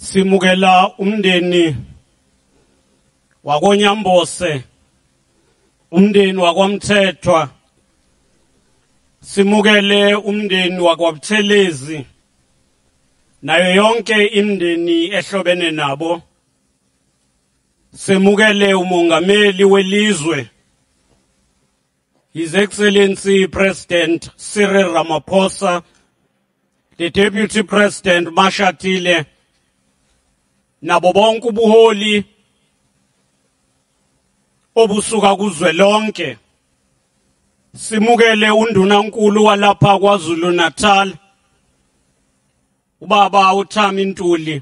Simukela umndeni wakonyambose, umndeni wakwaMthethwa, simukele umndeni wakwabuthelezi nayo yonke imindeni ehlobene nabo. Simukele umongameli welizwe, His Excellency President Cyril Ramaphosa, the Deputy President Mashatile, nabo bonke ubuholi obusuka kuzwelonke. Simukele undunankulu walapha kwaZulu Natal, ubaba uThami Ntuli,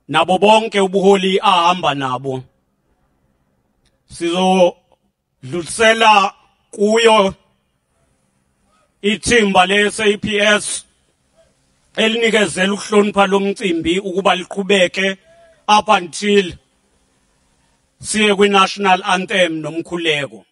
nabo bonke ubuholi ahamba nabo. Sizodlulisela kuyo ithimba le-SAPS elinikezela ukuhlonipha lomcimbi ukuba liqhubeke up until siye kwi-national anthem nomkhuleko.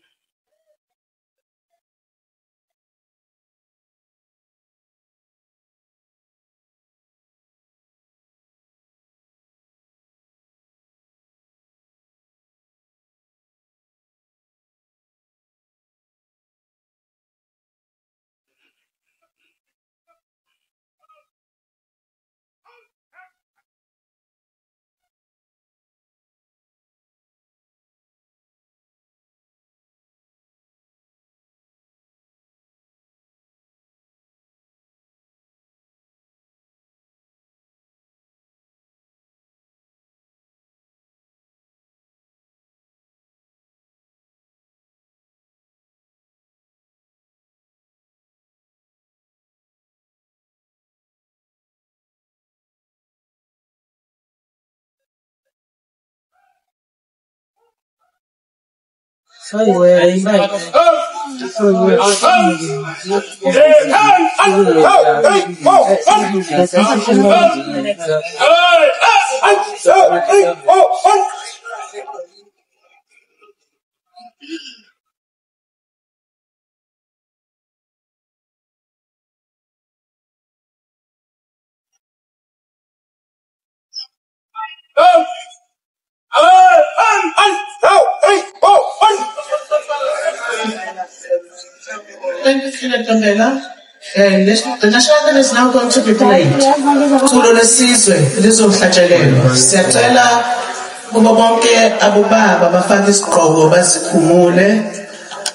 Thank you, Philip Gambela. The national anthem is now going to be played. Culo lesizwe lizohlatshelelwa. Siyacela kubo bonke abobaba bafake isigqoko bazikhumule.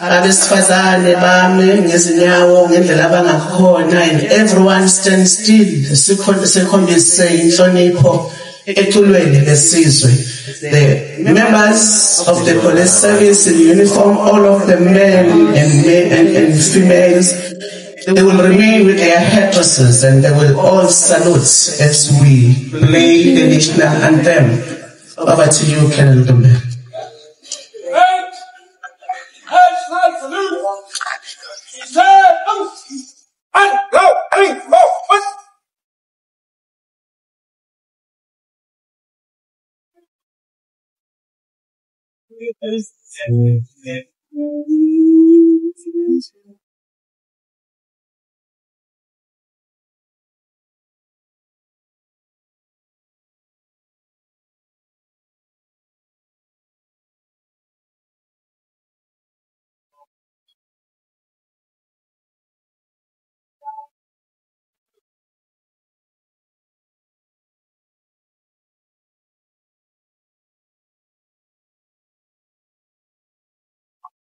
Abesifazane bame ngezinyawo ngendlela abangakhona, and everyone stand still. Sikhombise inhlonipho eculweni lesizwe. The members of the police service in uniform, all of the men and females, they will remain with their headdresses and they will all salute as we play the national anthem. Over to you, Colonel Dumbe.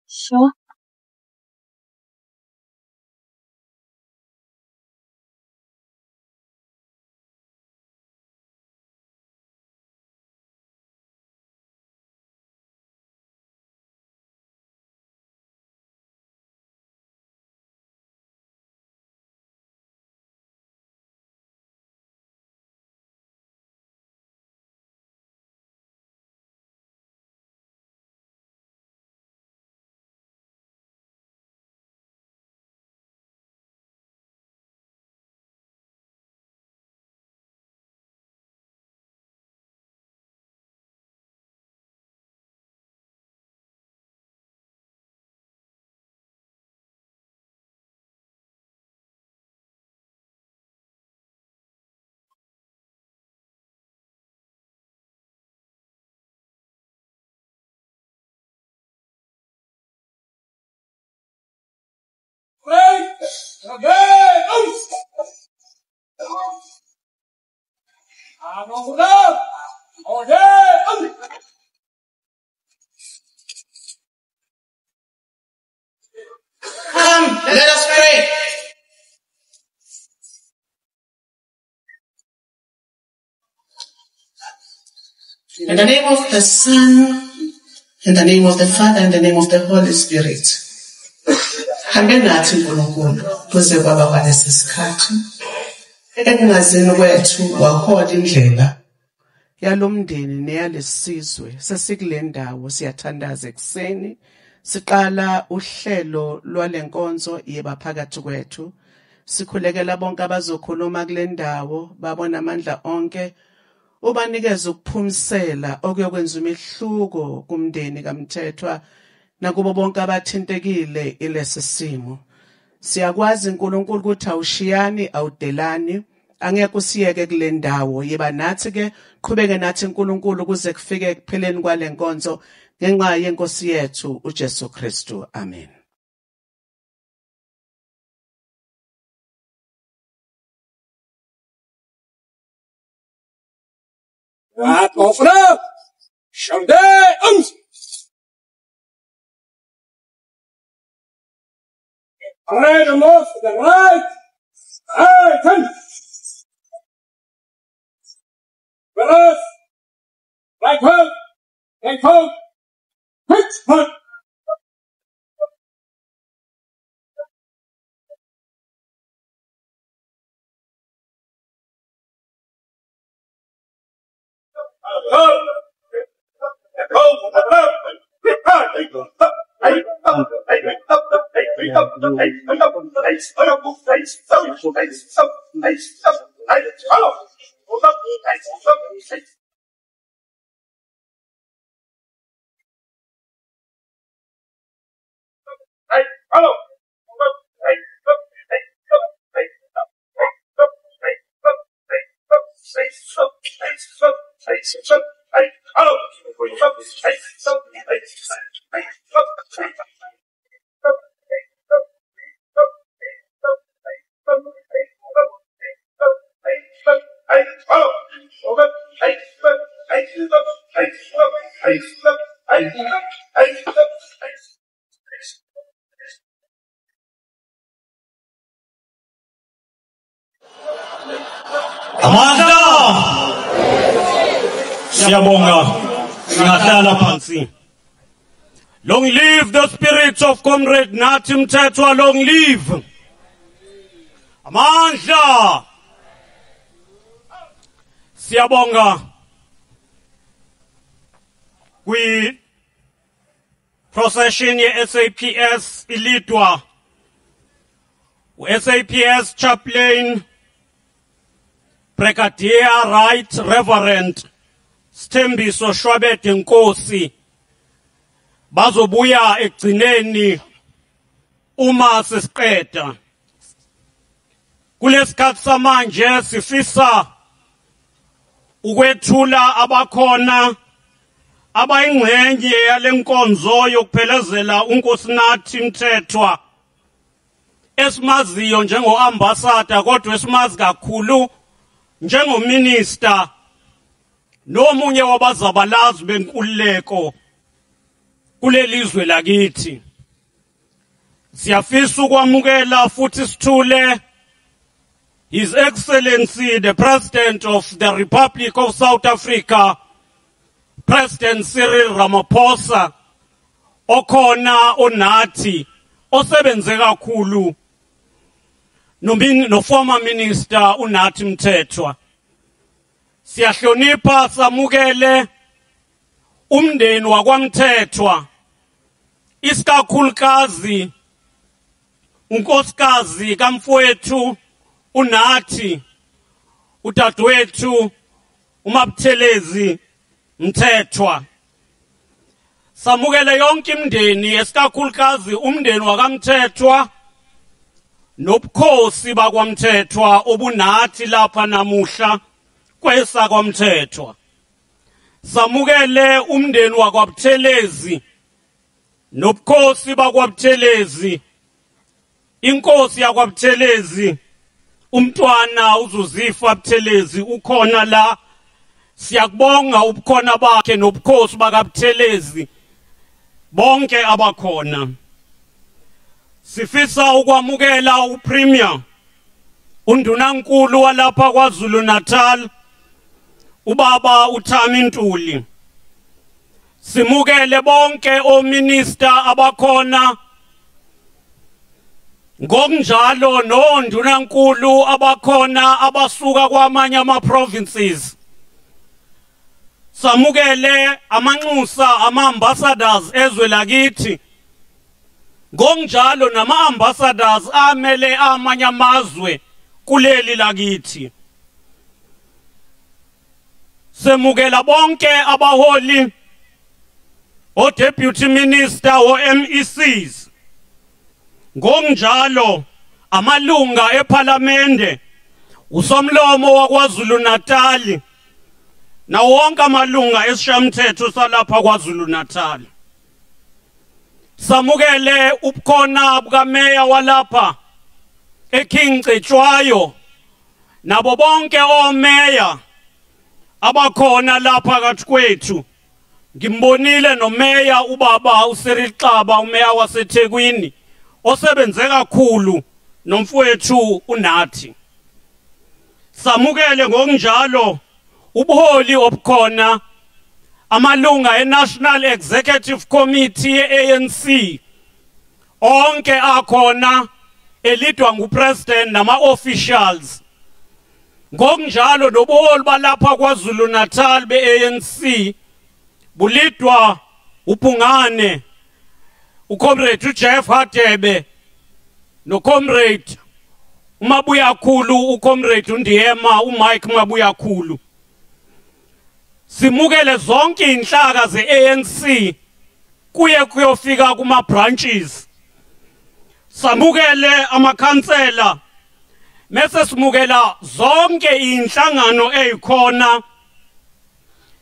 Sure. Let us pray. In the name of the Son, in the name of the Father, in the name of the Holy Spirit. Hambe nathi uNkulunkulu kuze kwaba kwalesi sikhathi. Ekungazini kwethu wahola indlela yalomndeni neyalesizwe sesikule ndawo siyathandaza ekseni. Siqala uhlelo lwalenkonzo yeba phakathi kwethu. Sikhulekela bonke abazokhuluma kule ndawo, babona amandla onke. Ubanikeza ukuphumisela okuyokwenza imehluko kumndeni kaMthethwa nakubo bonke abathintekile ilesi simo. Siyakwazi uNkulunkulu ukuthi awushiyani awudelani, angeke usiyeke kule ndawo. Yeba nathi ke qhubeke nathi uNkulunkulu kuze kufike ekupheleni kwalenkonzo ngenxa yenkosi yethu uJesu Kristu. Amen. Open Shoulder Right and off to the right. Turn. Reverse. Right hook. Right hook. Quick hook. Amanda! Siyabonga. Ngahlala phansi. Long live the spirit of Comrade Nathi Mthethwa, long live. Amandla. Siyabonga. Kwi procession ye SAPS ilidwa. SAPS chaplain Brigadier Right Reverend Sthembiso Shwabete Nkosi bazobuya egcineni uma sesiqeda. Kulesikhathi samanje sifisa ukwethula abakhona abayingxenye yalenkonzo yokuphelezela uNkosi Nathi Mthethwa esimaziyo njengoambassador kodwa esimazi kakhulu njengominister nomunye wabazabalazi benkululeko kulelizwe lakithi. Siyafisa ukwamukela futhi sithule His Excellency the President of the Republic of South Africa, President Cyril Ramaphosa, okhona onathi osebenze kakhulu no former minister uNathi Mthethwa. Siyahlonipha samukele umndeni wakwaMthethwa, isikakhulukazi unkosikazi kamfowethu uNathi, udadewethu uMabuthelezi Mthethwa. Samukele yonke imindeni esikakhulukazi umndeni wakaMthethwa nobukhosi bakwaMthethwa obunathi lapha namuhla kwesa kwaMthethwa. Samukele umndeni wakwaButhelezi nobukhosi bakwaButhelezi, inkosi yakwaButhelezi umntwana uZuzifa Buthelezi ukhona la. Siyakubonga ubukhona bakhe nobukhosi bakaButhelezi bonke abakhona. Sifisa ukwamukela uPremier undunankulu walapha kwaZulu Natal ubaba uThami Ntuli. Simukele bonke ominister abakhona, ngokunjalo nondunankulu abakhona abasuka kwamanye ama-provinces. Samukele amanxusa ama-ambassadors ezwe lakithi, ngokunjalo nama-ambassadors amele amanye amazwe kuleli lakithi. Semukela bonke abaholi, o-deputy minister, o-MECs, ngokunjalo amalunga ePhalamende, usomlomo wakwaZulu Natal na wonke amalunga esishamthetho salapha kwaZulu Natal. Samukele ubukhona bukameya walapha eKing Cetshwayo nabo bonke omeya abakhona lapha kathi kwethu. Ngimbonile nomeya ubaba uCyril Xaba, umeya waseThekwini osebenze kakhulu nomfowethu uNathi. Samukele ngokunjalo ubuholi obukhona amalunga eNational Executive Committee ye-ANC onke akhona elidwa ngupresident nama-officials, ngokunjalo nobuholi balapha kwaZulu Natal be-ANC bulidwa uBhungane, uComrade uJeff Hadebe noComrade uMabuyakhulu, uComrade uNdiyema, uMike Mabuyakhulu. Simukele zonke inhlaka ze-ANC kuye kuyofika kuma-branches. Samukele amakhansela, mese simukela zonke inhlangano ezikhona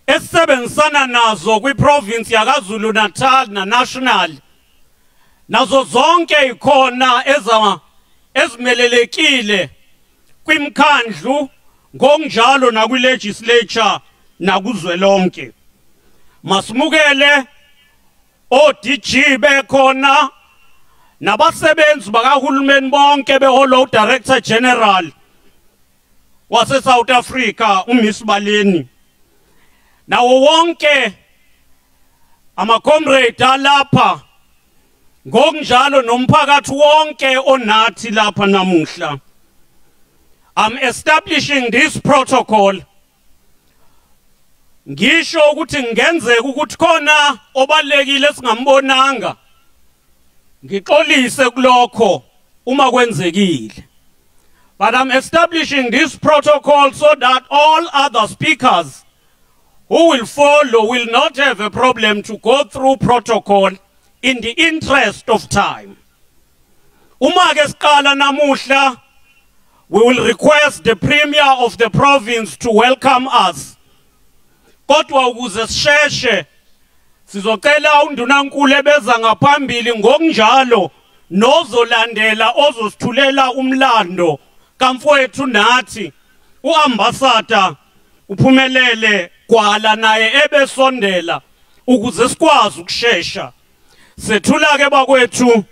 esebenzisana nazo kwiprovince yakaZulu Natal na national, nazo zonke ikhona ezimelelekile kwimkhandlu Ngonjalo nakwi-legislature nakuzwelonke. Masimukele o-DG bekhona nabasebenzi bakahulumeni bonke beholo Director General wase South Africa uMiss Baleni. Nawo wonke ama-comrade alapha ngokunjalo nomphakathi wonke onathi lapha namuhla. I'm establishing this protocol. Ngisho ukuthi ngenzeka ukuthi khona obalekile singambonanga. Ngixolise kulokho uma kwenzekile. But I'm establishing this protocol so that all other speakers who will follow will not have a problem to go through protocol in the interest of time. Uma ke siqala namuhla, we will request the Premier of the province to welcome us. Kodwa ukuze sisheshe sizocela undunankulu ebeza ngaphambili ngokunjalo nozolandela ozosithulela umlando kamfowethu Nathi uambassador Uphumelele kwala naye ebesondela ukuze sikwazi ukushesha. Sethula ke bakwethu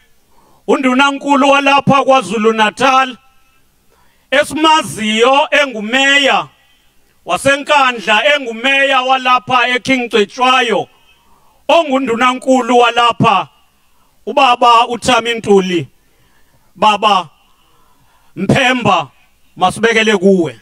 undunankulu walapha kwaZulu Natal esimaziyo engumeya wasenkandla engumeya walapha eKing Cetshwayo ongundunankulu walapha ubaba uThami Ntuli. Baba Mphemba masibekele kuwe.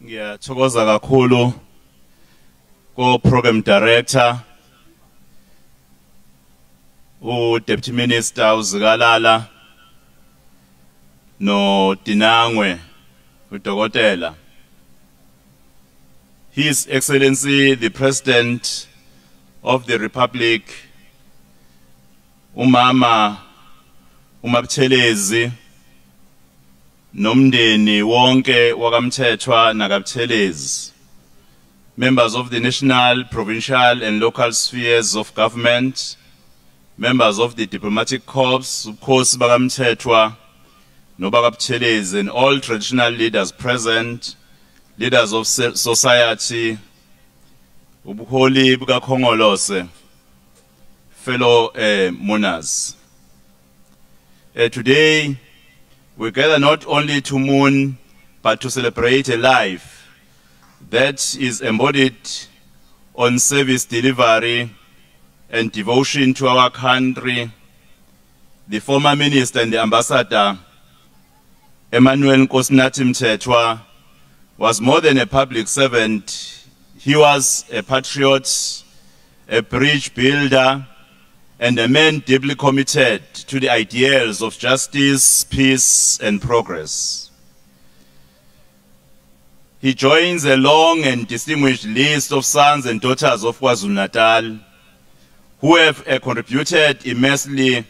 Ngiyathokoza kakhulu ko program director Deputy Minister uZikalala no Dinangwe uDokotela. His Excellency the President of the Republic Umama uMabuthelezi nomndeni wonke wakaMthethwa nakaButhelezi, members of the national, provincial and local spheres of government, members of the diplomatic corps, of course bakaMthethwa nobakaButhelezi, and all traditional leaders present, leaders of society, ubuholi bukaKhongolose, fellow mourners. Today we gather not only to mourn but to celebrate a life that is embodied on service delivery and devotion to our country. The former minister and the ambassador Emmanuel Nkosinathi Mthethwa was more than a public servant. He was a patriot, a bridge builder, and a man deeply committed to the ideals of justice, peace, and progress. He joins a long and distinguished list of sons and daughters of KwaZulu-Natal who have contributed immensely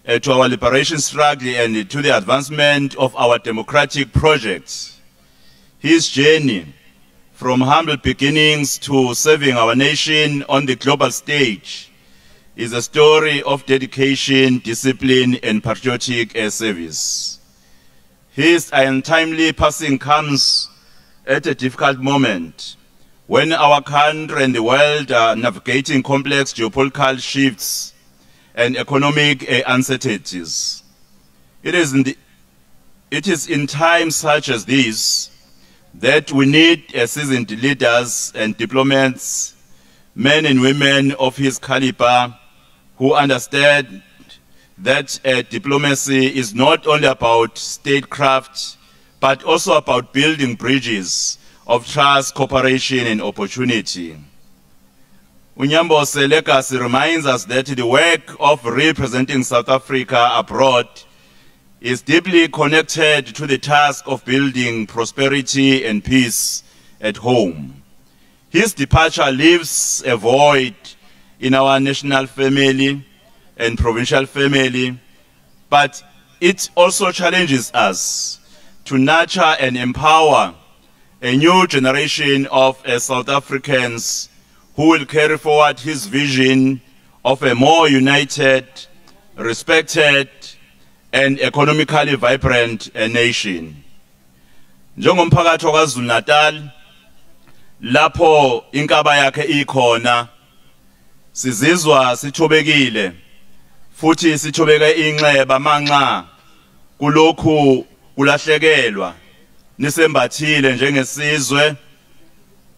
to our liberation struggle and to the advancement of our democratic projects. His journey from humble beginnings to serving our nation on the global stage is a story of dedication, discipline, and patriotic service. His untimely passing comes at a difficult moment when our country and the world are navigating complex geopolitical shifts and economic uncertainties. It is in times such as these that we need seasoned leaders and diplomats, men and women of his caliber, who understand that diplomacy is not only about statecraft, but also about building bridges of trust, cooperation, and opportunity. Unyambo's legacy reminds us that the work of representing South Africa abroad is deeply connected to the task of building prosperity and peace at home. His departure leaves a void in our national family and provincial family, but it also challenges us to nurture and empower a new generation of South Africans who will carry forward his vision of a more united, respected, and economically vibrant nation. Njengomphakathi waKwaZulu-Natal, lapho inkaba yakhe ikhona, sizizwa sithobekile, futhi sithobeke inxeba manxa kulokhu kulahlekelwa nisembathile njengesizwe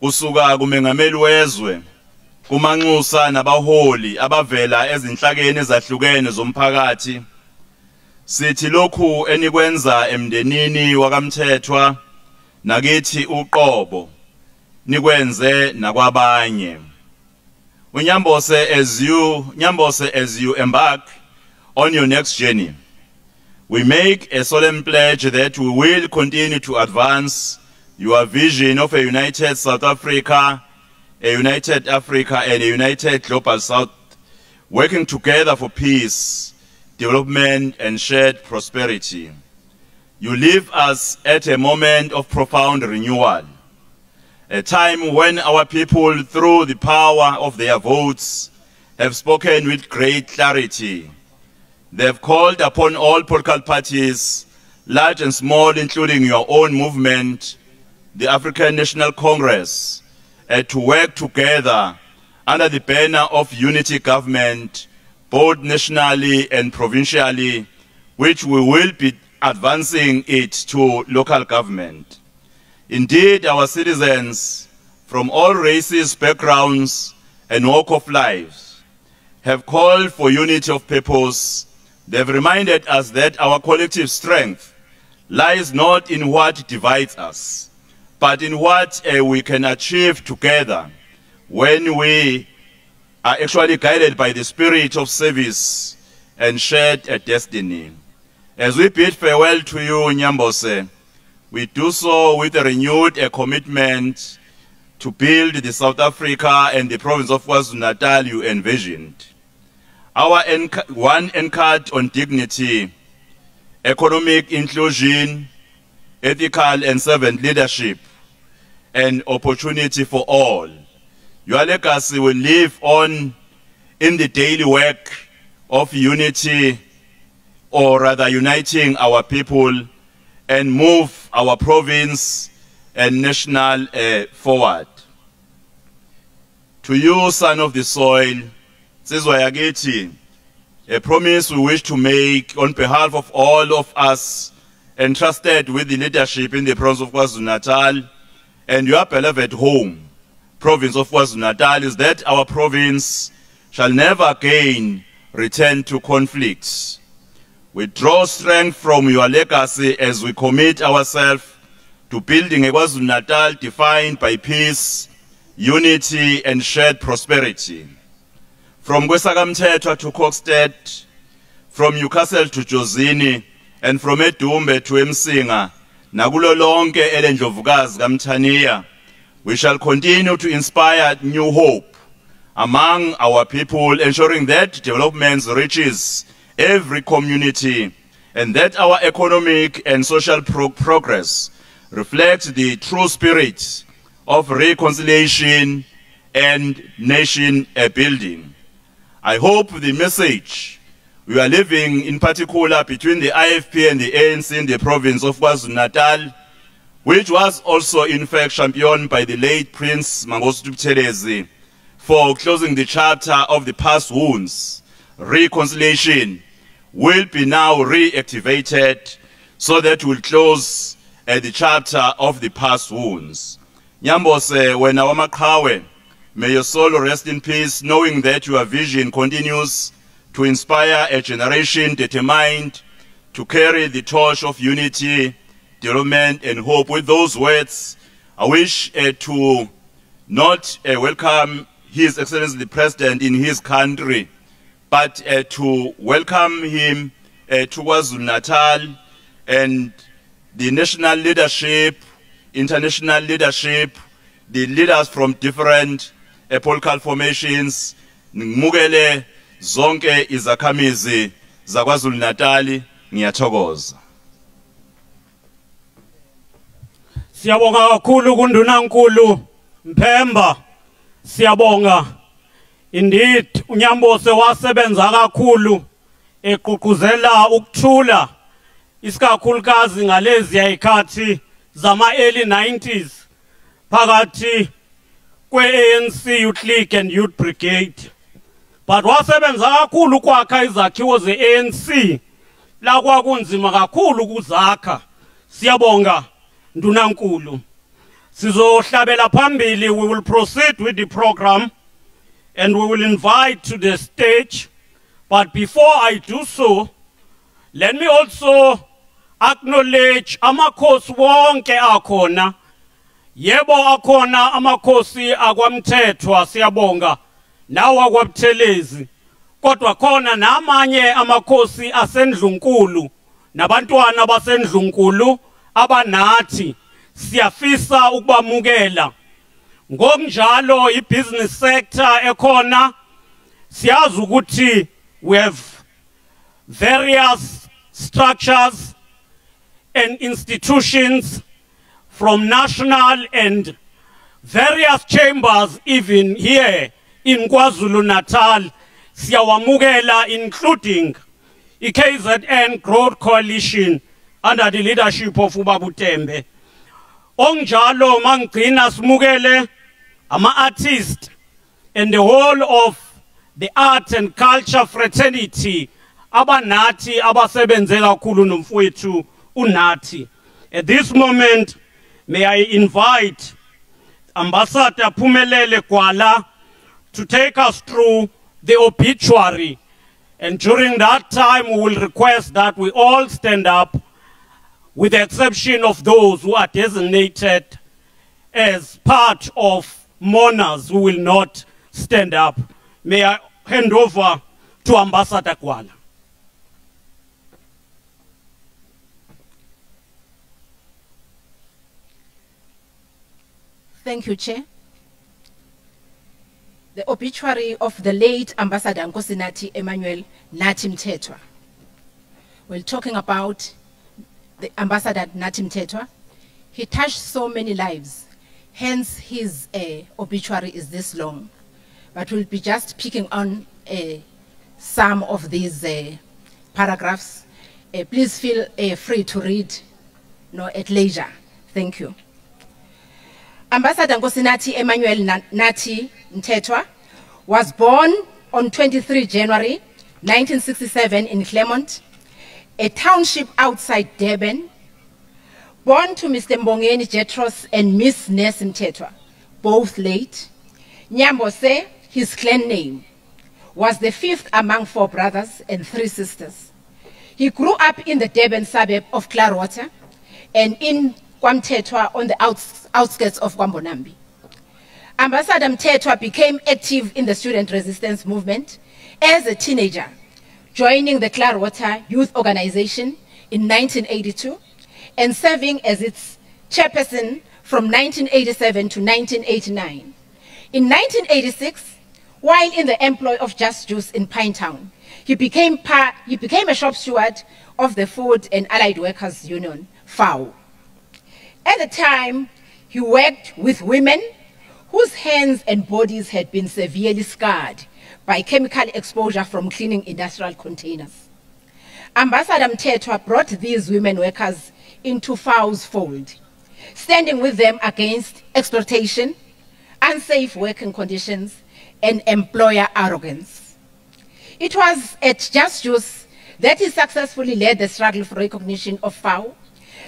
kusuka kumengameli wezwe kumanxusa nabaholi abavela ezinhlakeni ezahlukene zomphakathi. Sithi lokhu enikwenza emndenini wakaMthethwa nakithi uqobo nikwenze nakwabanye. Nyambose, as you embark on your next journey, we make a solemn pledge that we will continue to advance your vision of a united South Africa, a united Africa, and a united global South, working together for peace, development, and shared prosperity. You leave us at a moment of profound renewal, a time when our people, through the power of their votes, have spoken with great clarity. They have called upon all political parties, large and small, including your own movement, the African National Congress, to work together under the banner of unity government, both nationally and provincially, which we will be advancing it to local government. Indeed, our citizens from all races, backgrounds, and walk of life have called for unity of purpose. They have reminded us that our collective strength lies not in what divides us, but in what we can achieve together when we are actually guided by the spirit of service and shared destiny. As we bid farewell to you, Nyambose, we do so with a renewed commitment to build the South Africa and the province of KwaZulu-Natal you envisioned. Our one anchored on dignity, economic inclusion, ethical and servant leadership, and opportunity for all. Your legacy will live on in the daily work of unity, or rather uniting our people and move our province and national forward. To you, son of the soil, Sizwa yakithi, a promise we wish to make on behalf of all of us entrusted with the leadership in the province of KwaZulu-Natal and your beloved home, province of KwaZulu-Natal, is that our province shall never again return to conflicts. We draw strength from your legacy as we commit ourselves to building a KwaZulu-Natal defined by peace, unity, and shared prosperity. From KwaSakamthethwa to Kokstad, from Newcastle to Jozini, and from Edumbe to Msinga, nakulo lonke elendlovukazi kaMthaniya, we shall continue to inspire new hope among our people, ensuring that development reaches every community and that our economic and social progress reflects the true spirit of reconciliation and nation building. I hope the message we are living, in particular between the IFP and the ANC in the province of KwaZulu-Natal, which was also in fact championed by the late Prince Mangosuthu Buthelezi for closing the chapter of the past wounds, reconciliation, will be now reactivated so that we'll close the chapter of the past wounds. Nyambose, when our Makawe, may your soul rest in peace, knowing that your vision continues to inspire a generation determined to carry the torch of unity, development, and hope. With those words, I wish to not welcome His Excellency the President in his country, but to welcome him to KwaZulu-Natal and the national leadership, international leadership, the leaders from different political formations. Ngimukele zonke izakhamizi zaKwaZulu-Natal, ngiyathokoza. Siyabonga kakhulu kuNdunankulu Mphemba. Siyabonga. Indeed, uNyambose wasebenza kakhulu eqhuquzela ukuthula isikakhulukazi ngalezi ayikhathi zama early 90s phakathi kwe-ANC Youth League and Youth Brigade. But wasebenza kakhulu kwakha izakhiwo ze-ANC la kwakunzima kakhulu ukuzakha. Siyabonga Ndunankulu. Sizohlabela phambili, we will proceed with the program and we will invite to the stage. But before I do so, let me also acknowledge amakhosi wonke akhona. Yebo akhona amakhosi akwaMthethwa, siyabonga, nawo akwaButhelezi. Kodwa khona namanye amakhosi asendlunkulu nabantwana basendlunkulu abanathi siyafisa ukubamukela. Ngokunjalo i-business sector ekhona siyazi ukuthi we have various structures and institutions from national and various chambers even here in KwaZulu-Natal. Siyawamukela, including i-KZN Growth Coalition under the leadership of Ubaba Tembe. Onjalo mangcina simukele ama-artists and the whole of the art and culture fraternity abanathi abasebenze kakhulu nomfowethu uNathi. At this moment, may I invite Ambassador Phumelele Gwala to take us through the obituary. And during that time, we will request that we all stand up, with the exception of those who are designated as part of mourners who will not stand up. May I hand over to Ambassador Gwala. Thank you, Chair. The obituary of the late Ambassador Nathi Emmanuel Nathi Mthethwa. We're talking about the Ambassador Nathi Mthethwa. He touched so many lives, hence his obituary is this long. But we'll be just picking on some of these paragraphs. Please feel free to read at leisure. Thank you. Ambassador Nathi Emmanuel Nathi Mthethwa was born on 23 January 1967 in Claremont, a township outside Durban. Born to Mr. Mbongeni Jetros and Miss Ness Mthethwa, both late. Nyambose, his clan name, was the fifth among 4 brothers and 3 sisters. He grew up in the Durban suburb of Clearwater and in KwaMthethwa on the outskirts of KwaMbonambi. Ambassador Mthethwa became active in the student resistance movement as a teenager, joining the Clearwater Youth Organization in 1982 and serving as its chairperson from 1987 to 1989. In 1986, while in the employ of Just Juice in Pinetown, he became a shop steward of the Food and Allied Workers Union, FAO. At the time, he worked with women whose hands and bodies had been severely scarred by chemical exposure from cleaning industrial containers. Ambassador Mthethwa brought these women workers into FAO's fold, standing with them against exploitation, unsafe working conditions, and employer arrogance. It was at Just Juice that he successfully led the struggle for recognition of FAO,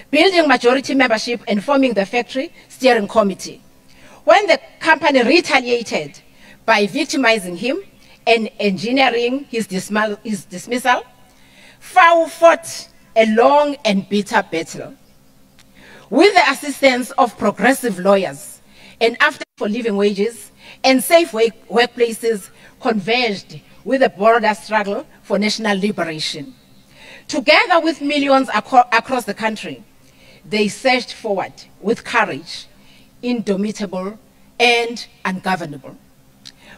building majority membership and forming the factory steering committee. When the company retaliated by victimizing him and engineering his dismissal, FAO fought a long and bitter battle. With the assistance of progressive lawyers and after for living wages and safe workplaces converged with the broader struggle for national liberation. Together with millions across the country, they surged forward with courage, indomitable and ungovernable.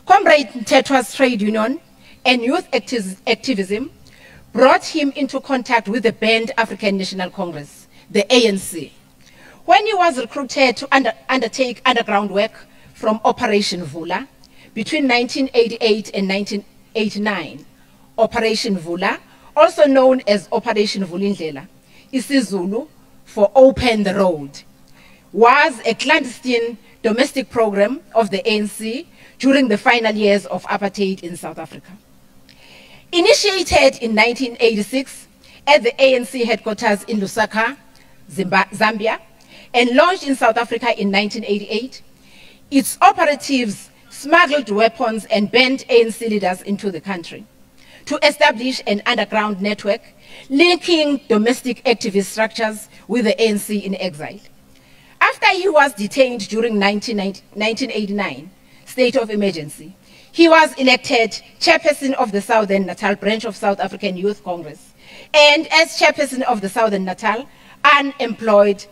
Comrade Mthethwa's trade union and youth activism brought him into contact with the banned African National Congress, the ANC. When he was recruited to undertake underground work from Operation Vula between 1988 and 1989. Operation Vula, also known as Operation Vulindlela, isiZulu for Open the Road, was a clandestine domestic program of the ANC during the final years of apartheid in South Africa. Initiated in 1986 at the ANC headquarters in Lusaka, Zambia, and launched in South Africa in 1988, its operatives smuggled weapons and banned ANC leaders into the country to establish an underground network linking domestic activist structures with the ANC in exile. After he was detained during 1989 state of emergency, he was elected chairperson of the Southern Natal branch of South African Youth Congress and as chairperson of the Southern Natal Unemployed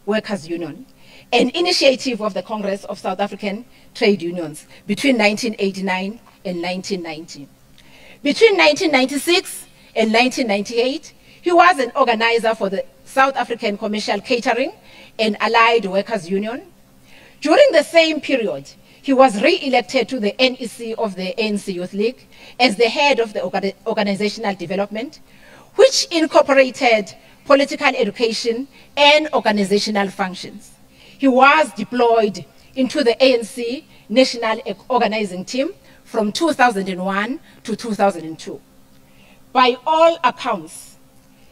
Workers Union, an initiative of the Congress of South African Trade Unions between 1989 and 1990. Between 1996 and 1998, he was an organizer for the South African Commercial Catering and Allied Workers Union. During the same period, he was re-elected to the NEC of the ANC Youth League as the head of the organizational development, which incorporated political education and organizational functions. He was deployed into the ANC National Organizing Team from 2001 to 2002. By all accounts,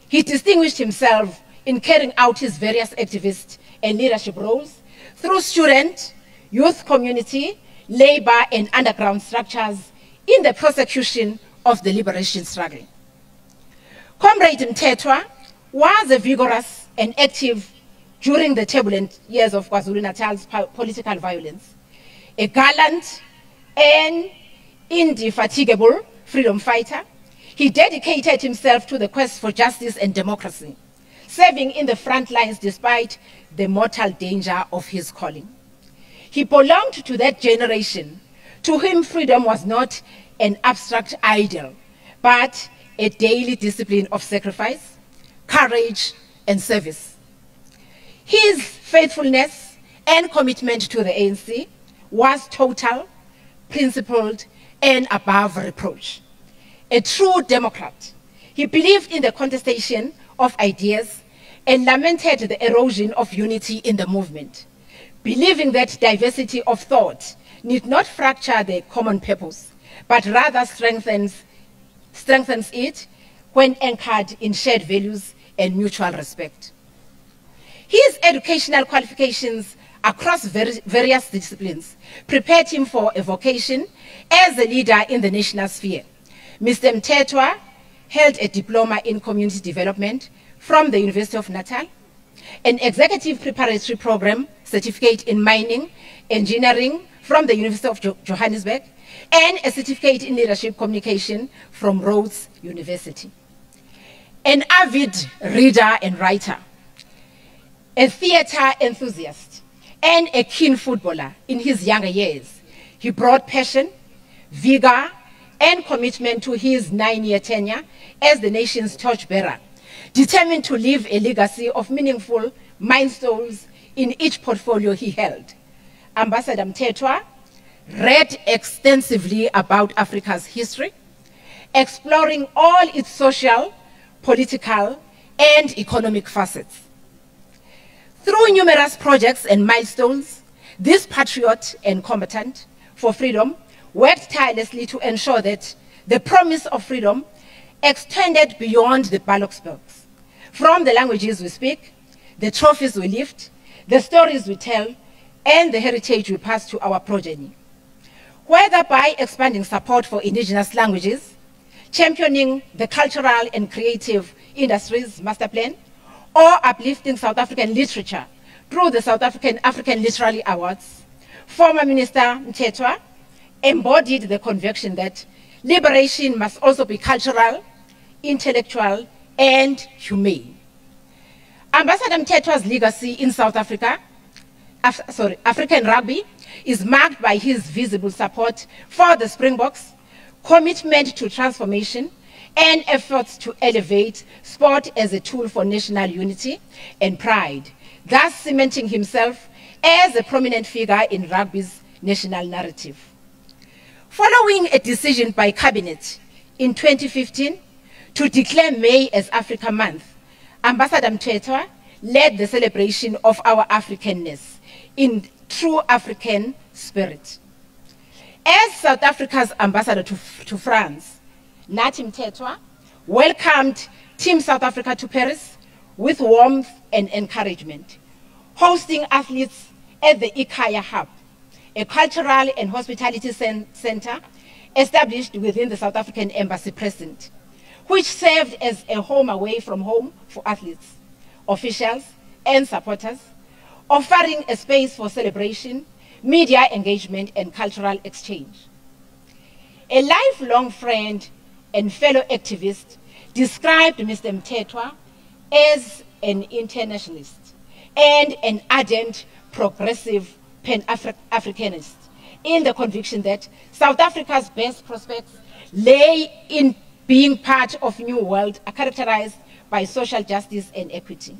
he distinguished himself in carrying out his various activist and leadership roles through student, youth community, labor, and underground structures in the prosecution of the liberation struggle. Comrade Mthethwa was a vigorous and active during the turbulent years of KwaZulu-Natal's political violence, a gallant and indefatigable freedom fighter. He dedicated himself to the quest for justice and democracy, serving in the front lines despite the mortal danger of his calling. He belonged to that generation to whom freedom was not an abstract ideal, but a daily discipline of sacrifice, courage, and service. His faithfulness and commitment to the ANC was total, principled, and above reproach. A true democrat, he believed in the contestation of ideas and lamented the erosion of unity in the movement, believing that diversity of thought need not fracture the common purpose, but rather strengthens it when anchored in shared values and mutual respect. His educational qualifications across various disciplines prepared him for a vocation as a leader in the national sphere. Mr. Mthethwa held a diploma in community development from the University of Natal, an executive preparatory program certificate in mining engineering from the University of Johannesburg, and a certificate in leadership communication from Rhodes University. An avid reader and writer, a theater enthusiast, and a keen footballer in his younger years, he brought passion, vigor, and commitment to his 9-year tenure as the nation's torchbearer, determined to leave a legacy of meaningful milestones in each portfolio he held. Ambassador Mthethwa read extensively about Africa's history, exploring all its social, political, and economic facets. Through numerous projects and milestones, this patriot and combatant for freedom worked tirelessly to ensure that the promise of freedom extended beyond the ballot box. From the languages we speak, the trophies we lift, the stories we tell, and the heritage we pass to our progeny. Whether by expanding support for indigenous languages, championing the cultural and creative industries master plan, or uplifting South African literature through the South African Literary Awards, former Minister Mthethwa embodied the conviction that liberation must also be cultural, intellectual, and humane. Ambassador Mthethwa's legacy in South Africa, African rugby, is marked by his visible support for the Springboks, commitment to transformation, and efforts to elevate sport as a tool for national unity and pride, thus cementing himself as a prominent figure in rugby's national narrative. Following a decision by Cabinet in 2015 to declare May as Africa Month, Ambassador Mthethwa led the celebration of our Africanness in true African spirit. As South Africa's ambassador to France, Nathi Mthethwa welcomed Team South Africa to Paris with warmth and encouragement, hosting athletes at the Ikaya Hub, a cultural and hospitality center established within the South African Embassy present, which served as a home away from home for athletes, officials, and supporters, offering a space for celebration, media engagement, and cultural exchange. A lifelong friend and fellow activist described Mr. Mthethwa as an internationalist and an ardent, progressive Pan-Africanist, in the conviction that South Africa's best prospects lay in being part of a new world characterized by social justice and equity.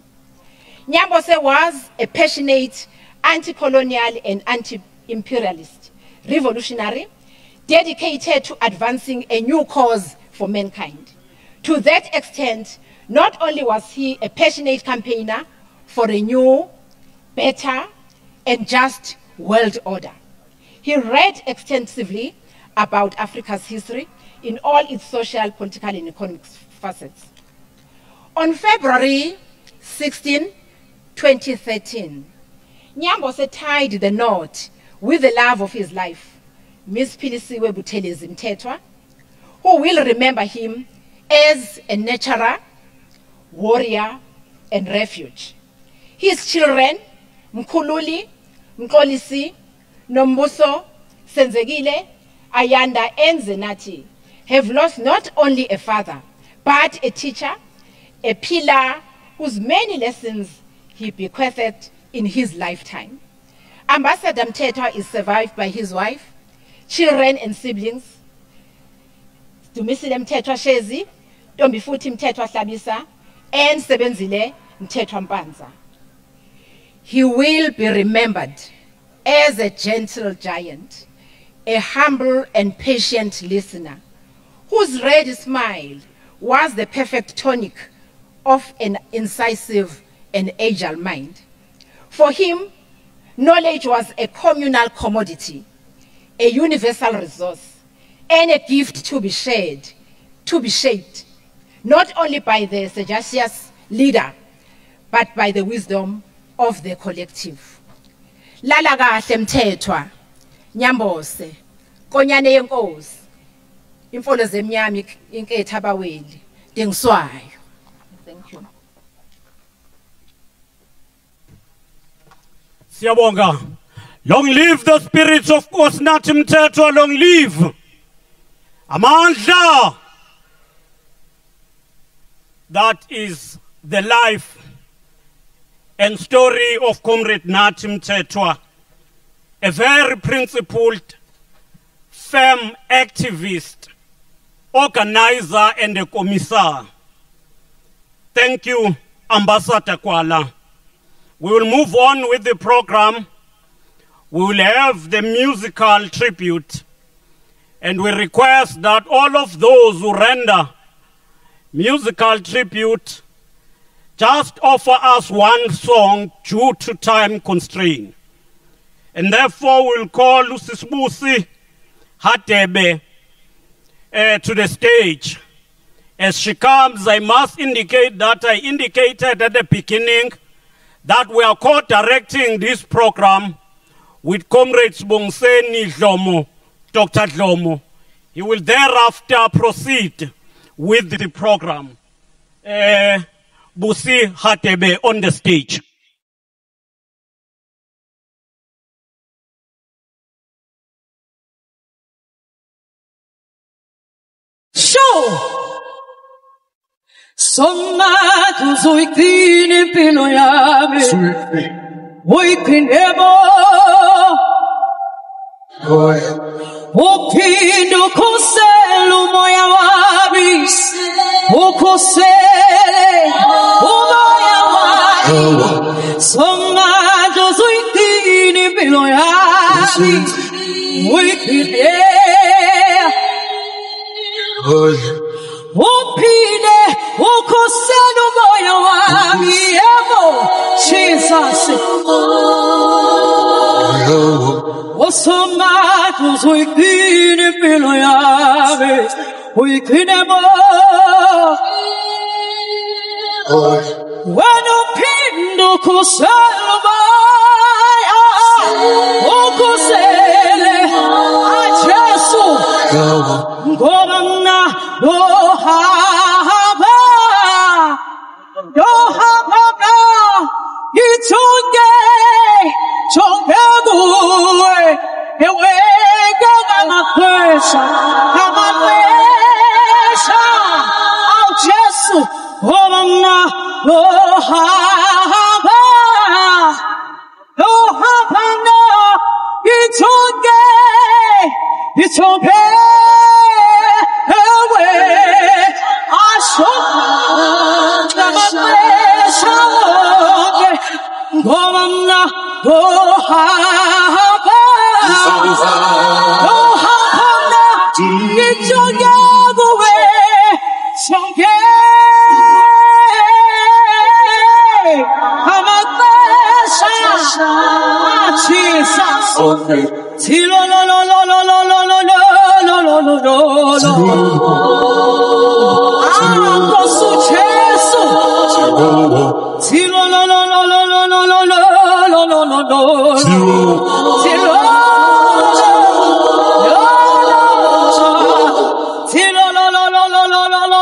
Nyambose was a passionate anti-colonial and anti-imperialist revolutionary dedicated to advancing a new cause for mankind. To that extent, not only was he a passionate campaigner for a new, better, and just world order, he read extensively about Africa's history in all its social, political, and economic facets. On February 16, 2013, Nyambose tied the knot with the love of his life, Miss Philisiwe Buthelezi Mthethwa, who will remember him as a nurturer, warrior, and refuge. His children, Mkhululi, Mkolisi, Nombuso, Senzekile, Ayanda, and Nathi, have lost not only a father, but a teacher, a pillar whose many lessons he bequeathed in his lifetime. Ambassador Mthethwa is survived by his wife, children, and siblings, Dumisile Mthethwa Shezi, Ntombifuthi Mthethwa Hlabisa, and Sebenzile Mthethwa Mpanza. He will be remembered as a gentle giant, a humble and patient listener, whose ready smile was the perfect tonic of an incisive and agile mind. For him, knowledge was a communal commodity, a universal resource, and a gift to be shared, to be shaped, not only by the sagacious leader, but by the wisdom of the collective. Lala kahle Mthethwa, Nyambose, Konyane yenkosi, imfolo zemnyama inketha abaweli, dengiswayo. Thank you. Siyabonga. Long live the spirits of Nathi Mthethwa, long live. Amandla. That is the life and story of Comrade Nathi Mthethwa, a very principled, firm activist, organizer, and a commissar. Thank you, Ambassador Kwala. We will move on with the program. We will have the musical tribute, and we request that all of those who render musical tribute just offer us one song due to time constraint. And therefore we'll call Usisibusi Hatebe to the stage. As she comes, I must indicate that I indicated at the beginning that we are co-directing this program with Comrades Bongeni Dlomo, Dr. Dlomo. He will thereafter proceed with the program. Busi Hatebe on the stage. Show! Somatu zoikini pino yabe Woikinebo Okindo koselu moya wabis Okosele Umoya wabis Somatu zoikini pino yabe Uyikhine uphile ukhosela umoya wami yebo Jesus osomatu uyikhine impilo yami uyikhine mo wena uphinde ukhosela umoya ukhosele ajesu ngoba mina lohamba ngithuke jonge kuwe eweke ngamaxesha awu Jesu ngoba mina lohamba mina ngithuke ewe asho ngamaxesha wonke ngoba mina lohamba ngithuke kuwe sonke amaxesha Jesus Tilo lo lo lo lo lo lo lo lo lo lo lo lo lo. Akosu Jesu. Tilo lo lo lo lo lo lo lo lo lo lo lo lo. Tilo. Tilo lo lo lo lo lo lo lo lo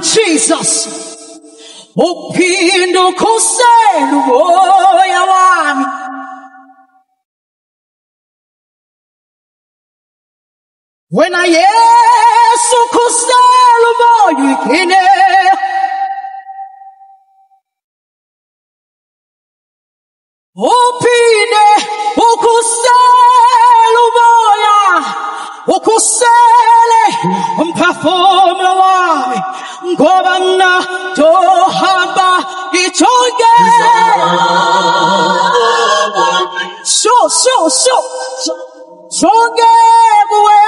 Jesus, uphinde ukhosela umoya wami wena Yesu ukhosela umoya uyikhine uphinde ukhosela umoya ukhosele umphefumulo wami ngoba mina ngizohamba ngithuke sonke kuwe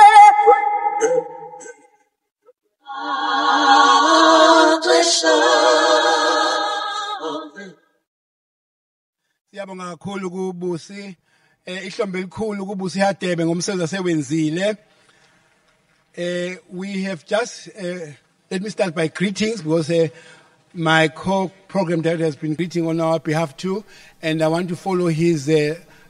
Siyabonga kakhulu kubusi ihlombe elikhulu kubusi Hadebe ngomsebenzi asewenzile. We have just let me start by greetings because my co-program director has been greeting on our behalf too, and I want to follow his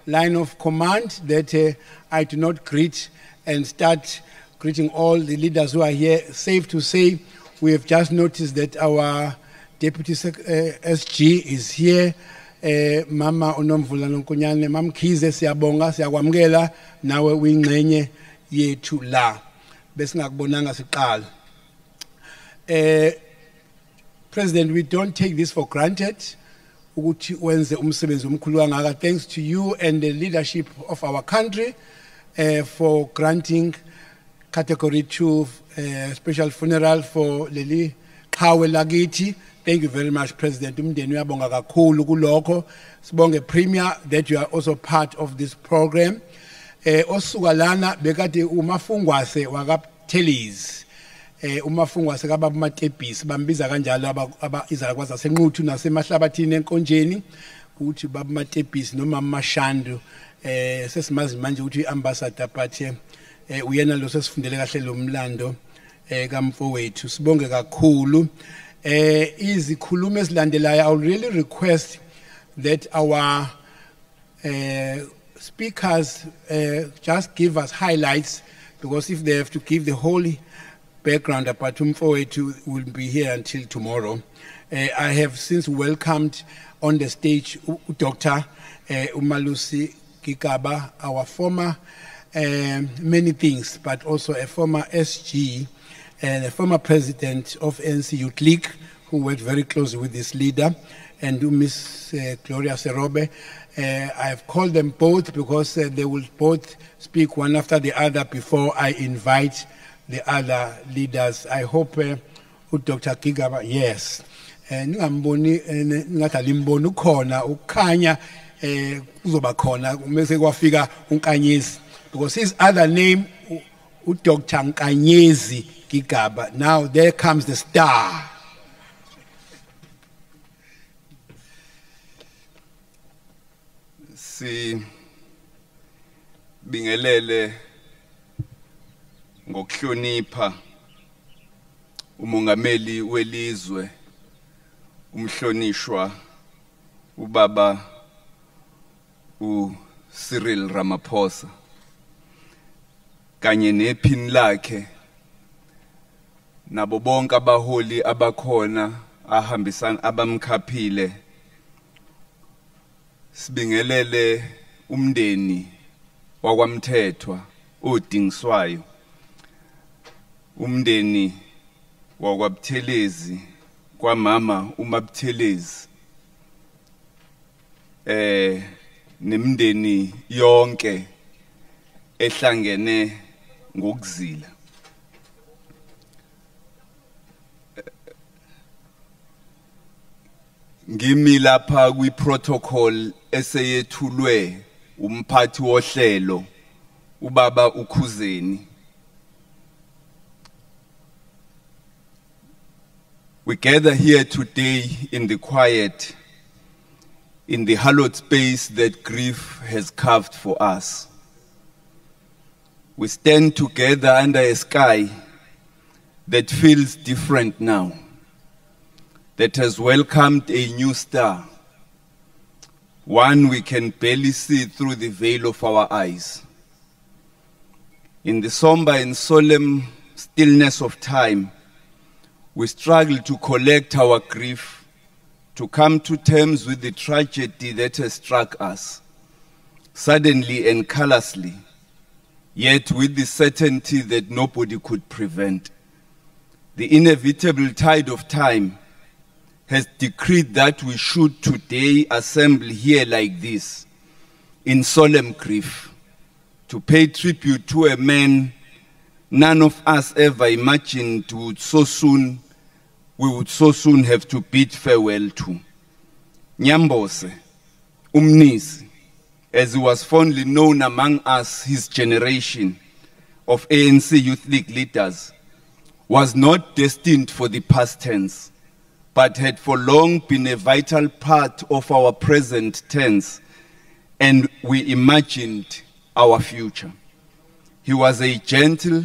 line of command that I do not greet and start greeting all the leaders who are here. Safe to say, we have just noticed that our Deputy SG is here. Mama Unomvula Nonkunyane, Mam Kize siyabonga siyakwamkela nawe uyingcenye yethu la. Besingakubonanga siqala. President, we don't take this for granted. Thanks to you and the leadership of our country for granting Category 2 special funeral for Lili Kawe Lagiti. Thank you very much, President. Sibonge Premier that you are also part of this program. Osugalana bekade umafungwase wakaptelis. Umafungwase kababa matepisi bambiza kanjalo izalakwazi zasenquthu nasemahlabathini enkonjeni ukuthi baba matepisi noma amashandu sesimazi manje ukuthi ambassador but uyena lo sesifundele kahle lo mlando kaMfowethu sibonge kakhulu izikhulumo ezilandelayo. I will really request that our speakers just give us highlights, because if they have to give the whole background about Mthethwa will be here until tomorrow. I have since welcomed on the stage Dr. Umalusi Gigaba, our former many things, but also a former SG and a former president of ANC Youth League, who worked very closely with this leader, and Miss Gloria Serobe. I have called them both because they will both speak one after the other before I invite the other leaders. I hope Dr. Gigaba, yes. Ngamboni ngathi limboni ukhona ukhanya kuzoba khona mase kwafika uNkanyezi, because his other name Dr. Nkanyezi Gigaba. Now there comes the star. Si bingelele ngokuhlonipha umongameli welizwe umhlonishwa ubaba Cyril Ramaphosa kanye nephini lakhe nabo bonke abaholi abakhona ahambisana abamkhaphile. Sibingelele umndeni wakwaMthethwa odingiswayo, umndeni wakwaButhelezi kwamama uMabuthelezi, nemndeni yonke ehlangene ngokuzila. Ngimi lapha kwi protocol eseyethulwe umphathi wohlelo ubaba uKhuzeni. We gather here today in the quiet, in the hallowed space that grief has carved for us. We stand together under a sky that feels different now, that has welcomed a new star, one we can barely see through the veil of our eyes. In the somber and solemn stillness of time, we struggle to collect our grief, to come to terms with the tragedy that has struck us, suddenly and callously, yet with the certainty that nobody could prevent. The inevitable tide of time has decreed that we should today assemble here like this, in solemn grief, to pay tribute to a man none of us ever imagined we would so soon have to bid farewell to. Nyambose, Umnisi, as he was fondly known among us, his generation of ANC Youth League leaders, was not destined for the past tense, but had for long been a vital part of our present tense, and we imagined our future. He was a gentle,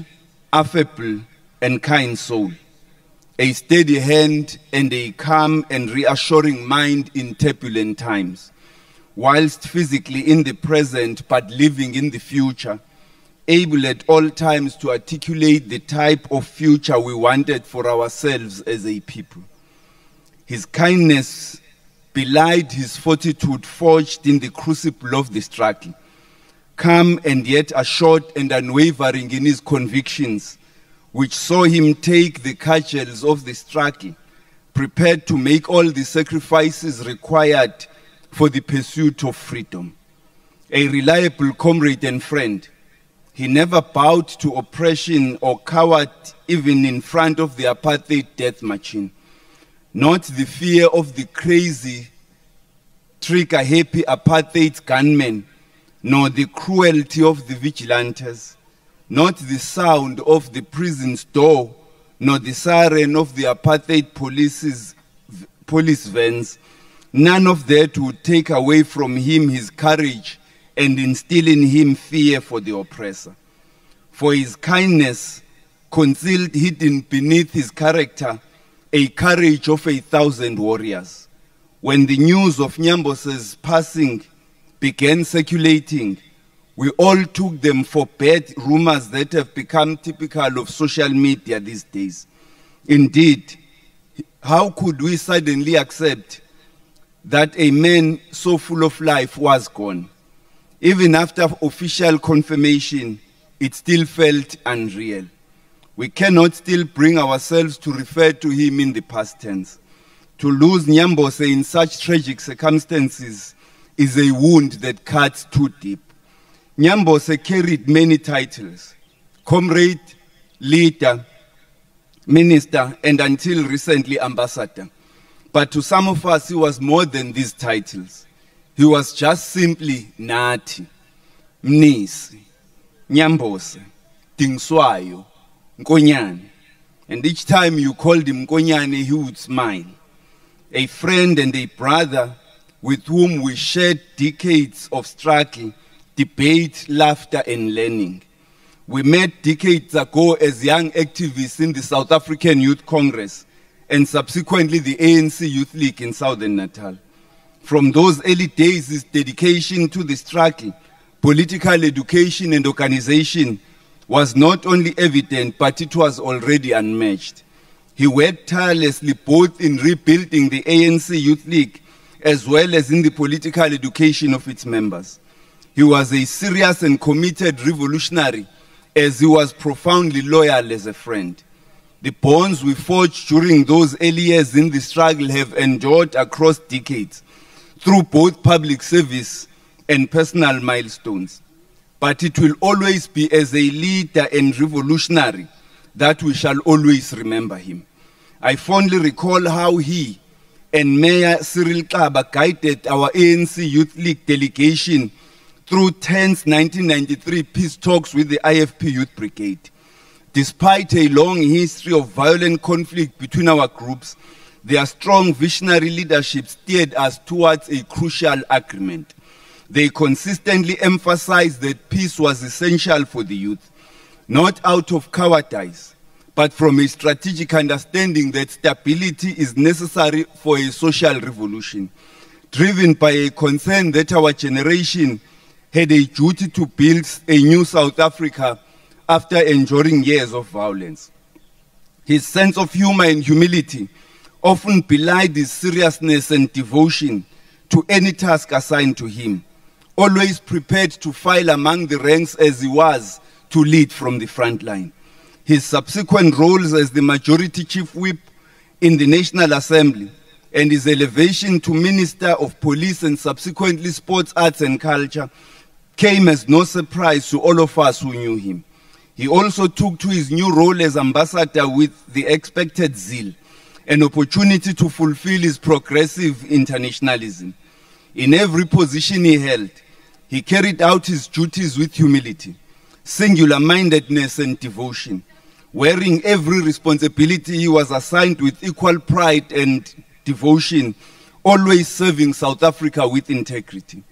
affable, and kind soul, a steady hand and a calm and reassuring mind in turbulent times, whilst physically in the present but living in the future, able at all times to articulate the type of future we wanted for ourselves as a people. His kindness belied his fortitude forged in the crucible of the struggle, calm and yet assured and unwavering in his convictions, which saw him take the cudgels of the struggle, prepared to make all the sacrifices required for the pursuit of freedom. A reliable comrade and friend, he never bowed to oppression or cowered even in front of the apartheid death machine. Not the fear of the crazy, trigger-happy apartheid gunmen, nor the cruelty of the vigilantes, not the sound of the prison's door, nor the siren of the apartheid police vans, none of that would take away from him his courage and instill in him fear for the oppressor. For his kindness concealed hidden beneath his character a courage of 1,000 warriors. When the news of Nyambose's passing began circulating, we all took them for bad rumors that have become typical of social media these days. Indeed, how could we suddenly accept that a man so full of life was gone? Even after official confirmation, it still felt unreal. We cannot still bring ourselves to refer to him in the past tense. To lose Nyambose in such tragic circumstances is a wound that cuts too deep. Nyambose carried many titles: comrade, leader, minister, and until recently ambassador. But to some of us, he was more than these titles. He was just simply Nathi, Mnisi, Nyambose, Tingswayo, Nkonyane. And each time you called him Nkonyane, he would smile. A friend and a brother with whom we shared decades of struggle, debate, laughter, and learning. We met decades ago as young activists in the South African Youth Congress and subsequently the ANC Youth League in Southern Natal. From those early days, his dedication to the struggle, political education, and organization was not only evident, but it was already unmatched. He worked tirelessly both in rebuilding the ANC Youth League as well as in the political education of its members. He was a serious and committed revolutionary, as he was profoundly loyal as a friend. The bonds we forged during those early years in the struggle have endured across decades through both public service and personal milestones. But it will always be as a leader and revolutionary that we shall always remember him. I fondly recall how he and Mayor Cyril Kaba guided our ANC Youth League delegation through tense 1993 peace talks with the IFP Youth Brigade. Despite a long history of violent conflict between our groups, their strong visionary leadership steered us towards a crucial agreement. They consistently emphasized that peace was essential for the youth, not out of cowardice, but from a strategic understanding that stability is necessary for a social revolution, driven by a concern that our generation had a duty to build a new South Africa after enduring years of violence. His sense of humor and humility often belied his seriousness and devotion to any task assigned to him, always prepared to file among the ranks as he was to lead from the front line. His subsequent roles as the majority chief whip in the National Assembly and his elevation to Minister of Police and subsequently Sports, Arts and Culture came as no surprise to all of us who knew him. He also took to his new role as ambassador with the expected zeal, an opportunity to fulfill his progressive internationalism. In every position he held, he carried out his duties with humility, singular-mindedness and devotion. Wearing every responsibility he was assigned with equal pride and devotion, always serving South Africa with integrity.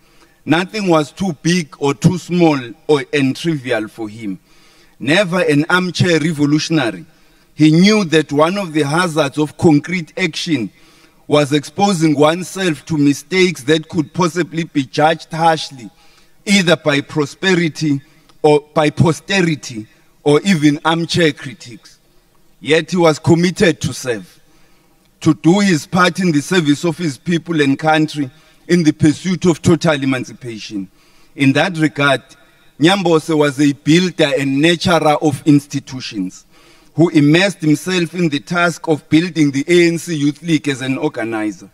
Nothing was too big or too small and trivial for him. Never an armchair revolutionary, he knew that one of the hazards of concrete action was exposing oneself to mistakes that could possibly be judged harshly, either by posterity or even armchair critics. Yet he was committed to serve, to do his part in the service of his people and country in the pursuit of total emancipation. In that regard, Nyambose was a builder and nurturer of institutions who immersed himself in the task of building the ANC Youth League as an organizer.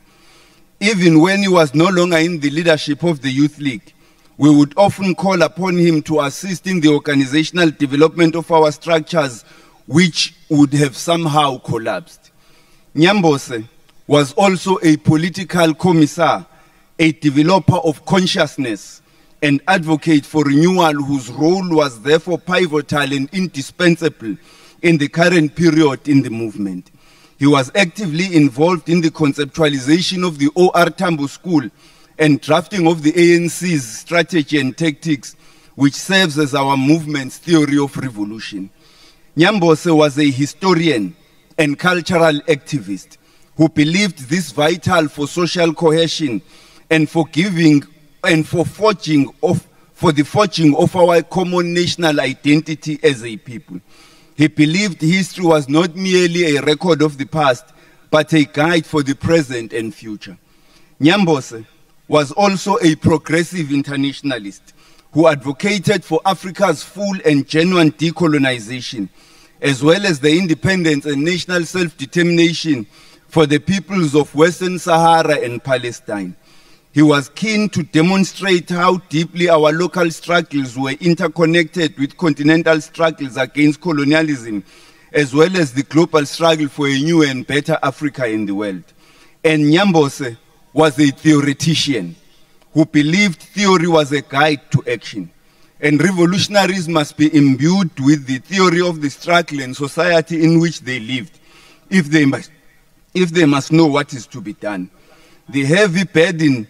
Even when he was no longer in the leadership of the Youth League, we would often call upon him to assist in the organizational development of our structures, which would have somehow collapsed. Nyambose was also a political commissar, a developer of consciousness, and advocate for renewal whose role was therefore pivotal and indispensable in the current period in the movement. He was actively involved in the conceptualization of the O.R. Tambo School and drafting of the ANC's strategy and tactics, which serves as our movement's theory of revolution. Nyambose was a historian and cultural activist who believed this vital for social cohesion and for the forging of our common national identity as a people. He believed history was not merely a record of the past, but a guide for the present and future. Nyambose was also a progressive internationalist who advocated for Africa's full and genuine decolonization, as well as the independence and national self-determination for the peoples of Western Sahara and Palestine. He was keen to demonstrate how deeply our local struggles were interconnected with continental struggles against colonialism, as well as the global struggle for a new and better Africa in the world. And Nyambose was a theoretician who believed theory was a guide to action. And revolutionaries must be imbued with the theory of the struggle and society in which they lived, if they must know what is to be done. The heavy burden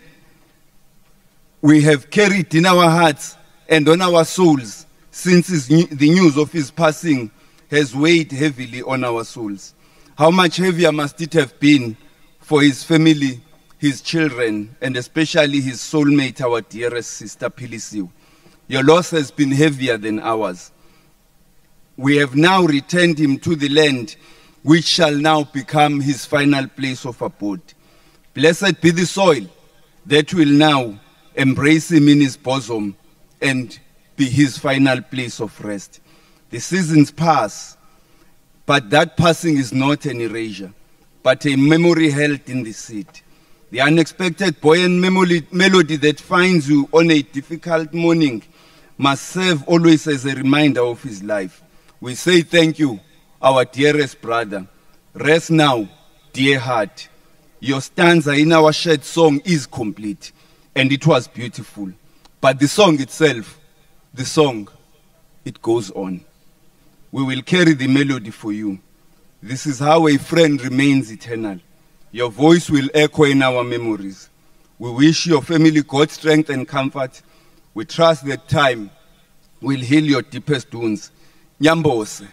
we have carried in our hearts and on our souls since the news of his passing has weighed heavily on our souls. How much heavier must it have been for his family, his children, and especially his soulmate, our dearest sister Philisiwe. Your loss has been heavier than ours. We have now returned him to the land which shall now become his final place of abode. Blessed be the soil that will now embrace him in his bosom and be his final place of rest. The seasons pass, but that passing is not an erasure, but a memory held in the seed. The unexpected buoyant melody that finds you on a difficult morning must serve always as a reminder of his life. We say thank you, our dearest brother. Rest now, dear heart. Your stanza in our shared song is complete, and it was beautiful. But the song itself, it goes on. We will carry the melody for you. This is how a friend remains eternal. Your voice will echo in our memories. We wish your family God's strength and comfort. We trust that time will heal your deepest wounds. Nyambose,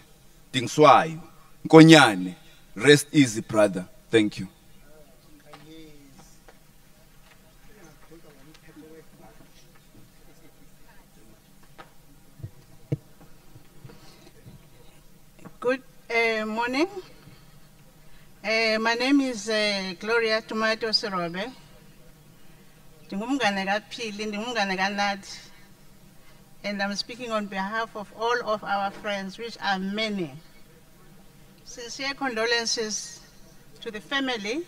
Dingswayo, Nkonyane, rest easy, brother. Thank you. Good morning. My name is Gloria Tomato Serobe. And I'm speaking on behalf of all of our friends, which are many. Sincere condolences to the family,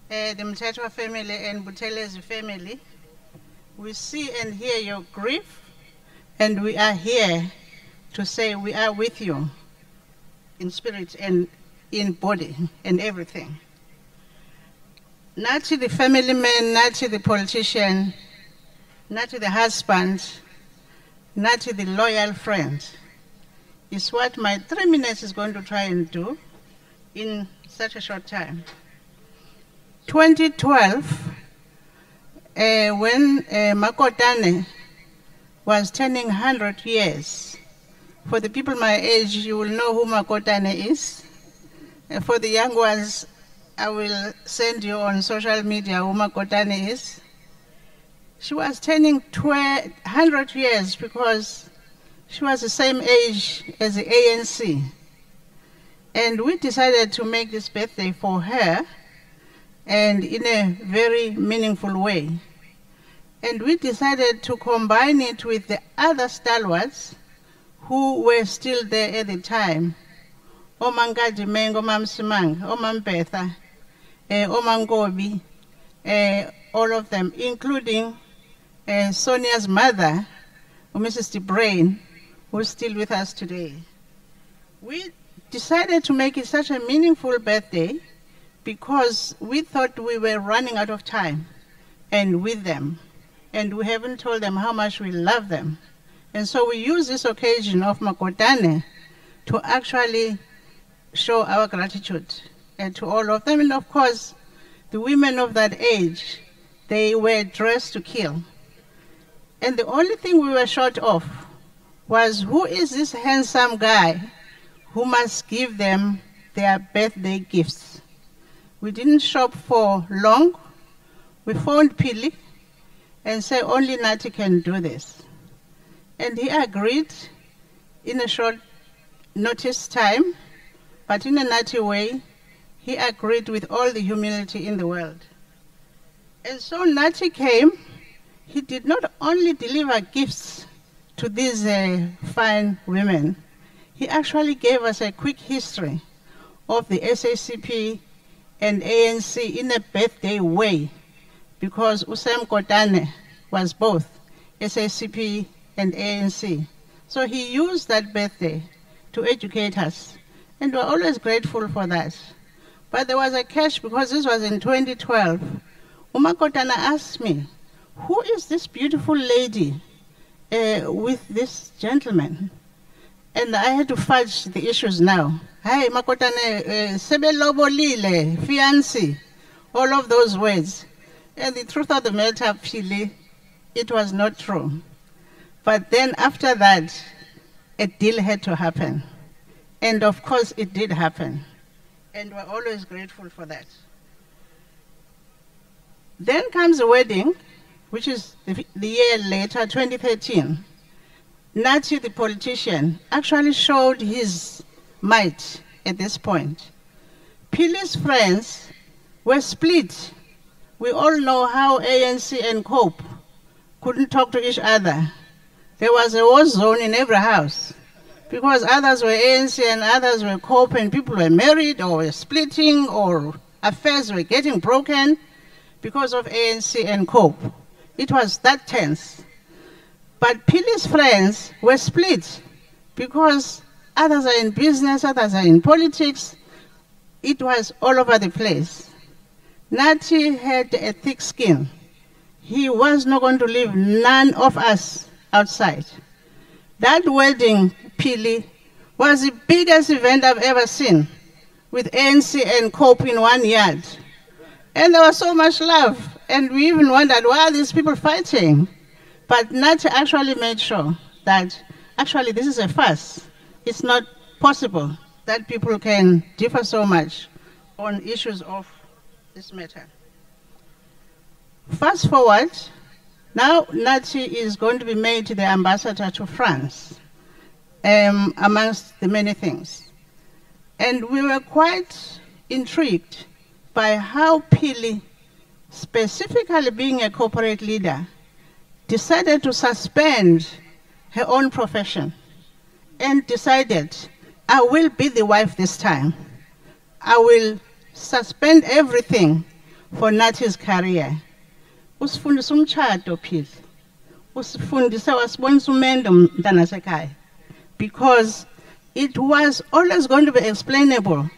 the Mthethwa family and Buthelezi family. We see and hear your grief, and we are here to say we are with you in spirit and in body and everything. Nathi the family man, Nathi the politician, Nathi the husband, Nathi the loyal friend is what my 3 minutes is going to try and do in such a short time. 2012, when Makotane was turning 100 years. For the people my age, you will know who Makotane is. For the young ones, I will send you on social media who Makotane is. She was turning 100 years because she was the same age as the ANC. And we decided to make this birthday for her, and in a very meaningful way. And we decided to combine it with the other stalwarts who were still there at the time. Omangadi Mengo, Mamsimang, Omampetha, Omangobi, all of them, including Sonia's mother, Mrs. DeBrain, who's still with us today. We decided to make it such a meaningful birthday because we thought we were running out of time and with them, and we haven't told them how much we love them. And so we use this occasion of Makotane to actually show our gratitude to all of them. And of course, the women of that age, they were dressed to kill. And the only thing we were short of was, who is this handsome guy who must give them their birthday gifts? We didn't shop for long. We phoned Pili and said, only Nathi can do this. And he agreed in a short notice time, but in a Nathi way, he agreed with all the humility in the world. And so Nathi came. He did not only deliver gifts to these fine women, he actually gave us a quick history of the SACP and ANC in a birthday way, because Usam Kotane was both SACP and ANC. So he used that birthday to educate us, and we're always grateful for that. But there was a catch, because this was in 2012. Uma Kotana asked me, who is this beautiful lady with this gentleman? And I had to fudge the issues now. Hi, Makotane, sebelobolile, fiancé, all of those words. And the truth of the matter, Pili, it was not true. But then after that, a deal had to happen. And of course, it did happen. And we're always grateful for that. Then comes the wedding, which is the year later, 2013. Nathi, the politician, actually showed his might at this point. Pili's friends were split. We all know how ANC and COPE couldn't talk to each other. There was a war zone in every house, because others were ANC and others were COPE, and people were married or were splitting, or affairs were getting broken because of ANC and COPE. It was that tense. But Pili's friends were split because others are in business, others are in politics. It was all over the place. Nathi had a thick skin. He was not going to leave none of us outside. That wedding, Pili, was the biggest event I've ever seen, with ANC and COPE in one yard. And there was so much love. And we even wondered, why are these people fighting? But Nathi actually made sure that actually this is a farce. It's not possible that people can differ so much on issues of this matter. Fast forward, now Nathi is going to be made the ambassador to France, amongst the many things. And we were quite intrigued by how Pili, specifically being a corporate leader, decided to suspend her own profession and decided, I will be the wife this time. I will suspend everything for Nathi's career. Usifundisa umtshado Pili. Usifundisa wasibonisa umendo mntana sekhaya. Because it was always going to be explainable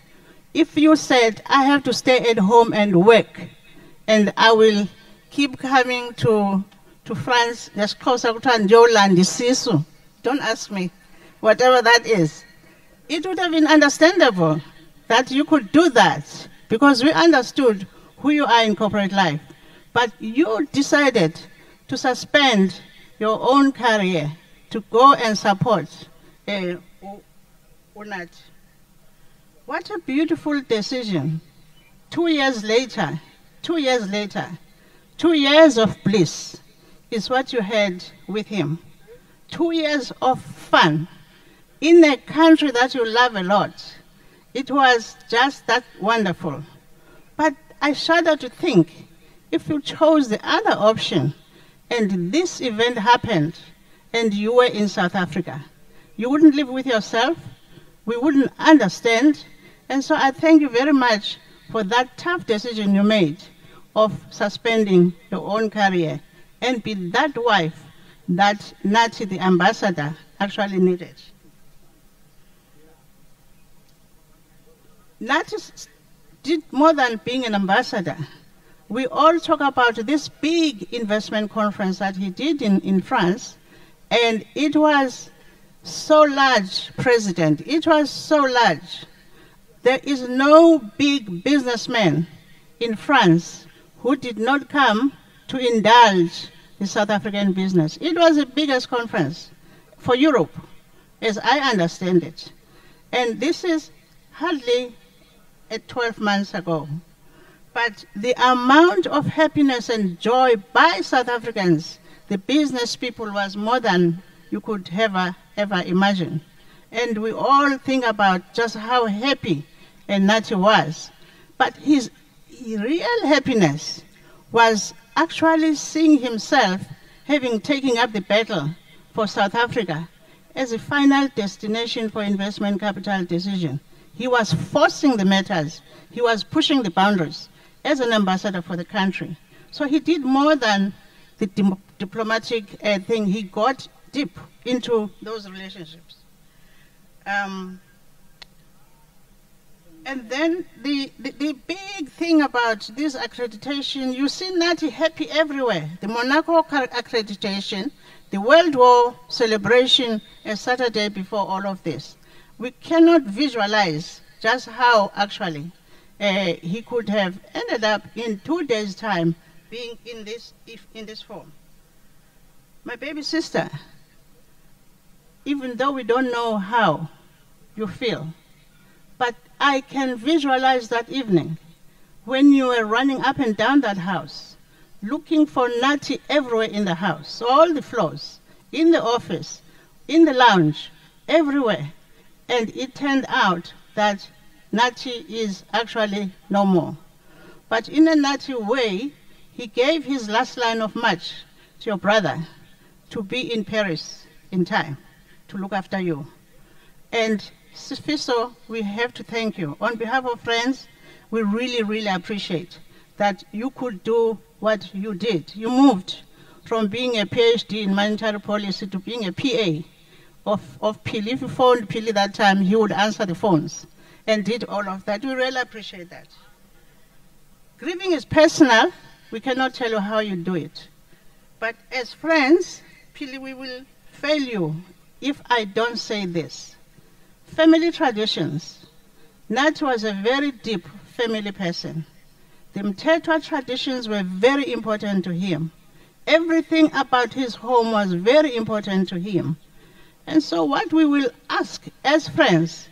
if you said, I have to stay at home and work, and I will keep coming to France, don't ask me, whatever that is. It would have been understandable that you could do that, because we understood who you are in corporate life. But you decided to suspend your own career to go and support Nathi. What a beautiful decision. 2 years later, 2 years of bliss is what you had with him. 2 years of fun in a country that you love a lot. It was just that wonderful. But I shudder to think, if you chose the other option and this event happened and you were in South Africa, you wouldn't live with yourself, we wouldn't understand. And so I thank you very much for that tough decision you made of suspending your own career and be that wife that Nathi, the ambassador, actually needed. Nathi did more than being an ambassador. We all talk about this big investment conference that he did in France, and it was so large, President. It was so large. There is no big businessman in France who did not come to indulge the South African business. It was the biggest conference for Europe, as I understand it. And this is hardly 12 months ago. But the amount of happiness and joy by South Africans, the business people, was more than you could ever imagine. And we all think about just how happy Nathi was. But his real happiness was actually seeing himself having taken up the battle for South Africa as a final destination for investment capital decision. He was forcing the matters. He was pushing the boundaries as an ambassador for the country. So he did more than the diplomatic thing. He got deep into those relationships. And then the big thing about this accreditation, you see Nathi happy everywhere. The Monaco accreditation, the World War celebration a Saturday before all of this. We cannot visualize just how actually he could have ended up in 2 days' time being in this form. My baby sister, even though we don't know how you feel, but I can visualize that evening when you were running up and down that house, looking for Nathi everywhere in the house, all the floors, in the office, in the lounge, everywhere. And it turned out that Nathi is actually no more. But in a Nathi way, he gave his last line of march to your brother to be in Paris in time to look after you. And Sifiso, we have to thank you. On behalf of friends, we really, really appreciate that you could do what you did. You moved from being a PhD in monetary policy to being a PA of Pili. If you phoned Pili that time, he would answer the phones and did all of that. We really appreciate that. Grieving is personal. We cannot tell you how you do it. But as friends, Pili, we will fail you if I don't say this. Family traditions. Nathi was a very deep family person. The Mthethwa traditions were very important to him. Everything about his home was very important to him. And so what we will ask as friends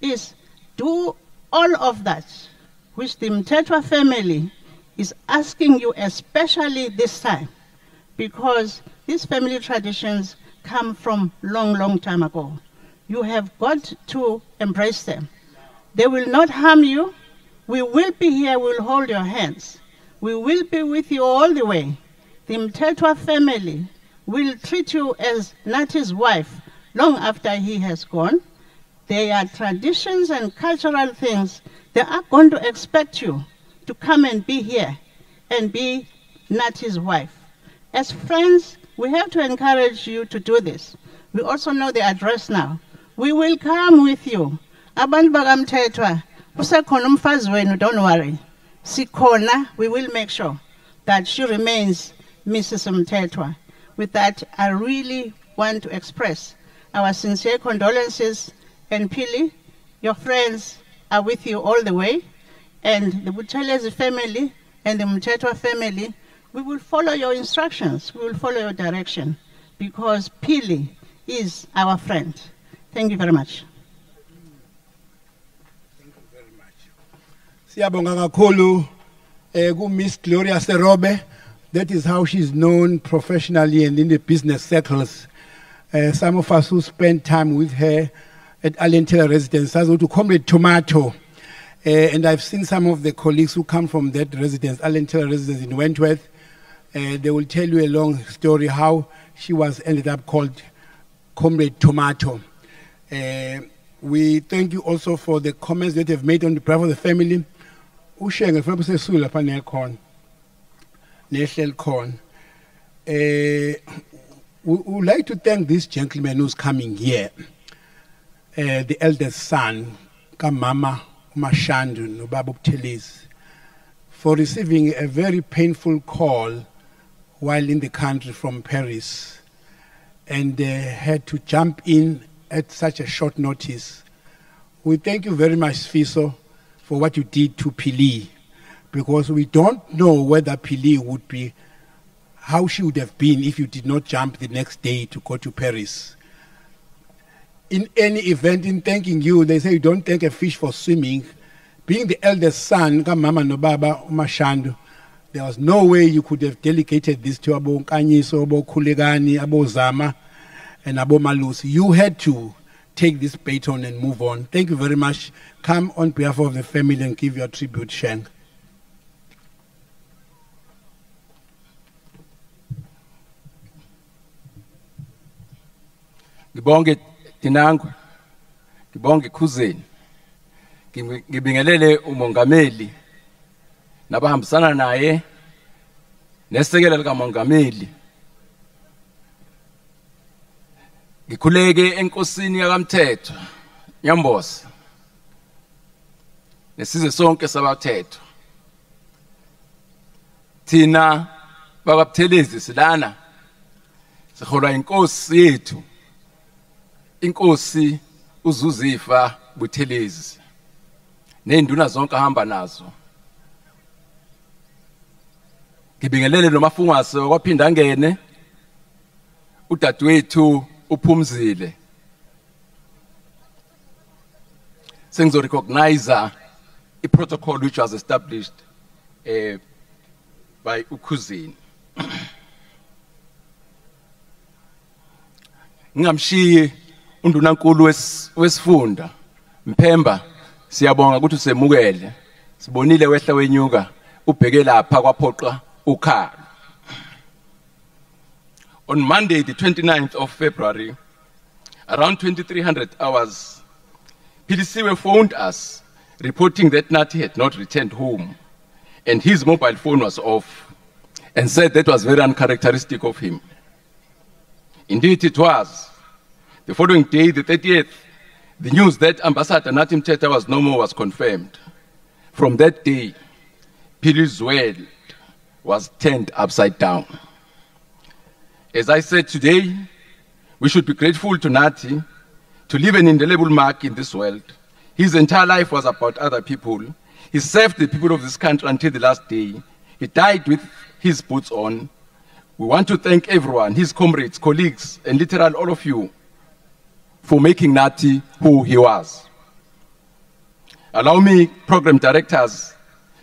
is do all of that, which the Mthethwa family is asking you, especially this time, because these family traditions come from long time ago. You have got to embrace them. They will not harm you. We will be here, we will hold your hands. We will be with you all the way. The Mthethwa family will treat you as Nathi's wife long after he has gone. There are traditions and cultural things. They are going to expect you to come and be here and be Nathi's wife. As friends, we have to encourage you to do this. We also know the address now. We will come with you. Abantu baka Mthethwa, usekhona umfazi wenu, don't worry. Sikhona, we will make sure that she remains Mrs. Mthethwa. With that, I really want to express our sincere condolences. And Pili, your friends are with you all the way. And the Buthelezi family and the Mthethwa family, we will follow your instructions. We will follow your direction because Pili is our friend. Thank you very much. Thank you very much. Siyabonga kakhulu ku Miss Gloria Serobe. That is how she's known professionally and in the business circles. Some of us who spent time with her at Alentela residence, as well to Comrade Tomato. And I've seen some of the colleagues who come from that residence, Alentela residence in Wentworth. They will tell you a long story how she was ended up called Comrade Tomato. We thank you also for the comments that you've made on behalf of the family. We would like to thank this gentleman who's coming here, the eldest son, Kamama Mashandu Nobabu Buthelezi, for receiving a very painful call while in the country from Paris and had to jump in at such a short notice. We thank you very much, Fiso, for what you did to Pili, because we don't know whether Pili would be how she would have been if you did not jump the next day to go to Paris. In any event, in thanking you, they say you don't thank a fish for swimming. Being the eldest son, Mama no Baba Mashando, there was no way you could have delegated this to Abo Kanyiso, Abo Kulegani, Abo Zama, and Abo Malusi. You had to take this baton and move on. Thank you very much. Come on behalf of the family and give your tribute, Shank. Ngibonge Tinangwa, ngibonge Khuzeni, ngibingelele umongameli nabahambisana naye nesekela likamongameli. Ngikhuleke enkosini yakamthethwa Nyambosa nesizwe sonke sabathethwa. Thina bakabuthelezi silana siholwa inkosi yethu, inkosi uZuzifa Buthelezi nenduna zonke ahamba nazo. Ngibingelele nomafungwase kwaphinda ngene udadewethu uphumzile. Sengizo recognize a protocol which was established by Ukhuzeni. Ngamshiye undunankulu wesifunda Mphemba, siyabonga ukuthi usemukele. Sibonile wehla wenyuka ubheke lapha kwaphoqa ukhalo. On Monday, the 29th of February, around 2300 hours, PDCW phoned us reporting that Nathi had not returned home and his mobile phone was off, and said that was very uncharacteristic of him. Indeed it was. The following day, the 30th, the news that Ambassador Nathi Mthethwa was no more was confirmed. From that day, PD's world was turned upside down. As I said today, we should be grateful to Nathi to leave an indelible mark in this world. His entire life was about other people. He served the people of this country until the last day. He died with his boots on. We want to thank everyone, his comrades, colleagues, and literally all of you for making Nathi who he was. Allow me, program directors,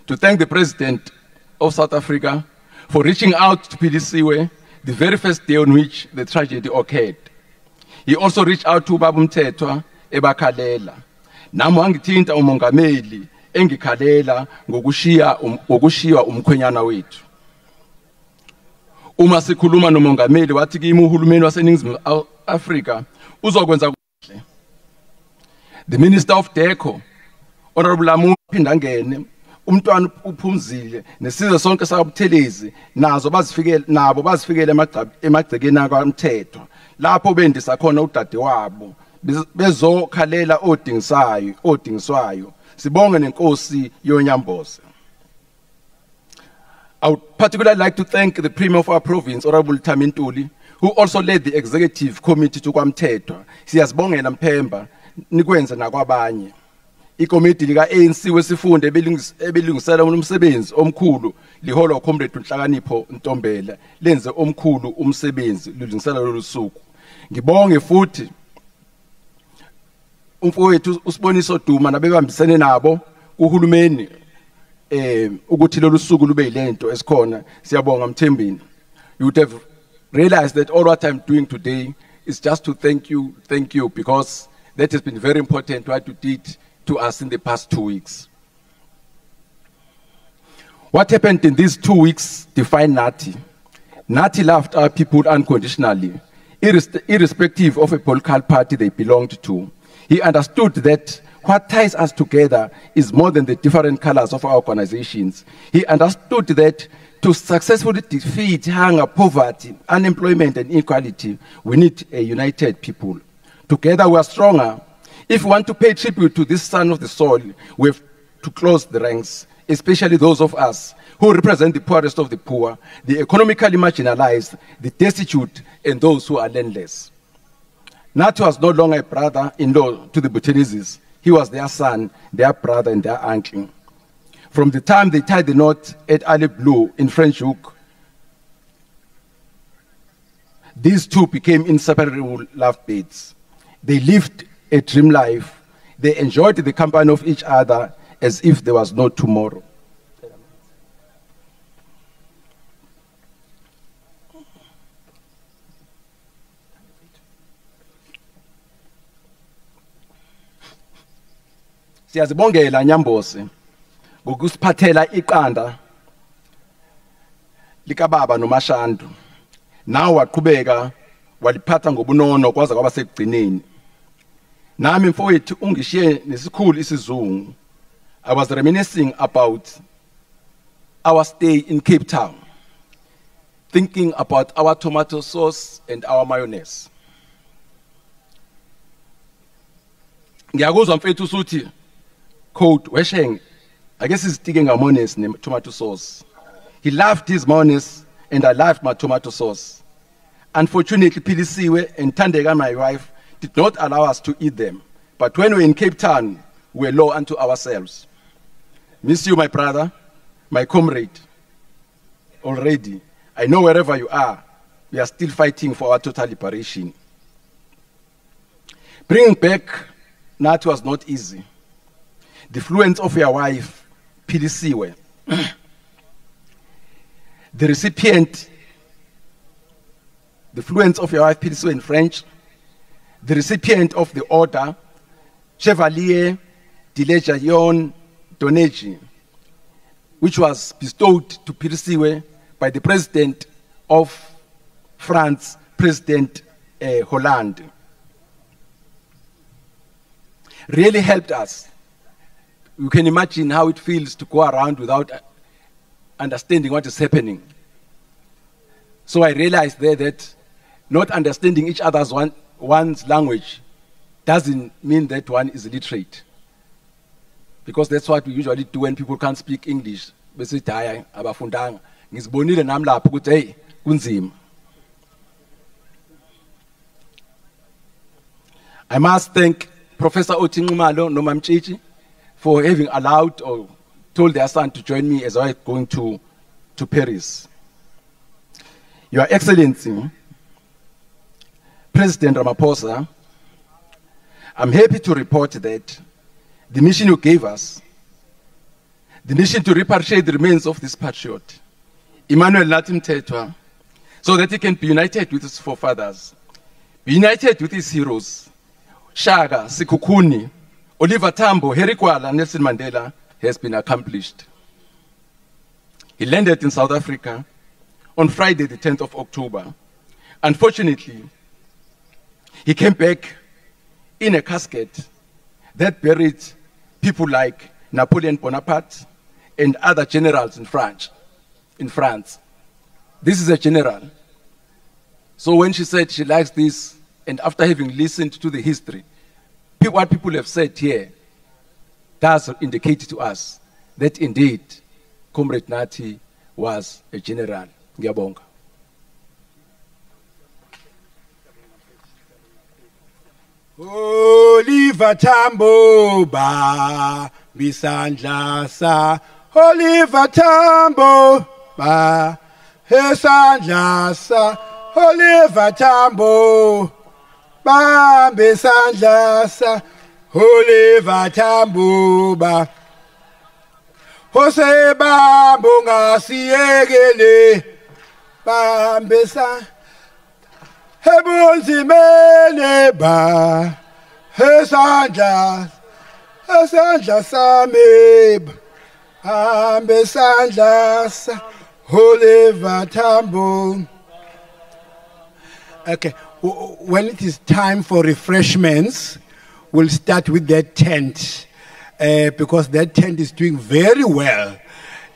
to thank the President of South Africa for reaching out to PDCW the very first day on which the tragedy occurred. He also reached out to Baba Mthethwa ebakhalela. Nami wangithinta umongameli engikhalela ngokushiya umkhwenyana wethu. Uma sikhuluma nomongameli wathi kimi uhulumeni waseNingizimu Afrika uzokwenza kuhle. The Minister of Deco, Honorable Lamu phinda ngene, umntwana uphumzile nesizwe sonke sakabuthelezi nazo bazifikele emagcekeni akaMthethwa lapho bendisa khona udade wabo bezokhalela odingiswayo. Sibonge nenkosi yonyamboza. I would particularly like to thank the Premier of our province, Honorable Tamintuli, who also led the executive committee to kwaMthethwa. Siyazibongela Mphemba nikwenza nakwabanye. Ikomiti lika ANC wesifunda ebelungisela umsebenzi omkhulu liholwa uComrade Nhlakanipho Ntombela lenze omkhulu umsebenzi lulungisela lolu suku. Ngibonge futhi umfowethu uSiboniso Duma nabebambisene nabo uhulumeni ukuthi lolu suku lube yilento esikhona. Siyabonga Mthembeni. You would have realized that all what I'm doing today is just to thank you, because that has been very important what you did to us in the past 2 weeks. What happened in these 2 weeks defined Nathi. Nathi loved our people unconditionally, irrespective of a political party they belonged to. He understood that what ties us together is more than the different colors of our organizations. He understood that to successfully defeat hunger, poverty, unemployment, and inequality, we need a united people. Together we are stronger. If we want to pay tribute to this son of the soil, we have to close the ranks, especially those of us who represent the poorest of the poor, the economically marginalized, the destitute, and those who are landless. Nathi was no longer a brother-in-law to the Buthelezis. He was their son, their brother, and their uncle. From the time they tied the knot at Ali Blue in French Hook, These two became inseparable lovebirds. They lived a dream life. They enjoyed the company of each other as if there was no tomorrow. Siyazibongela Nyambosi ngokusiphathela iqanda likababa noMashandu. Nawe waqhubeka waliphatha ngobunono kwaze kwaba sekugcineni. Nami mfowethu ungishiye nesikhulu isizungu. I was reminiscing about our stay in Cape Town, thinking about our tomato sauce and our mayonnaise. Ngiyakuzwa mfethu usuthi code wesheng I guess he's sticking a mayonnaise and tomato sauce. He loved his mayonnaise and I loved my tomato sauce. Unfortunately, Pilisiwe and Tandega, my wife, did not allow us to eat them. But when we were in Cape Town, we were low unto ourselves. Miss you, my brother, my comrade. Already, I know wherever you are, we are still fighting for our total liberation. Bringing back Nathi was not easy. The fluence of your wife, Pilisiwe, the recipient, the fluence of your wife, Pilisiwe in French, the recipient of the order, Chevalier de Legion d'Honneur, which was bestowed to Pilisiwe by the President of France, President Hollande, really helped us. You can imagine how it feels to go around without understanding what is happening. So I realized there that not understanding each other's one's language doesn't mean that one is illiterate. Because that's what we usually do when people can't speak English. I must thank Professor Otingumalo Nomamchichi for having allowed or told their son to join me as I was going to Paris. Your Excellency, President Ramaphosa, I'm happy to report that the mission you gave us, the mission to repatriate the remains of this patriot, Emmanuel Nathi Mthethwa, so that he can be united with his forefathers, be united with his heroes, Shaka, Sikukuni, Oliver Tambo, Harry Kwala, Nelson Mandela, has been accomplished. He landed in South Africa on Friday, the 10th of October. Unfortunately, he came back in a casket that buried people like Napoleon Bonaparte and other generals in France. This is a general. So when she said she likes this, and after having listened to the history, what people have said here does indicate to us that indeed Comrade Nathi was a general. Ngiyabonga. Oliver Tambo ba bisandla sa Oliver Tambo ba esandla sa Oliver Tambo ba bisandla sa Oliver Tambo ba Jose bambo ngasiyekele ba bisandla Hebunzimene ba esandla sami hambe sandla sa Oliver Tambo. Okay, when it is time for refreshments, we'll start with that tent because that tent is doing very well,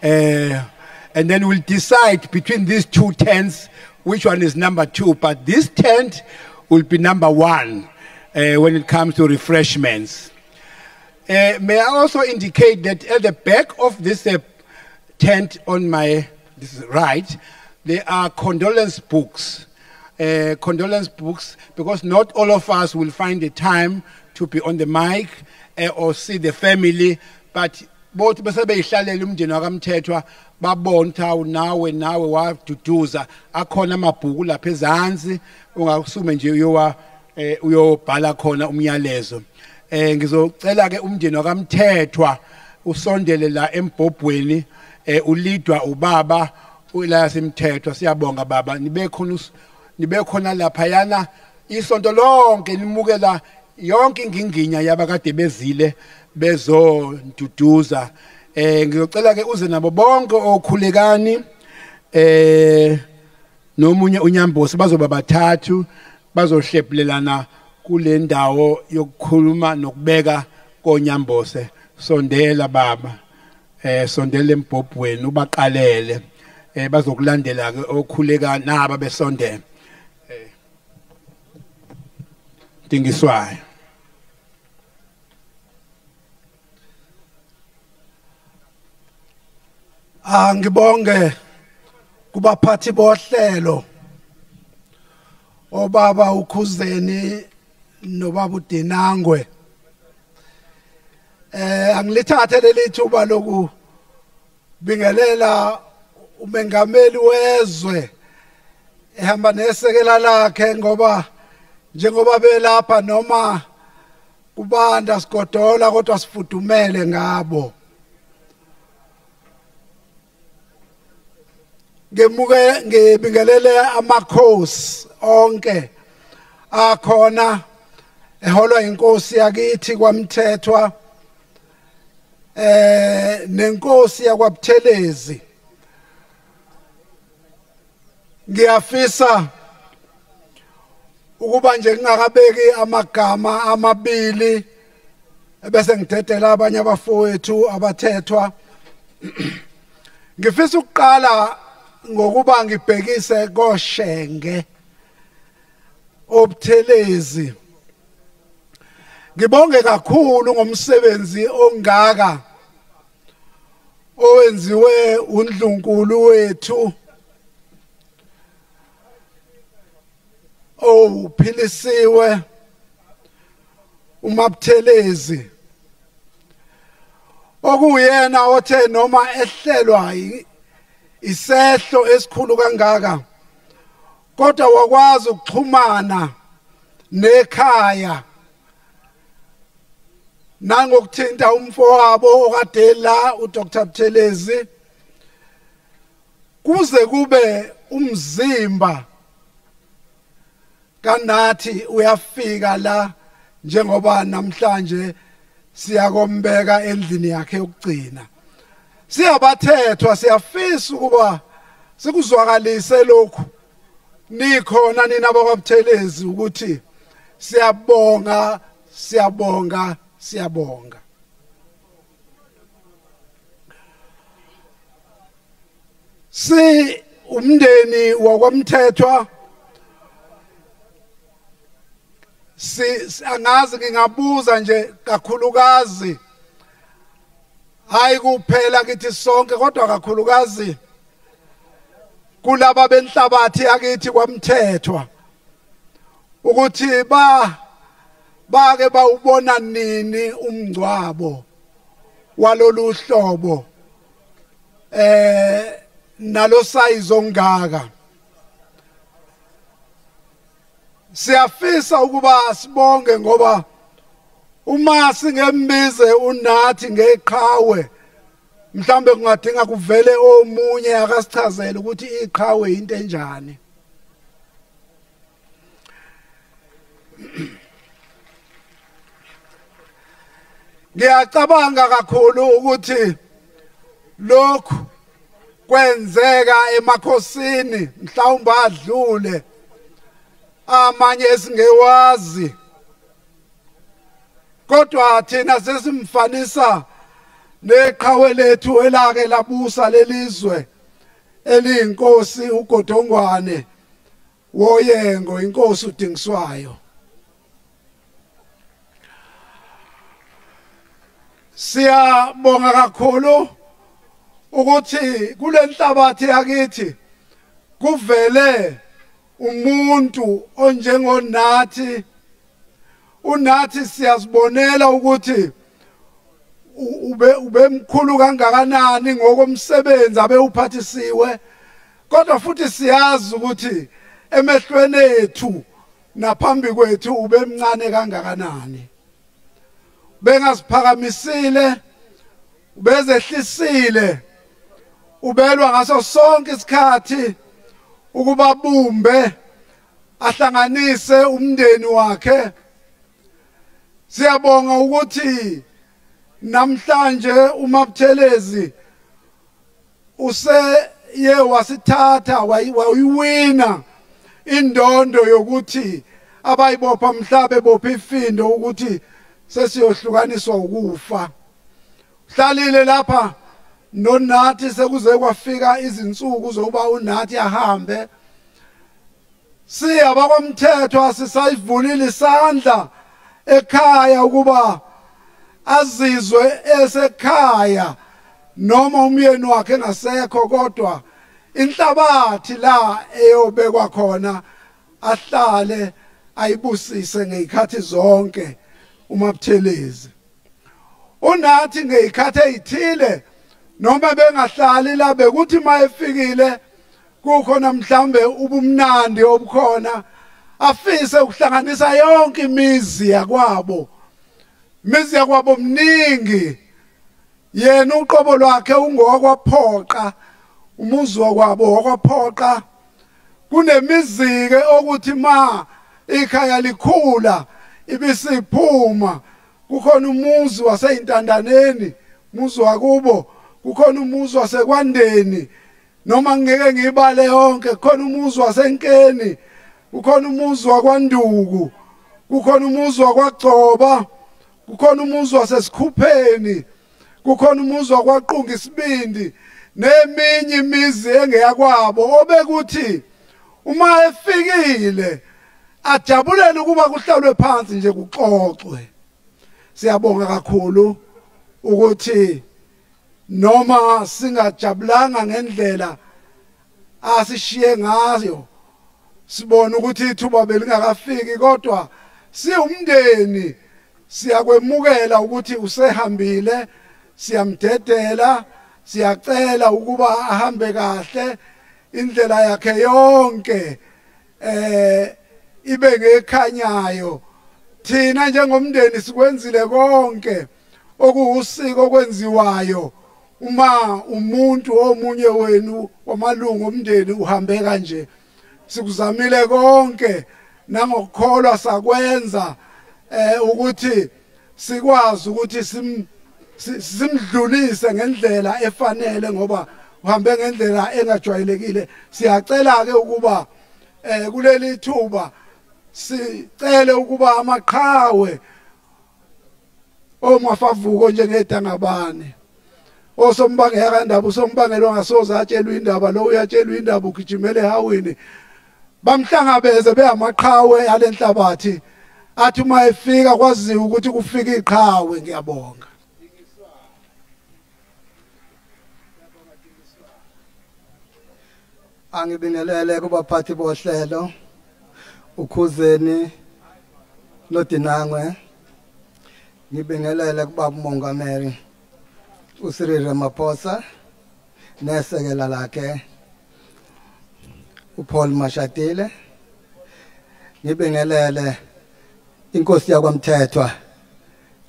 and then we'll decide between these two tents which one is number 2, but this tent will be number 1 when it comes to refreshments. May I also indicate that at the back of this tent on my right, there are condolence books. Condolence books, because not all of us will find the time to be on the mic or see the family, but bothi bese beyihlalela umndeni wakaMthethwa babona ukuthi nawe waduduza akhona amabhuku lapha ezansi ungasume nje uyobhala khona umyalezo. Ngizocela ke umndeni wakaMthethwa usondele la embhobweni ulidwa ubaba ula simthethwa. Siyabonga baba nibe khona lapha yana isonto lonke nimukela yonke inginginya yabakade bezile bezonduduza. Ngiyocela ke uze nabo bonke okhulekani nomunye unyambosi bazoba bathathu bazohlephulelana kule ndawo yokukhuluma nokubeka konyambose. Sondela baba sondela embhobweni ubaqalele bazokulandela ke okhuleka naba besondela Dingiswayo. Ngibonge kubaphathi bohlelo obaba uKhuzeni nobaba uDinangwe. Angilithathe leli thuba loku bingelela umengameli wezwe ehamba nesekela lakhe ngoba njengoba belapha noma kubanda sigodola kodwa sifudumele ngabo. Ngebingelele amakhosi onke akhona eholwa inkosi yakithi kwaMthethwa nenkosi yakwaButhelezi. Ngiyafisa ukuba nje ngingakabeki amagama amabili bese ngidedela abanye abafowethu abathethwa. Ngifisa ukuqala ngokuba ngibhekise koShenge oButhelezi. Ngibonge kakhulu ngomsebenzi ongaka owenziwe uNdlunkulu wethu uphilisiwe uMabuthelezi okuyena othe noma ehlelwa isehlo esikhulu kangaka kodwa wakwazi ukuxhumana nekhaya nangokuthinta umfowabo okade la uDr Buthelezi kuze kube umzimba kaNathi uyafika la njengoba namhlanje siyakombeka endlini yakhe yokugcina. Siyabathethwa siyafisa ukuba sikuzwakalise lokhu nikhona nina bakwaButhelezi ukuthi siyabonga siyabonga siyabonga. Si umndeni wakwaMthethwa angazi ngingabuza nje kakhulukazi hayi kuphela kithi sonke kodwa kakhulukazi kulaba benhlabathi yakithi kwaMthethwa ukuthi bake bawubona nini umngcwabo walolu hlobo nalo sayizo ngaka. Siyafisa ukuba sibonge ngoba uma singembize uNathi ngeqhawe mhlambe kungadinga kuvele omunye akasichazele ukuthi iqhawe into enjani. Ngiyacabanga kakhulu ukuthi lokhu kwenzeka emakhosini mhlawumbe adlule amanye esingewazi kodwa thina sesimfanisa neqhawe lethu elake labusa lelizwe eliyinkosi uGodongwane woyengo inkosi uDingiswayo. Siyabonga kakhulu ukuthi kule nhlabathi yakithi kuvele umuntu onjengoNathi. uNathi siyazibonela ukuthi ube mkhulu kangakanani ngokomsebenzi abe uphathisiwe, kodwa futhi siyazi ukuthi emehlweni ethu naphambi kwethu ube mncane kangakanani. Bengaziphakamisile, ubezehlisile, ubelwa ngaso sonke isikhathi ukuba bumbe ahlanganise umndeni wakhe. Siyabonga ukuthi namhlanje uMabuthelezi useye wasithatha wayiwina indondo yokuthi abayibopha mhlabe bopha ifindo ukuthi sesiyohlukaniswa ukufa. Hlalile lapha noNathi sekuze kwafika izinsuku zokuba uNathi ahambe. Siya bakwaMthethwa sisayivulile isandla ekhaya ukuba azizwe esekhaya noma umyeni wakhe engasekho, kodwa inhlabathi la eyobekwa khona ahlale ayibusise ngezikhathi zonke uMabuthelezi. uNathi ngezikhathi ezithile noma bengahlali la bekuthi mayefikile kukhona mhlambe ubumnandi obukhona afise ukuhlanganisa yonke imizi yakwabo. Imizi yakwabo mningi, yena uqobo lwakhe ungokwaphoqa, umuzi wakwabo wakwaphoqa. Kunemizike okuthi ma ikhaya likhula ibisiphuma, kukhona umuzi waseyintandaneni, umuzi wakubo, kukhona umuzi wasekwandeni, noma ngeke ngibale yonke, kukhona umuzi wasenkeni, kukhona umuzi wakwanduku, kukhona umuzi wakwagcoba, kukhona umuzi wasesikhupheni, kukhona umuzi wakwaqunga isibindi, neminye imizi engeyakwabo obekuthi uma efikile ajabulele ukuba kuhlalwe phansi nje kuxoxwe. Siyabonga kakhulu ukuthi noma singajabulanga ngendlela asishiye ngayo, sibona ukuthi ithuba belingakafiki, kodwa siwumndeni siyakwemukela ukuthi usehambile, siyamdedela, siyacela ukuba ahambe kahle, indlela yakhe yonke ibe ngekhanyayo. Thina njengomndeni sikwenzile konke okuwusiko okwenziwayo uma umuntu omunye wenu wamalungu omndeni uhambe kanje. Sikuzamile konke nangokukholwa sakwenza ukuthi sikwazi ukuthi simdlulise ngendlela efanele, ngoba uhambe ngendlela engajwayelekile. Siyacela ke ukuba kuleli thuba sicele ukuba amaqhawe omafavuko njengedangabane osombangela kandaba usombangelo ngasoza atshelwa indaba, lo uyatshelwa indaba ugijimele ehawini, bamhlangabeze behamaqhawe alenhlabathi athi uma efika kwaziwa ukuthi kufika iqhawe. Ngiyabonga. Angibingelele kubaphathi bohlelo ukhuzeni noDinangwe, ngibingelele kubaba umongameli uSiril Ramaphosa nesekela lakhe uPaul Mashatile, ngibingelele inkosi yakwaMthethwa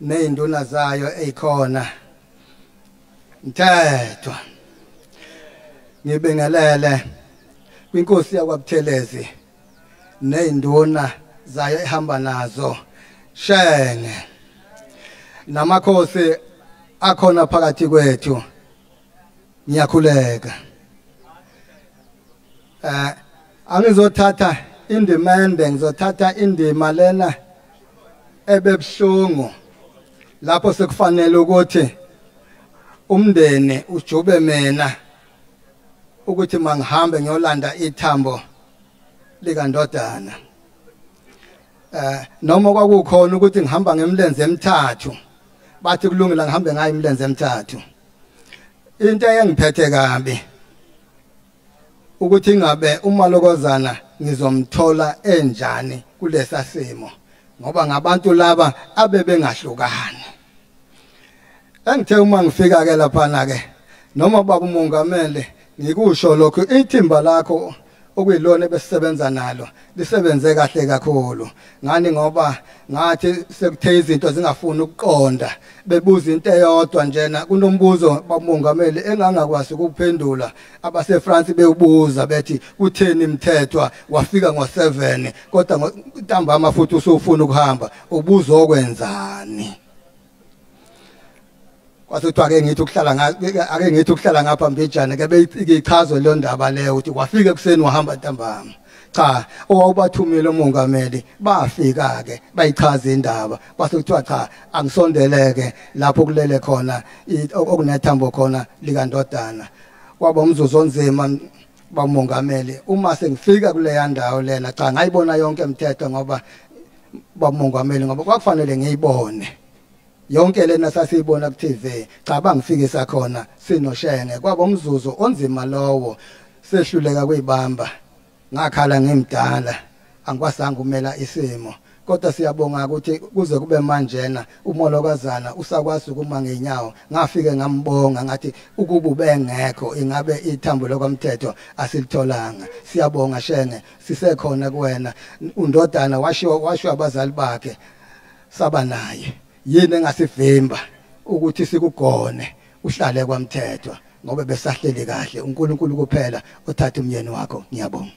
nezinduna zayo ezikhona Mthethwa, ngibingelele kwinkosi yakwaButhelezi nezinduna zayo ehamba nazo Shenge, namakhosi akhona phakathi kwethu. Ngiyakhuleka angizothatha indimende, ngizothatha indima lena ebebuhlungu lapho sekufanele ukuthi umndeni ujube mina ukuthi mangihambe ngiyolanda ithambo likandodana. Noma kwakukhona ukuthi ngihamba ngemlenze emithathu, bathi kulungile ngihambe ngayo imilenze emithathu. Into engiphethe kabi ukuthi ngabe uMalokozana ngizomthola enjani kulesa simo, ngoba ngabantu laba abebengahlukani. Engithe uma ngifika ke lapha na ke noma baba umongameli ngikusho lokho ithimba lakho okuyilona besisebenza nalo lisebenze kahle kakhulu ngani ngoba ngathi sekuthe izinto zingafuni ukuqonda bebuza into eyodwa njena kunombuzo bamongameli engangakwazi ukuphendula abase France beyibuza bethi kutheni Mthethwa wafika ngo7 kodwa ntambama futhi usufuna ukuhamba ubuza okwenzani kwasithiwa ke ngithi ukuhlala ngapha mbijana ke beyichazwe le ndaba leyo ukuthi kwafika ekseni wahamba ntambama cha owawubathumile umongameli bafika ke bayichaza indaba kwasithiwa cha angisondeleke lapho kulele khona okunethambo khona likandodana kwaba umzuzu onzima bamongameli uma sengifika kuleya ndawo lena cha ngayibona yonke Mthethwa ngoba bamongameli ngoba kwakufanele ngiyibone yonke lena sasiyibona ku TV cha bangifikisa khona sinoshenge kwaba umzuzu onzima lowo sehluleka kuyibamba ngakhala ngimdala angikwasanga umela isimo kodwa siyabonga ukuthi kuze kube manjena umolokazana usakwazi ukuma ngenyawo ngafike ngambonga ngathi ukuba ubengekho ingabe ithambo lokwamthetho asilitholanga siyabonga shenge sisekhona kuwena undodana washiwa abazali bakhe saba naye yini engasivimba ukuthi sikugone uhlale kwaMthethwa ngoba besahleli kahle uNkulunkulu kuphela othatha umyeni wakho ngiyabonga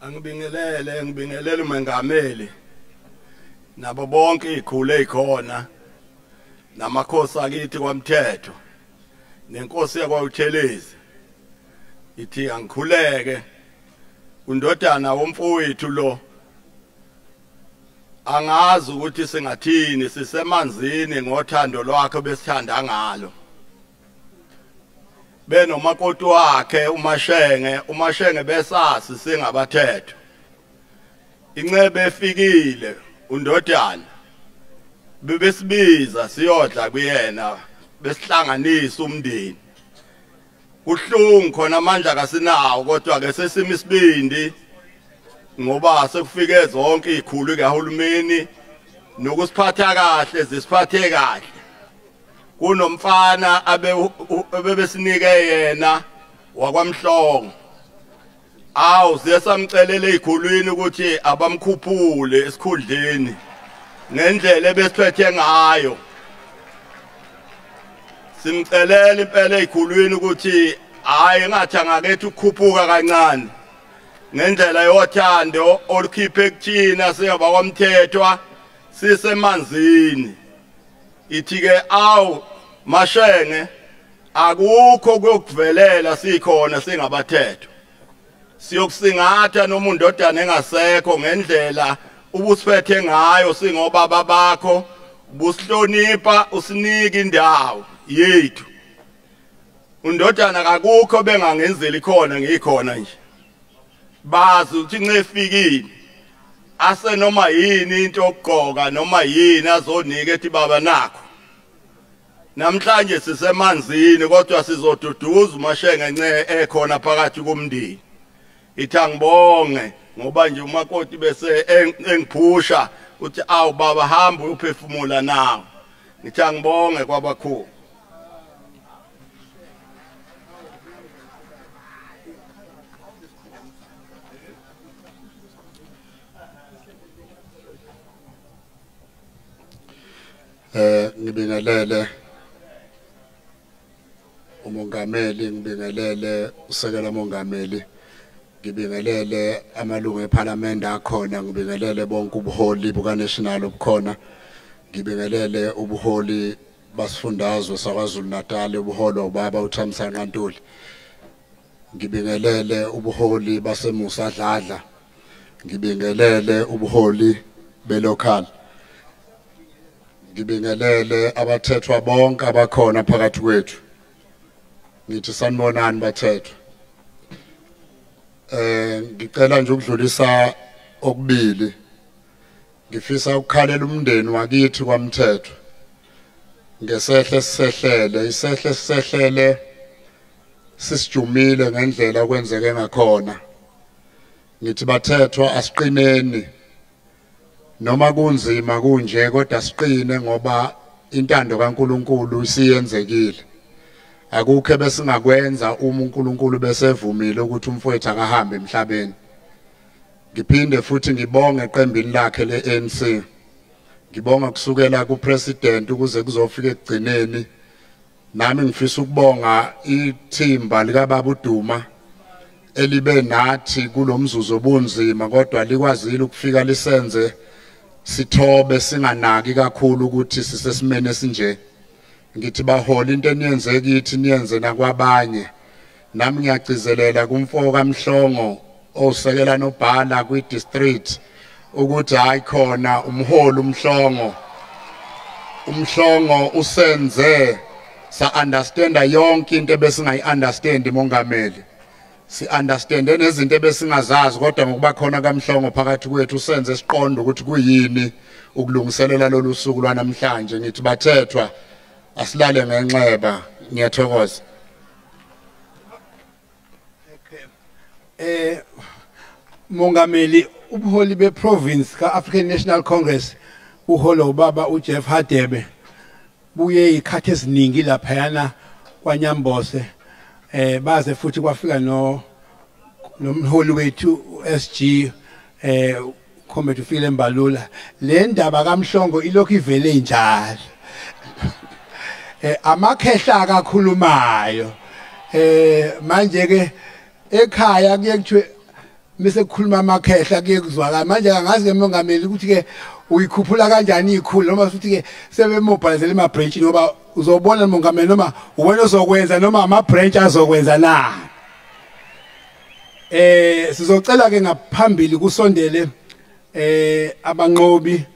ngibingelele umengameli nabo bonke ikhulu ezikhona namakhosi akithi kwaMthethwa nenkosi yakwaUthelezi ithi angikhuleke undodana womfowethu lo angazi ukuthi singathini sisemanzini ngothando lwakhe besithanda ngalo benomakoti wakhe umashenge besasi singabathetho incebe efikile undodana bebesibiza siyodla kuyena besihlanganisa umndeni kuhlungu khona manje akasinawo kodwa ke sesimi isibindi ngoba sekufike zonke izikhulu kahulumeni nokusiphatha kahle zisiphathe kahle kunomfana abebesinike yena wakwamhlongo siyasamcelela ezikhulwini ukuthi abamkhuphule esikhundleni ngendlela ebesiphethe ngayo simcelela impela ezikhulwini ukuthi hayi ngathi angakethe ukukhuphuka kancane ngendlela yothando olukhiphe kuthina singaba kwaMthethwa sisemanzini ithi ke mashenge akukho kokuvelela sikhona singabathethwa siyokusingatha noma undodana engasekho ngendlela ubusiphethe ngayo singobaba bakho busihlonipha usinika indawo yethu undodana akukho bengangenzeli khona ngikhona nje bazi ukuthi ncefikile ase noma yini into okugqoka noma yini azonika ethi baba nakho namhlanje sisemanzini kodwa sizoduduza umashenge ekhona phakathi komndeni ithi angibonge ngoba nje umakoti bese engiphusha uthi baba hamba uphefumula nawe ngithi angibonge kwabakhulu ngibingelele umongameli ngibingelele usekela mongameli ngibingelele amalungu eParliament akhona ngibingelele bonke ubuholi buka national obukhona ngibingelele ubuholi basifundazwe saKwaZulu Natal ubuholi ubaba uThamsanqa Ntuli ngibingelele ubuholi baseMusa Dladla ngibingelele ubuholi belocal ngibingelele abathethwa bonke abakhona phakathi kwethu ngithi sanibonani bathethwa ngicela nje ukudlulisa okubili ngifisa ukukhalela umndeni wakithi kwaMthethwa ngesehle sisehlele isehle sisehlele sisijumile ngendlela okwenzeke ngakhona ngithi bathethwa asiqineni noma kunzima kunje kodwa siqine ngoba intando kaNkuluNkulu isiyenzekile akukho besingakwenza uma uNkulunkulu besevumile ukuthi umfowethu akahambe emhlabeni ngiphinde futhi ngibonge iqembini lakhe leANC ngibonga kusukela kupresident ukuze kuzofika ekugcineni nami ngifisa ukubonga ithimba lika Baba uDuma elibe nathi kulomzuzu obunzima kodwa likwazile ukufika lisenze sithobe singanaki kakhulu ukuthi sisesimene esinje ngithi bahola into eniyenze kithi niyenze nakwabanye nami ngiyagcizelela kumfoko kaMhlongo osekela nobhala kwidistrict ukuthi hayi khona umholi umhlongo usenze sa understanda yonke into ebesingayi-understand mongameli si-understande nezinto ebesingazazi kodwa ngokuba khona kaMhlongo phakathi kwethu usenze siqonde ukuthi kuyini ukulungiselela lolu suku lwanamhlanje ngithi bathethwa asilale ngenxeba ngiyathokoza Mongameli ubuholi beprovince ka-African National Congress uholo ubaba uJeff Hadebe buye ikhathi eziningi laphayana kwaNyambose baze futhi kwafika nomholi wethu SG Comrade ufile Mbalula le ndaba kaMhlongo ilokhu ivele njalo amakhehla akakhulumayo manje ke ekhaya kuye kuthiwe bese kukhuluma amakhehla kuye kuzwakala manje angazi ke Mongameli ukuthi ke uyikhuphula kanjani ikhulu noma futhi ke sebemobilizele ama branch ngoba uzobona Mongameli noma uwena ozokwenza noma ama branch azokwenza na sizocela ke ngaphambili kusondele abanqobi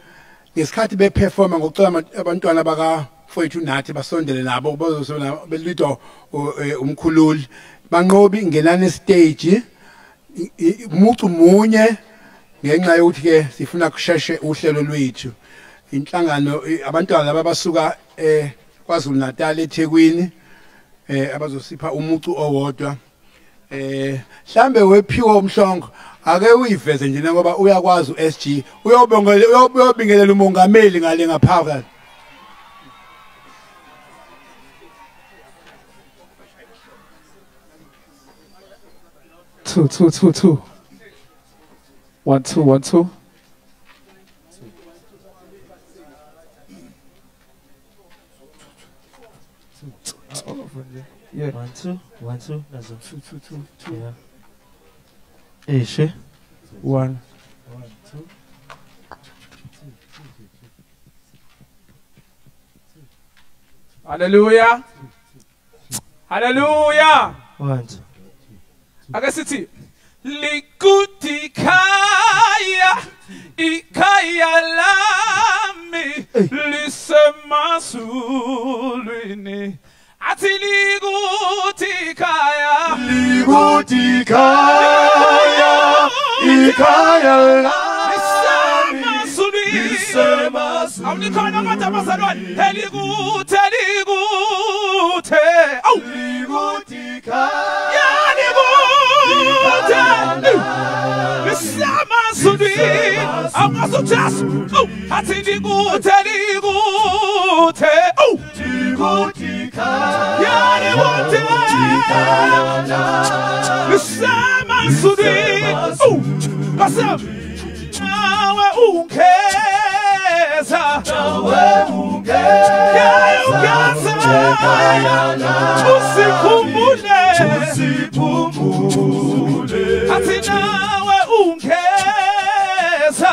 ngesikhathi beperforma ngokucela abantwana baka mfowethu Nathi basondele nabo bazosona belidwa umkhululi banqobi ngenani stage umuntu munye ngenxa yokuthi ke sifuna kusheshe uhlelo lwethu inhlangano abantwana laba basuka kwaZulu Natal eThekwini abazosipha umuntu owodwa mhlambe wephiwa umhlongo ake uyiveze nje ngoba uyakwazi uSG uyobingelela umongameli ngale ngaphakathi two. 1 2 1 2. Yeah. 1 2 1 2. That's a 2 2 2 2. Yeah. Hey, she. 1 2. Hallelujah. Hallelujah. 1 2. Akasithi likuti kaya ikaya lami lisemasulwini athi likuti kaya ikaya lami lisemasulwini awulikhona manje abazalwane elikuthe awu likuti kaya Lisamasulwini awungasothasi athi likuthe lisamasulwini nawe ungeza usikhumbule athi nawe ungeza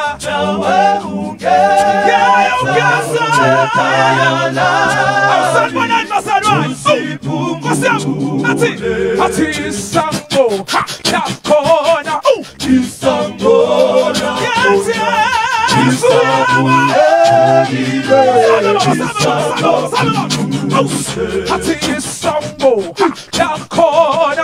awusanibonani basalwane athi isambo yakhona athi isambo yakhona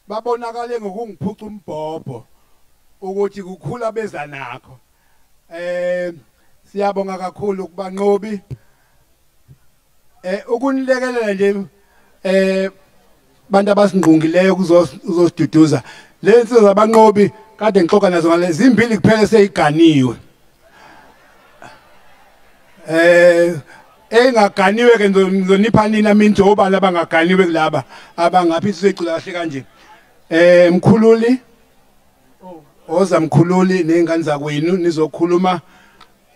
babonakale ngokungiphuca umbhobho ukuthi kukhula beza nakho siyabonga kakhulu kubanqobi ukunilekelela nje bantu abasingqungileyo uzosiduduza lenzo zabanqobi kade ngixoxa nazo ngale zimbili kuphela seyiganiwe engaganiwe ke ngizonipha nina minjoba labangaganiwe kulaba abangaphi sicula kahle kanje mkhululi oza mkhululi nezingane zakwenu nizokhuluma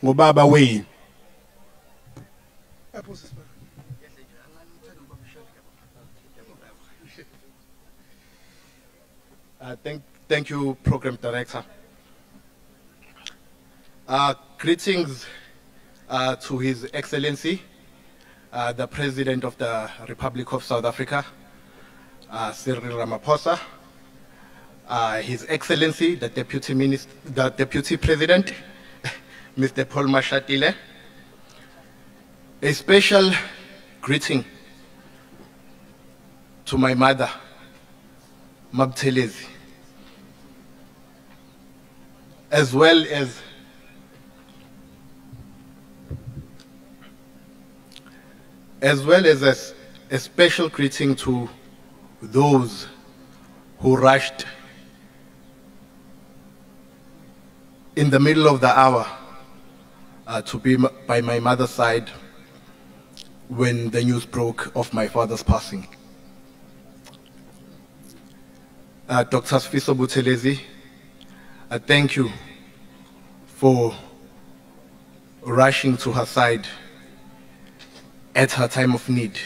ngobaba wenu Thank you, Program Director. Greetings to His Excellency, the President of the Republic of South Africa, Cyril Ramaphosa, His Excellency, the Deputy President, Mr. Paul Mashatile. A special greeting to my mother, Mthethwa, as well as a special greeting to those who rushed in the middle of the hour to be by my mother's side when the news broke of my father's passing. Dr. Sfiso Buthelezi, thank you for rushing to her side at her time of need.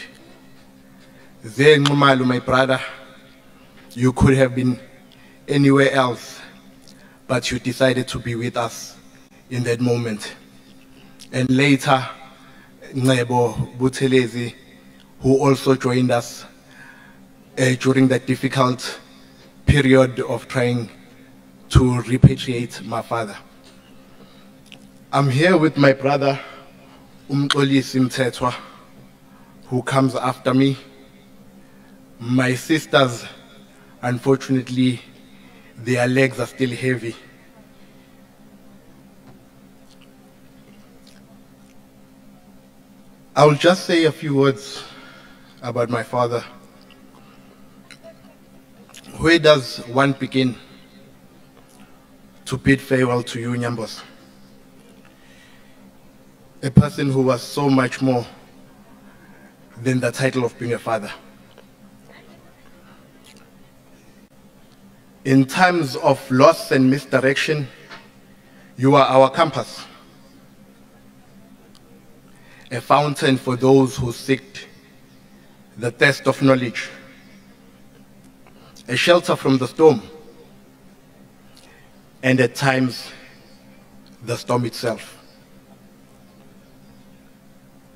There, Ngumalu, my brother, You could have been anywhere else, but you decided to be with us in that moment. And later, Ncebo Buthelezi, who also joined us during that difficult period of trying to repatriate my father. I'm here with my brother, Mthethwa, who comes after me. My sisters, unfortunately, their legs are still heavy. I'll just say a few words about my father. Where does one begin to bid farewell to you, Nyambos? A person who was so much more than the title of being a father. In times of loss and misdirection, you are our compass, a fountain for those who seek the thirst of knowledge, a shelter from the storm, and at times, the storm itself.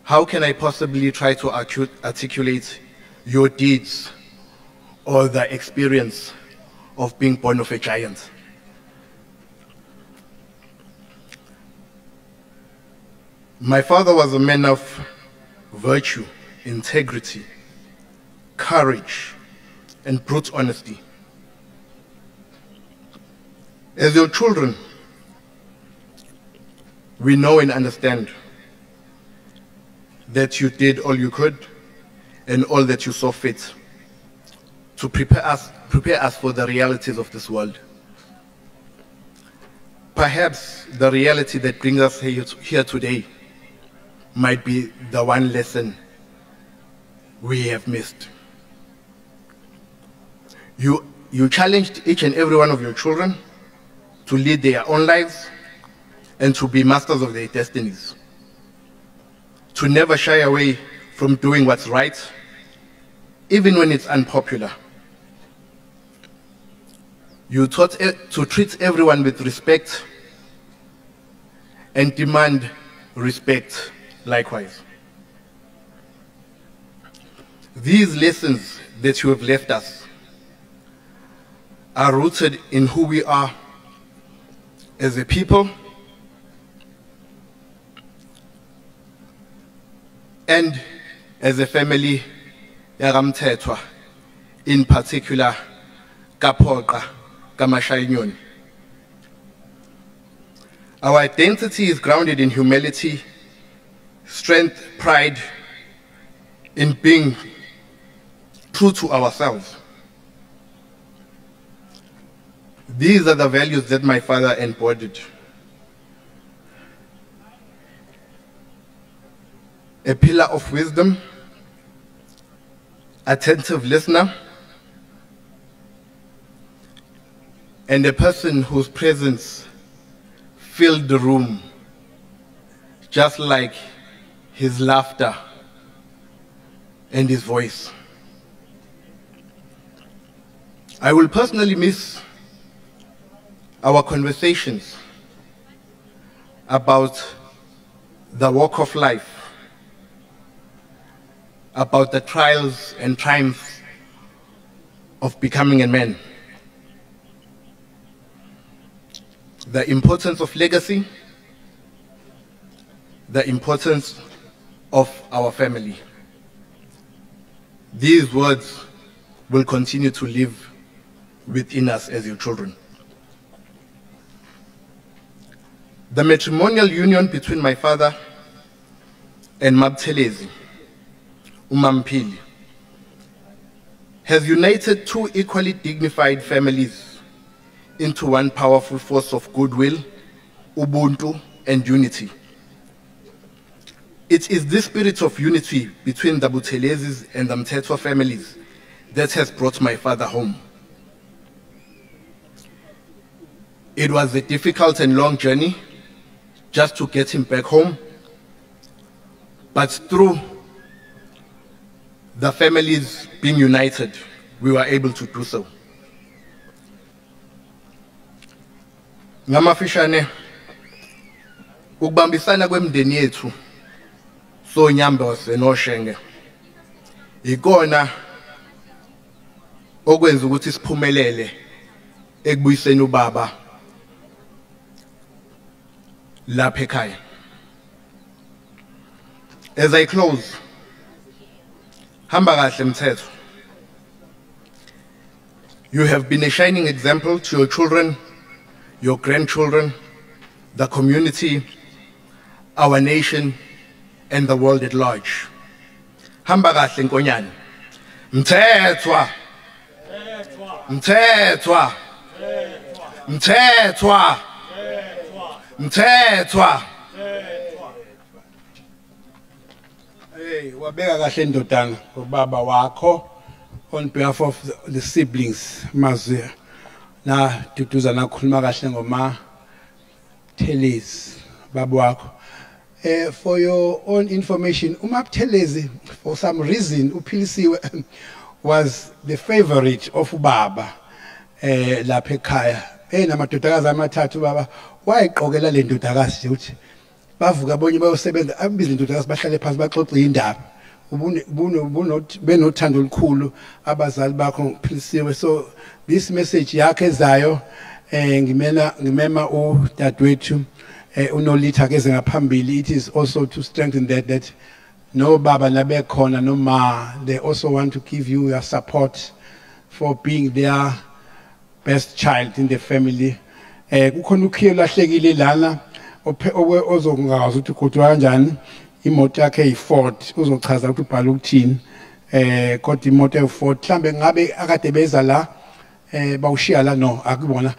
How can I possibly try to articulate your deeds or the experience of being born of a giant? My father was a man of virtue, integrity, courage, and brute honesty. As your children, we know and understand that you did all you could and all that you saw fit to prepare us for the realities of this world. Perhaps the reality that brings us here today might be the one lesson we have missed. You challenged each and every one of your children to lead their own lives and to be masters of their destinies, to never shy away from doing what's right, even when it's unpopular. You taught to treat everyone with respect and demand respect likewise. These lessons that you have left us are rooted in who we are as a people and as a family, Mthethwa, in particular, Kapoqa, Kamashainyoni. Our identity is grounded in humility, strength, pride, in being true to ourselves. These are the values that my father embodied. A pillar of wisdom, attentive listener, and a person whose presence filled the room, just like his laughter and his voice. I will personally miss our conversations about the walk of life, about the trials and triumphs of becoming a man, the importance of legacy, the importance of our family. These words will continue to live within us as your children. The matrimonial union between my father and Mabuthelezi, Umampili, has united two equally dignified families into one powerful force of goodwill, ubuntu, and unity. It is this spirit of unity between the Buthelezis and the Mthethwa families that has brought my father home. It was a difficult and long journey just to get him back home, but through the families being united, we were able to do so. Ngamafishane ukubambisana kwemndeni yethu so Nyambose noShenge ikona okwenza ukuthi siphumelele ekubuyiseni ubaba lapha ekhaya. As I close, hamba kahle Mthethwa. You have been a shining example to your children, your grandchildren, the community, our nation, and the world at large. Hamba kahle Nkonyane. Mthethwa. Mthethwa. Mthethwa. Mthethwa. Hey, wabeka kahle ndodana ubaba wakho on behalf of the siblings mazwe na duduza nakhuluma kahle ngoma Thelezi baba wakho. For your own information, Thelezi, for some reason uPhilisiwe was the favorite of ubaba lapha ekhaya. Namadodakazi amathathu baba wayiqokela le ndodakazi ukuthi bavuka bonke bayosebenza abize indodakazi bahlale phansi baxoxe indaba benothando olukhulu abazali bakho uPhilisiwe. So this message yakhe ezayo ngimema udadewethu unolitha keze ngaphambili. It is also to strengthen that no baba nabekhona no ma, they also want to give you your support for being their best child in the family. Kukhona ukhiye lahlekile lana ozongazi ukuthi kodwa kanjani imoto yakhe eyiFord uzochaza ukuthi ubhala ukuthini kodwa imoto eyiFord mhlambe ngabe akade beza la bawushiya la no akubona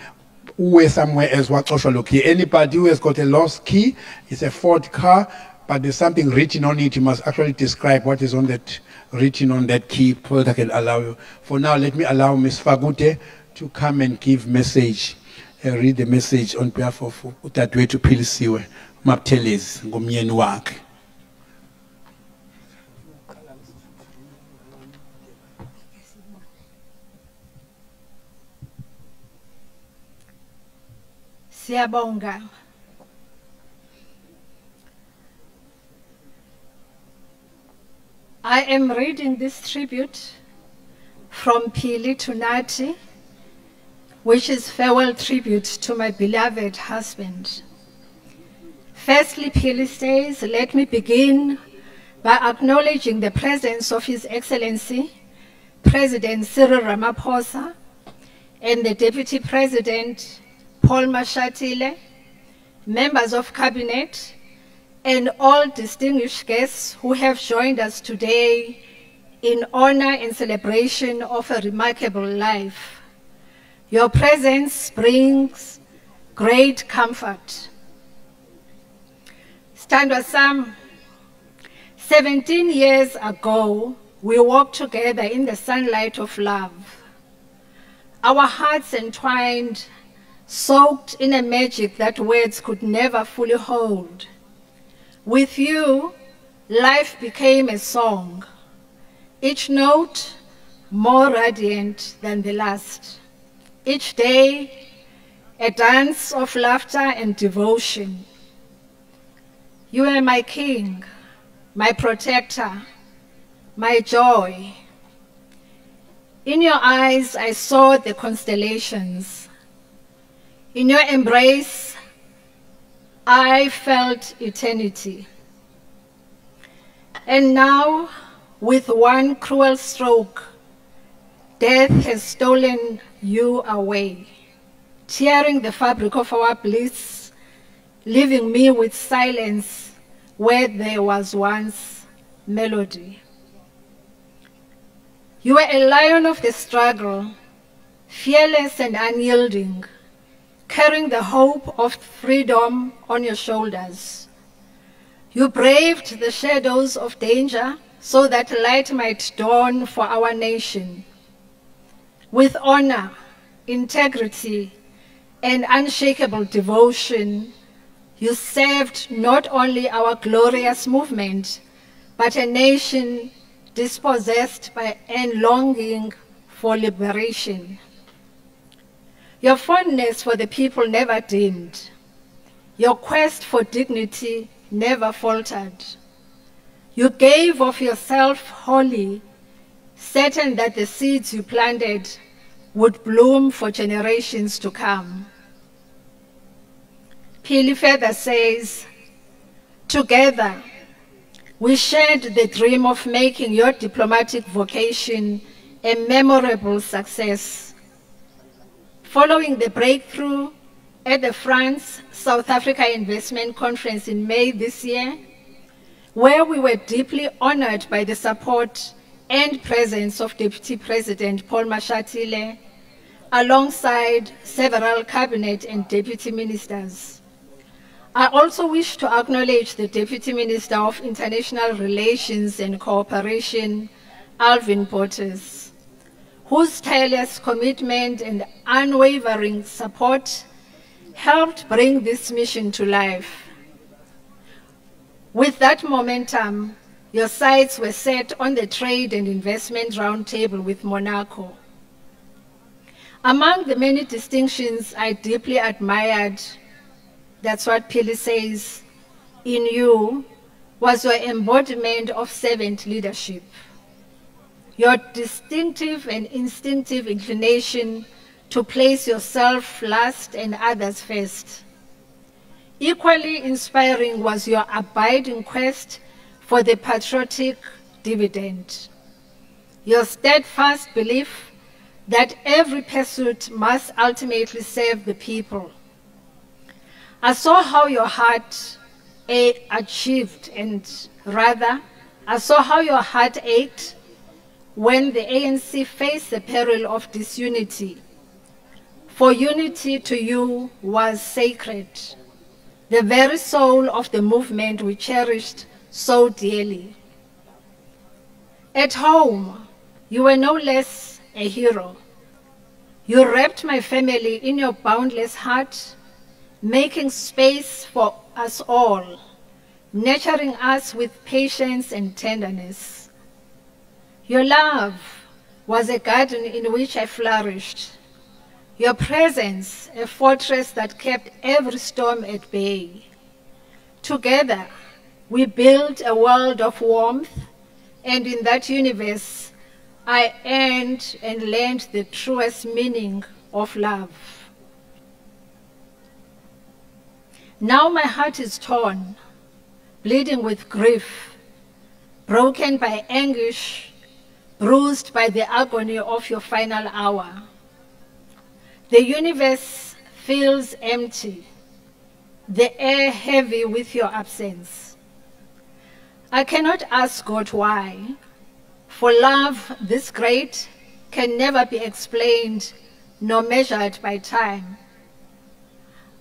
uwe somewhere else waxoshwa lo key. Anybody who has got a lost key, it's a Ford car, but there's something written on it. You must actually describe what is on that written on that key so that I can allow you. For now, let me allow Ms. Fagute to come and give message, read the message on behalf of Udadewethu Philisiwe Maptelezi ngomyeni wakhe. Siyabonga. I am reading this tribute from Phili to Nathi, which is farewell tribute to my beloved husband. Firstly, Phili says, let me begin by acknowledging the presence of His Excellency, President Cyril Ramaphosa, and the Deputy President, Paul Mashatile, members of Cabinet, and all distinguished guests who have joined us today in honor and celebration of a remarkable life. Your presence brings great comfort. Standwa Sam, 17 years ago, we walked together in the sunlight of love. Our hearts entwined, soaked in a magic that words could never fully hold. With you, life became a song, each note more radiant than the last. Each day, a dance of laughter and devotion. You are my king, my protector, my joy. In your eyes, I saw the constellations. In your embrace, I felt eternity. And now, with one cruel stroke, death has stolen you away, tearing the fabric of our bliss, leaving me with silence where there was once melody. You were a lion of the struggle, fearless and unyielding, carrying the hope of freedom on your shoulders. You braved the shadows of danger so that light might dawn for our nation. With honor, integrity, and unshakable devotion, you served not only our glorious movement, but a nation dispossessed by a longing for liberation. Your fondness for the people never dimmed. Your quest for dignity never faltered. You gave of yourself wholly, certain that the seeds you planted would bloom for generations to come. Pili further says, together, we shared the dream of making your diplomatic vocation a memorable success. Following the breakthrough at the France-South Africa Investment Conference in May this year, where we were deeply honored by the support and presence of Deputy President Paul Mashatile, alongside several cabinet and deputy ministers. I also wish to acknowledge the Deputy Minister of International Relations and Cooperation, Alvin Portes, whose tireless commitment and unwavering support helped bring this mission to life. With that momentum, your sights were set on the Trade and Investment Roundtable with Monaco. Among the many distinctions I deeply admired, that's what Pili says, in you, was your embodiment of servant leadership. Your distinctive and instinctive inclination to place yourself last and others first. Equally inspiring was your abiding quest for the patriotic dividend. Your steadfast belief that every pursuit must ultimately serve the people. I saw how your heart achieved, and rather, I saw how your heart ached when the ANC faced the peril of disunity. For unity to you was sacred, the very soul of the movement we cherished so dearly. At home, you were no less a hero. You wrapped my family in your boundless heart, making space for us all, nurturing us with patience and tenderness. Your love was a garden in which I flourished. Your presence, a fortress that kept every storm at bay. Together, we built a world of warmth, and in that universe, I earned and learned the truest meaning of love. Now my heart is torn, bleeding with grief, broken by anguish, bruised by the agony of your final hour. The universe feels empty, the air heavy with your absence. I cannot ask God why, for love this great can never be explained nor measured by time.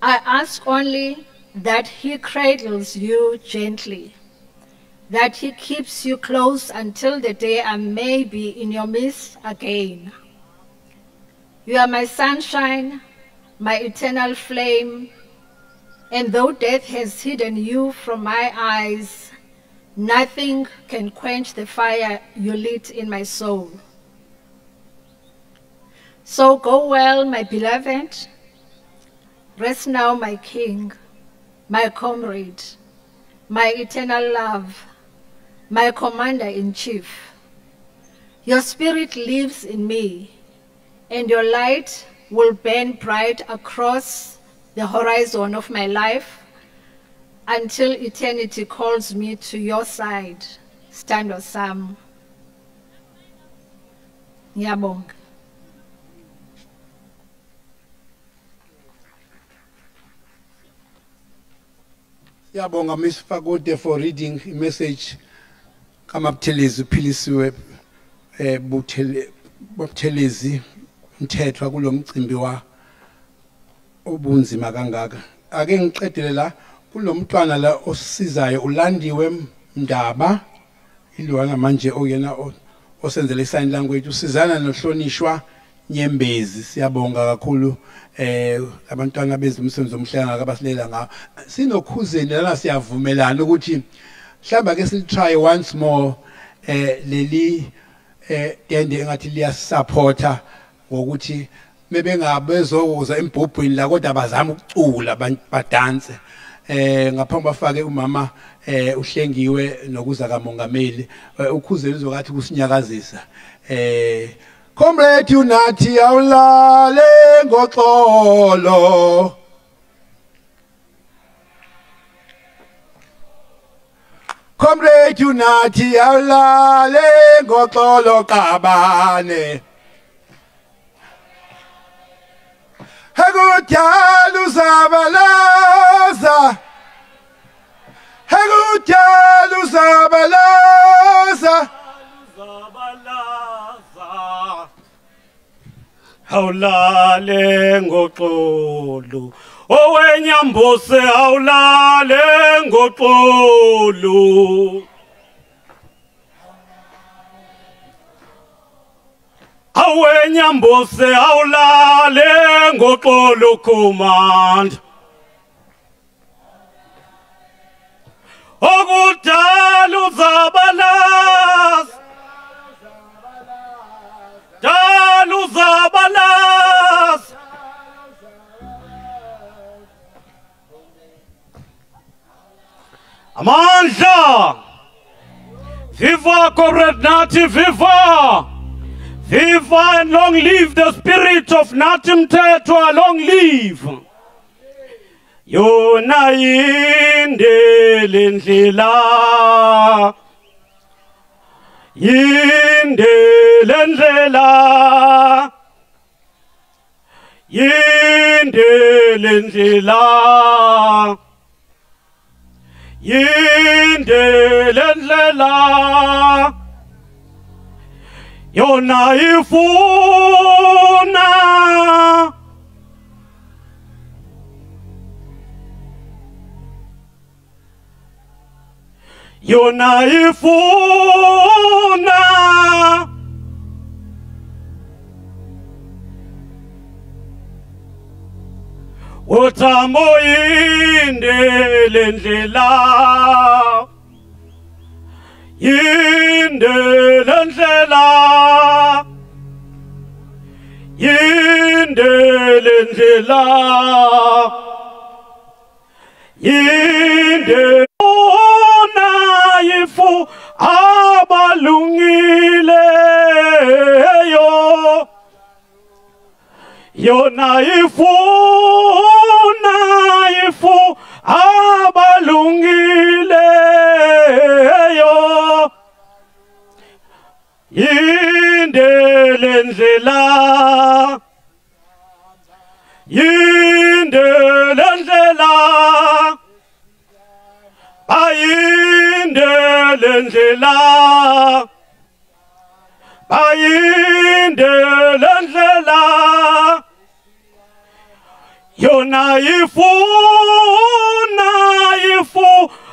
I ask only that He cradles you gently, that He keeps you close until the day I may be in your midst again. You are my sunshine, my eternal flame, and though death has hidden you from my eyes, nothing can quench the fire you lit in my soul. So go well, my beloved. Rest now, my King, my comrade, my eternal love, my commander-in-chief. Your spirit lives in me, and your light will burn bright across the horizon of my life until eternity calls me to your side. Stand or Sam. Ngiyabonga. Yabonga Miss Fagote for reading a message. Kamabuthelezi uphilisiwe Buthelezi Mthethwa kulo mcimbi wa obunzima kangaka. Ake ngiqedele la kulo mntwana la osisizayo ulandiwe Mndaba ilwana manje oyena osenzele sign language usizana nohlonishwa Nyembezi. Siyabonga kakhulu abantwana benza umsebenzi omhle ngaka basilela ngawo. Sinokhuzeni la siyavumelana ukuthi mhlamba ke silitry once more leli tende engathi liya supporta ngokuthi mebengabezoza embhobhweni la kodwa bazama ukucula badanse ngaphambi bafake umama uhlengiwe nokuza kamongameli ukhuzela izokathi kusinyakazisa Comrade Nathi awulale ngoxolo Comrade Nathi awulale ngoxolo kabane Hekutyala uzabalaza Hekutyala uzabalaza Awulale ngoxolo owenyambose awulale ngoxolo Awenyambose awulale ngoxolo command Okudala uzabalaza Dala uzabalaza Amandla Viva Comrade Nathi Viva Viva and long live the spirit of Nathi Mthethwa, long live. Yona yindele ndlela. Yindele ndlela. Yindele ndlela. Yindele ndlela. Yona ifuna Yona ifuna Uthambo yindele ndlela Yindele ndlela Yindele ndlela Yindele Yifu abalungile yo Yona yifu abalungile yo Yindele ndlela Yindele ndlela Bayindele ndlela Bayindele ndlela Yona yifu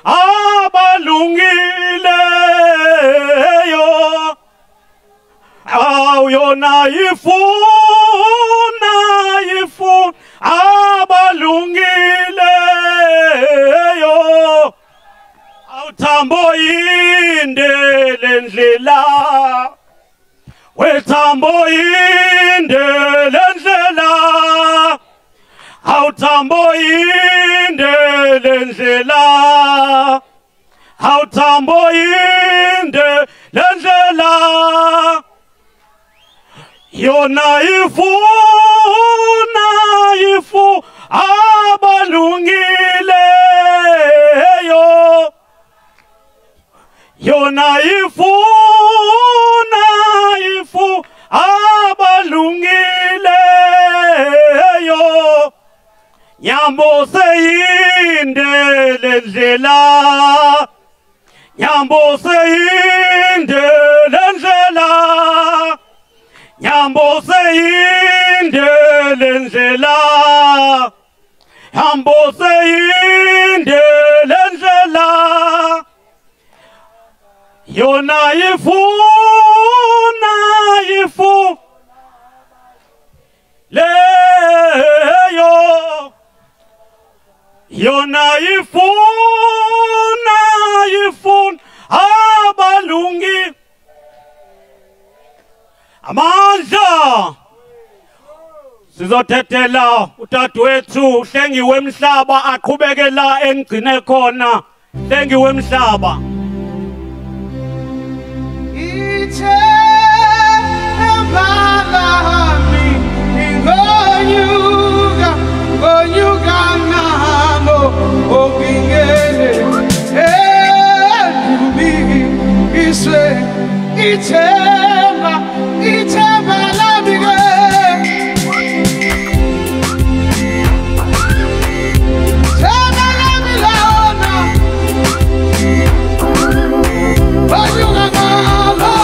abalungile yo Aw yona yifu abalungile yo Awuthambo yindele ndlela Wethambo yindele ndlela Awuthambo yindele ndlela Awuthambo yindele ndlela Yona yifu abalungile yo Yona yifu abalungile yo Nyambose yindele ndlela Nyambose yindele ndlela Nyambose yindele ndlela Nyambose yindele ndlela Yona yifu leyo Yona yifu abalungi Amandla Sizothetela utadwethu hlengiwe emhlaba aqhubekela engcine khona hlengiwe emhlaba. Ithe emalami ingonyuka namo obingele endumi iswe ithemba lami ke themba lami lona banyuka ngalo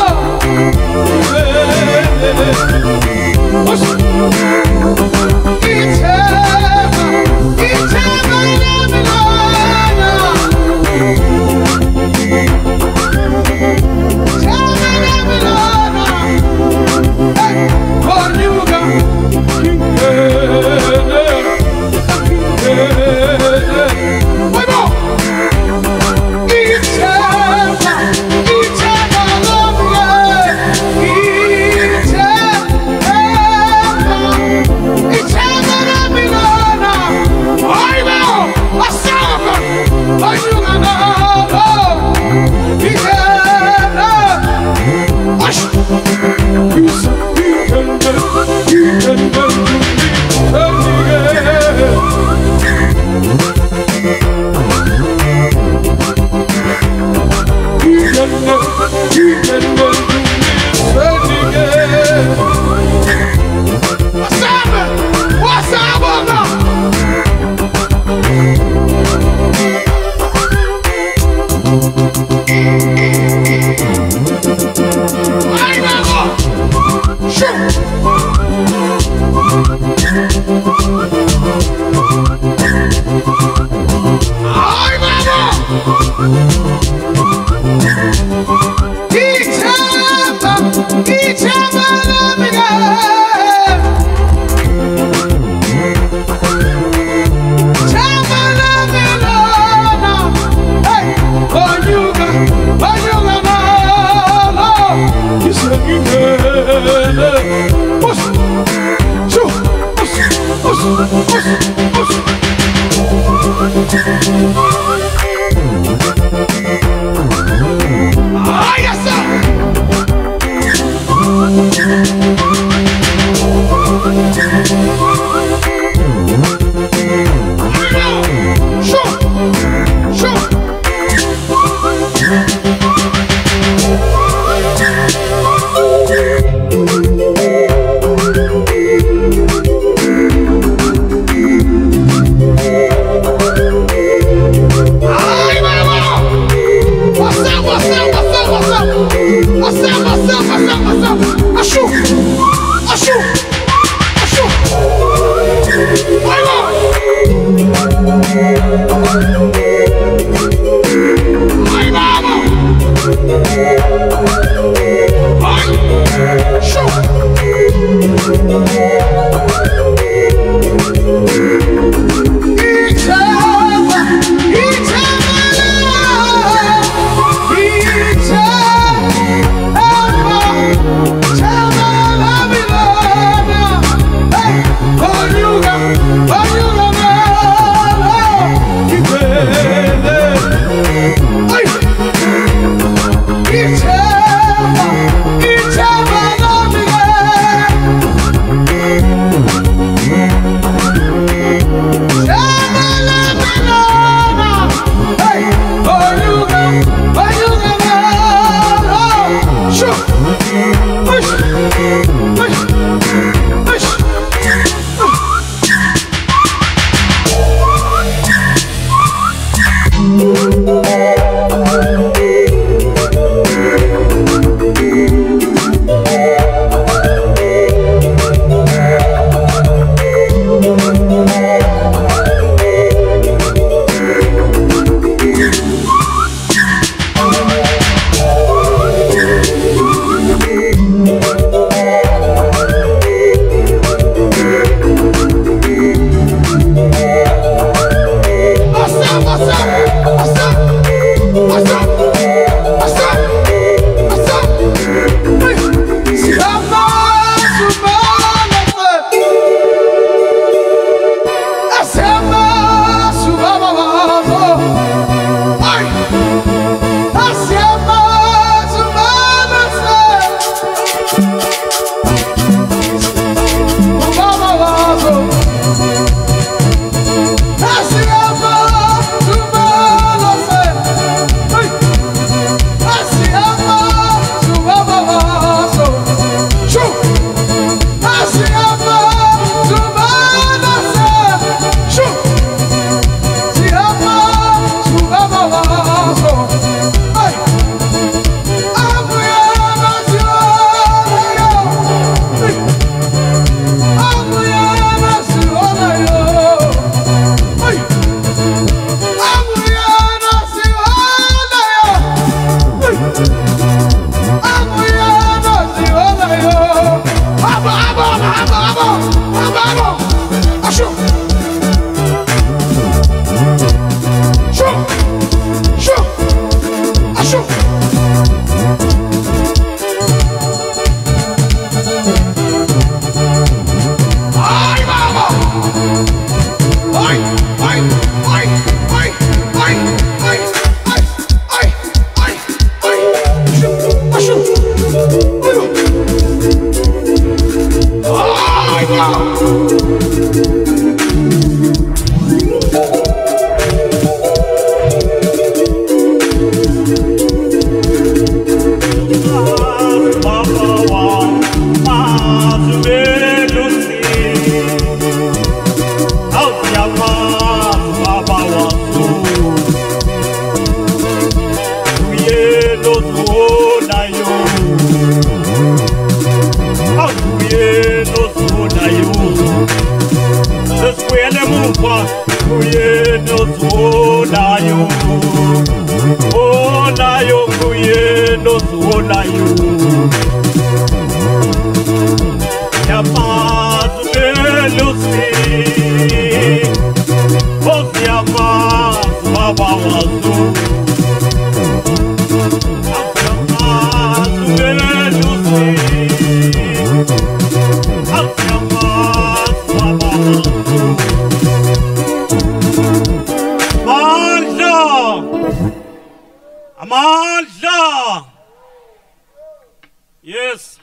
Yes,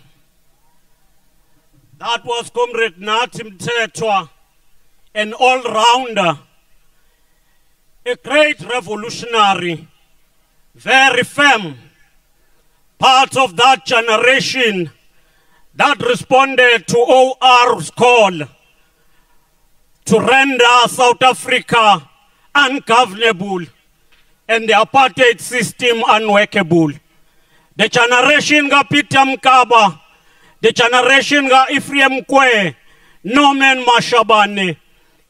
that was Comrade Nathi Mthethwa, an all-rounder, a great revolutionary, very firm, part of that generation that responded to OR's call to render South Africa ungovernable and the apartheid system unworkable. The generation ga Peter Mkaba, the generation ga Ephraim Kwe, Norman Mashabane,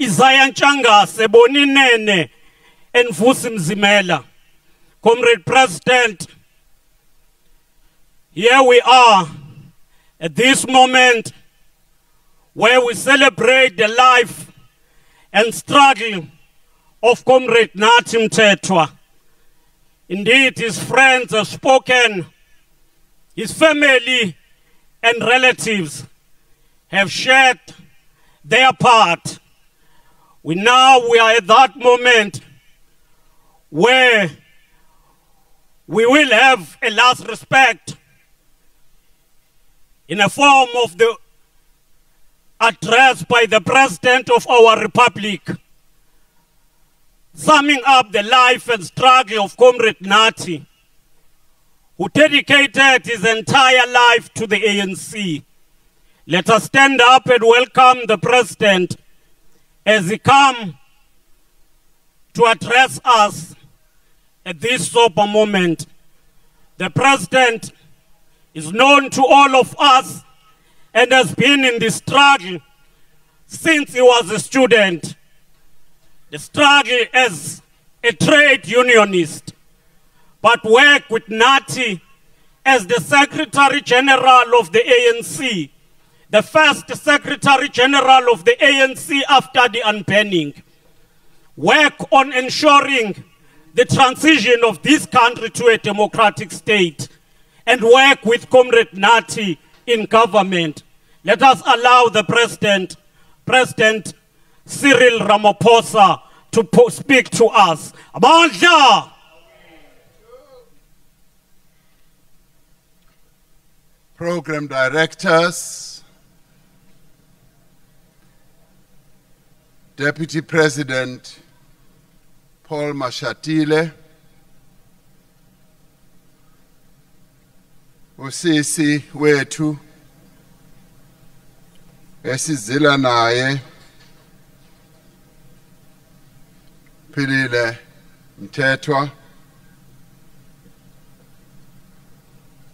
Isaiah Nchanga, Seboni Nene, and Vusi Mzimela. Comrade President, here we are at this moment where we celebrate the life and struggle of Comrade Nathi Mthethwa. Indeed, his friends have spoken, his family and relatives have shared their part. We are at that moment where we will have a last respect in a form of the address by the President of our Republic, summing up the life and struggle of Comrade Nathi, who dedicated his entire life to the ANC. Let us stand up and welcome the President as he comes to address us at this sober moment. The President is known to all of us and has been in the struggle since he was a student. The struggle as a trade unionist, but work with Nathi as the Secretary General of the ANC, the first Secretary General of the ANC after the unbanning. Work on ensuring the transition of this country to a democratic state, and work with Comrade Nathi in government. Let us allow the President Cyril Ramaphosa to speak to us. Amandla! Program directors, Deputy President Paul Mashatile, usisi wethu esizila naye Philile Mthethwa,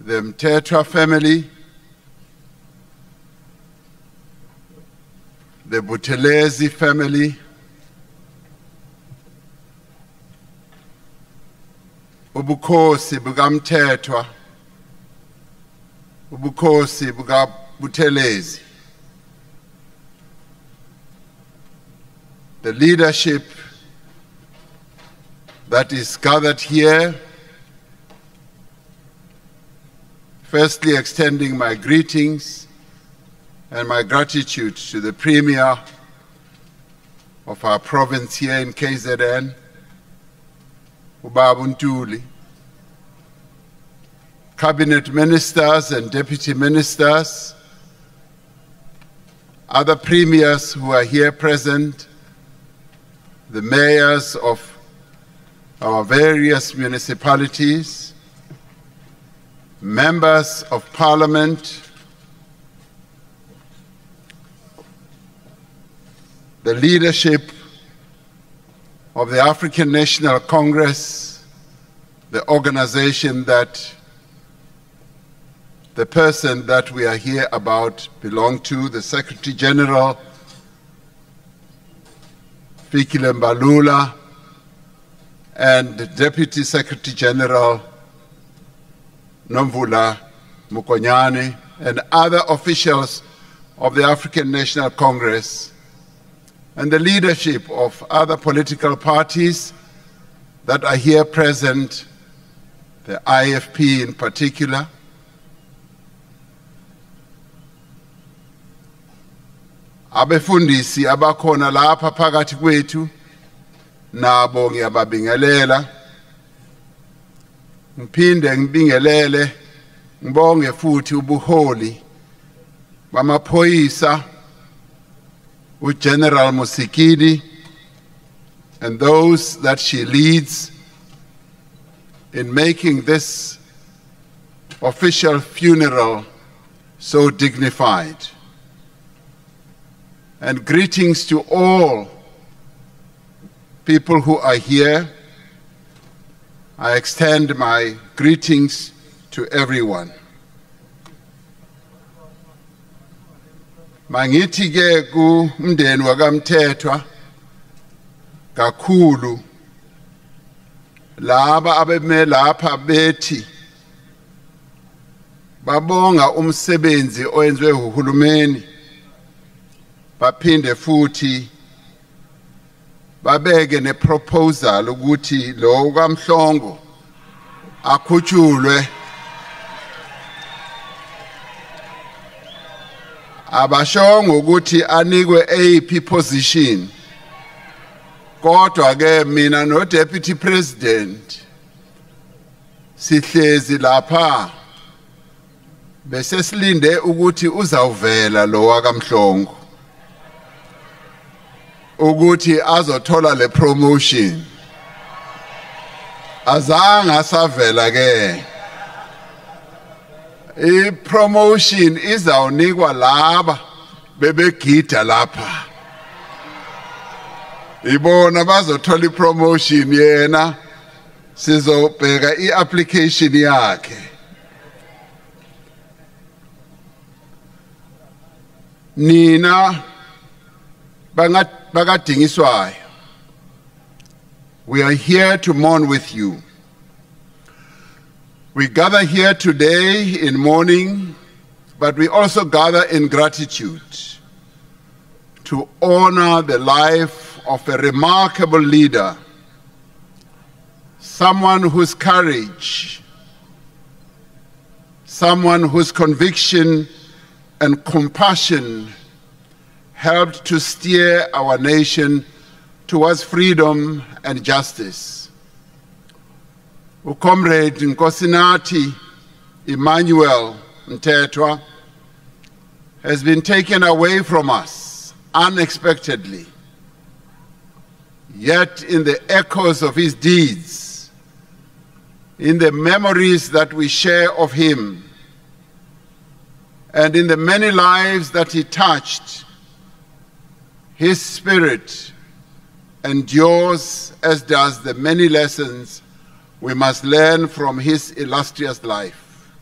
the Mthethwa family, the Buthelezi family, ubukhosi bukaMthethwa, ubukhosi bukaButhelezi, the leadership that is gathered here, firstly extending my greetings and my gratitude to the Premier of our province here in KZN, Ubaba Ntuli, Cabinet Ministers and Deputy Ministers, other premiers who are here present, the mayors of our various municipalities, members of parliament, the leadership of the African National Congress, the organization that the person that we are here about belong to, the Secretary General, Fikile Mbalula, and the Deputy Secretary General, Nomvula Mukonyane, and other officials of the African National Congress, and the leadership of other political parties that are here present, the IFP in particular. Abefundisi abakhona lapha phakathi kwethu nabo ngiyababingelela, ngiphinde ngibingelele ngibonge futhi ubuholi bamaphoyisa uGeneral Musikidi and those that she leads in making this official funeral so dignified. And greetings to all people who are here. I extend my greetings to everyone. Mangithi ke ku mndeni wakaMthethwa kakhulu laba abeme lapha bethi babonga umsebenzi oyenziwe uhulumeni, baphinde futhi babeke neproposal ukuthi lo kaMhlongo akhutshulwe. Abashonga ukuthi anikwe AP position, kodwa ke mina no Deputy President sihlezi lapha bese silinde ukuthi uzawuvela lo wakaMhlongo ukuthi azothola le promotion. Azange asavela ke. I-promotion izawunikwa laba bebegida lapha. Ibona bazothola i-promotion, yena sizobheka i-application yakhe. Nina bakadingiswayo, we are here to mourn with you. We gather here today in mourning, but we also gather in gratitude to honor the life of a remarkable leader, someone whose courage, someone whose conviction and compassion helped to steer our nation towards freedom and justice. Comrade Nathi Emmanuel Mthethwa has been taken away from us unexpectedly. Yet in the echoes of his deeds, in the memories that we share of him, and in the many lives that he touched, his spirit endures, as does the many lessons we must learn from his illustrious life.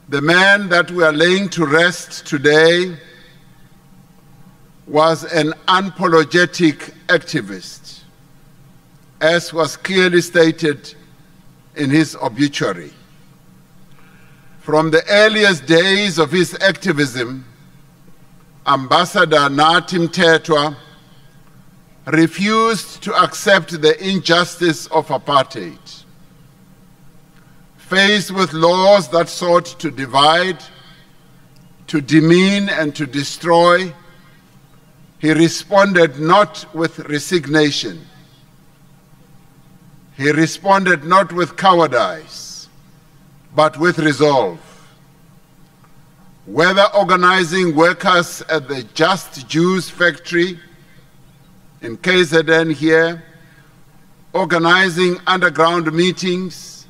The man that we are laying to rest today was an unapologetic activist, as was clearly stated in his obituary. From the earliest days of his activism, Ambassador Nathi Mthethwa refused to accept the injustice of apartheid. Faced with laws that sought to divide, to demean, and to destroy, he responded not with resignation. He responded not with cowardice, but with resolve. whether organizing workers at the Just Juice factory in KZN here, organizing underground meetings,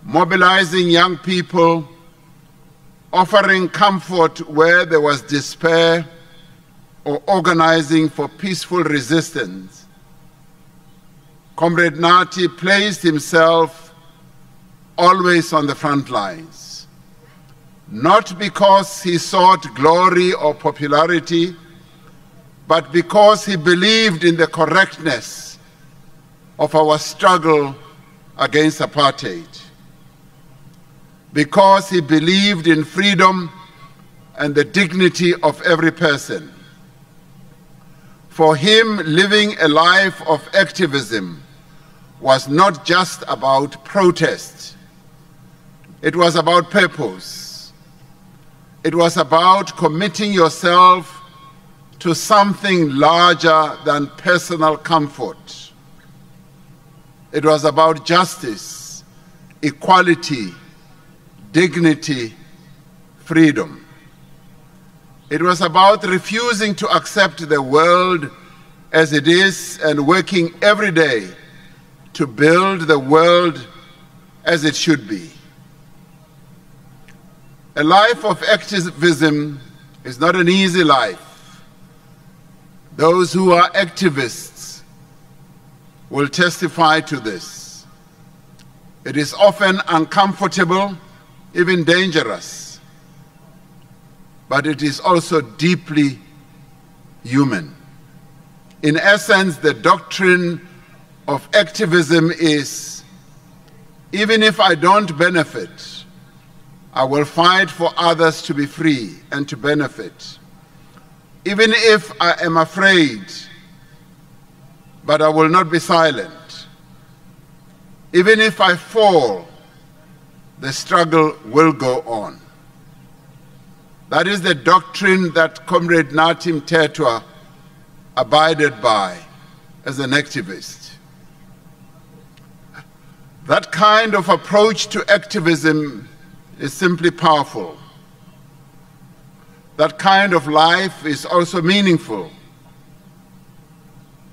mobilizing young people, offering comfort where there was despair, or organizing for peaceful resistance. Comrade Nathi placed himself always on the front lines, not because he sought glory or popularity, but because he believed in the correctness of our struggle against apartheid, because he believed in freedom and the dignity of every person. For him, living a life of activism was not just about protest. It was about purpose. It was about committing yourself to something larger than personal comfort. It was about justice, equality, dignity, freedom. It was about refusing to accept the world as it is and working every day to build the world as it should be. A life of activism is not an easy life. Those who are activists will testify to this. It is often uncomfortable, even dangerous, but it is also deeply human. In essence, the doctrine of activism is, even if I don't benefit, I will fight for others to be free and to benefit. Even if I am afraid, but I will not be silent. Even if I fall, the struggle will go on. That is the doctrine that Comrade Nathi Mthethwa abided by as an activist. That kind of approach to activism is simply powerful. That kind of life is also meaningful.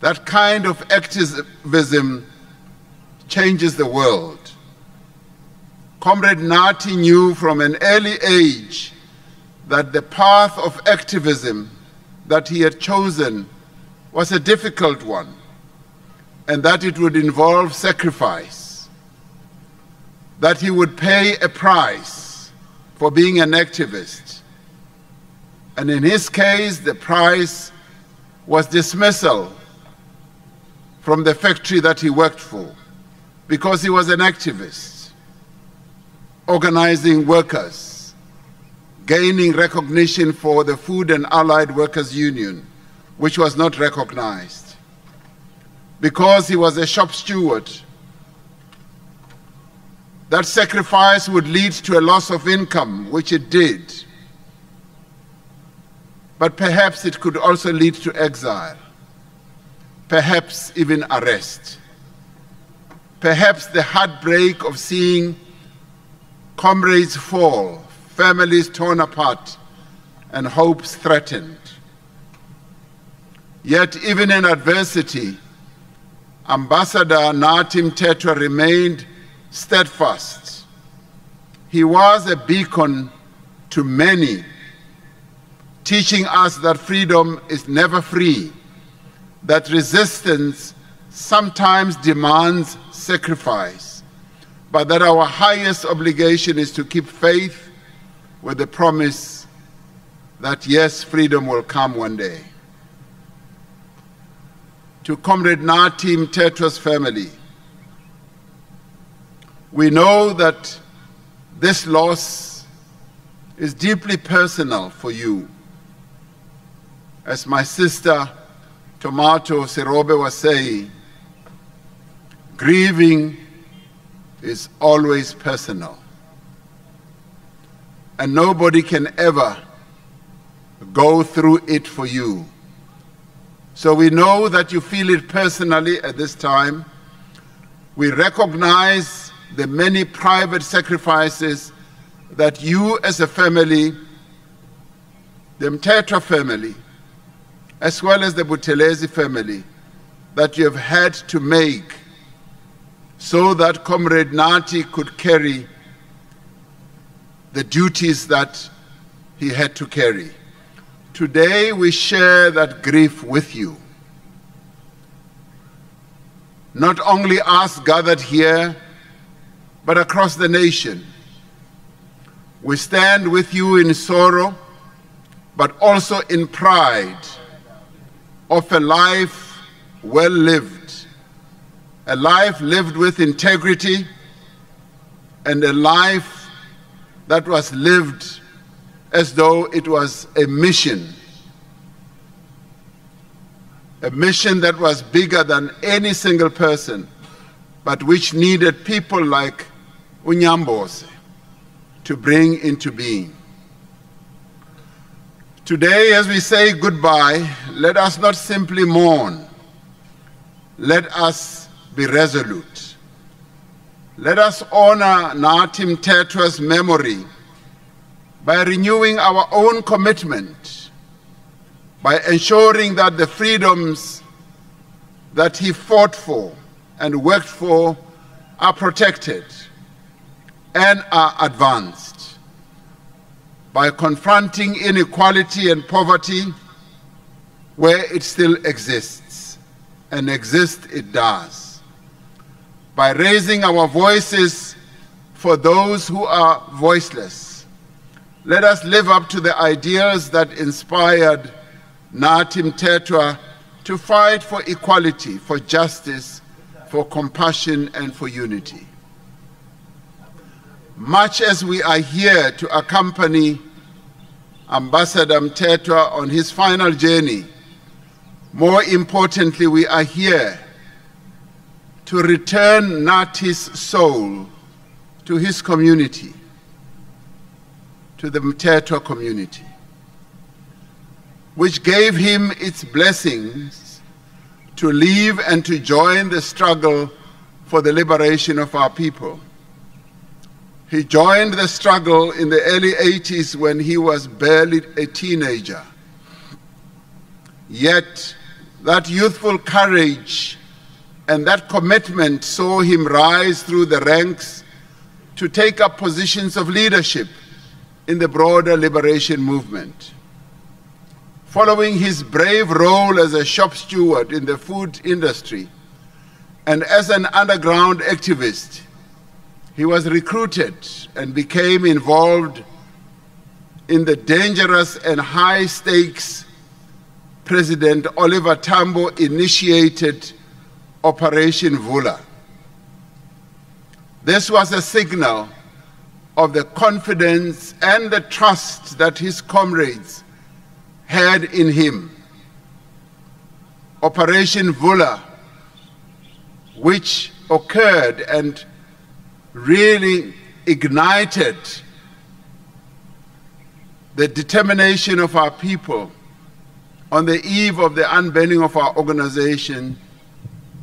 That kind of activism changes the world. Comrade Nathi knew from an early age that the path of activism that he had chosen was a difficult one, and that it would involve sacrifice, that he would pay a price for being an activist. And in his case, the price was dismissal from the factory that he worked for, because he was an activist, organizing workers, gaining recognition for the Food and Allied Workers Union, which was not recognized. Because he was a shop steward, that sacrifice would lead to a loss of income, which it did. But perhaps it could also lead to exile, perhaps even arrest. Perhaps the heartbreak of seeing comrades fall, families torn apart, and hopes threatened. Yet even in adversity, Ambassador Nathi Mthethwa remained steadfast. He was a beacon to many, teaching us that freedom is never free, that resistance sometimes demands sacrifice, but that our highest obligation is to keep faith with the promise that yes, freedom will come one day. To Comrade Nathi Mthethwa's family, we know that this loss is deeply personal for you. As my sister Tomato Sirobe was saying, grieving is always personal. And nobody can ever go through it for you. So we know that you feel it personally at this time. We recognize the many private sacrifices that you as a family the Mthethwa family, as well as the Buthelezi family, that you have had to make so that Comrade Nathi could carry the duties that he had to carry. Today we share that grief with you. Not only us gathered here, but across the nation. We stand with you in sorrow, but also in pride of a life well lived, a life lived with integrity, and a life that was lived as though it was a mission that was bigger than any single person, but which needed people like Unyambose to bring into being. Today, as we say goodbye, let us not simply mourn. Let us be resolute. Let us honor Nathi Mthethwa's memory by renewing our own commitment, by ensuring that the freedoms that he fought for and worked for are protected and are advanced, by confronting inequality and poverty where it still exists, and exist it does, by raising our voices for those who are voiceless. Let us live up to the ideals that inspired Nathi Mthethwa to fight for equality, for justice, for compassion, and for unity. Much as we are here to accompany Ambassador Mthethwa on his final journey, more importantly, we are here to return Nathi's soul to his community, to the Mthethwa community, which gave him its blessings to live and to join the struggle for the liberation of our people. He joined the struggle in the early 80s when he was barely a teenager. Yet, that youthful courage and that commitment saw him rise through the ranks to take up positions of leadership in the broader liberation movement. Following his brave role as a shop steward in the food industry and as an underground activist, he was recruited and became involved in the dangerous and high-stakes President Oliver Tambo initiated Operation Vula. This was a signal of the confidence and the trust that his comrades had in him. Operation Vula, which occurred and really ignited the determination of our people on the eve of the unbanning of our organization,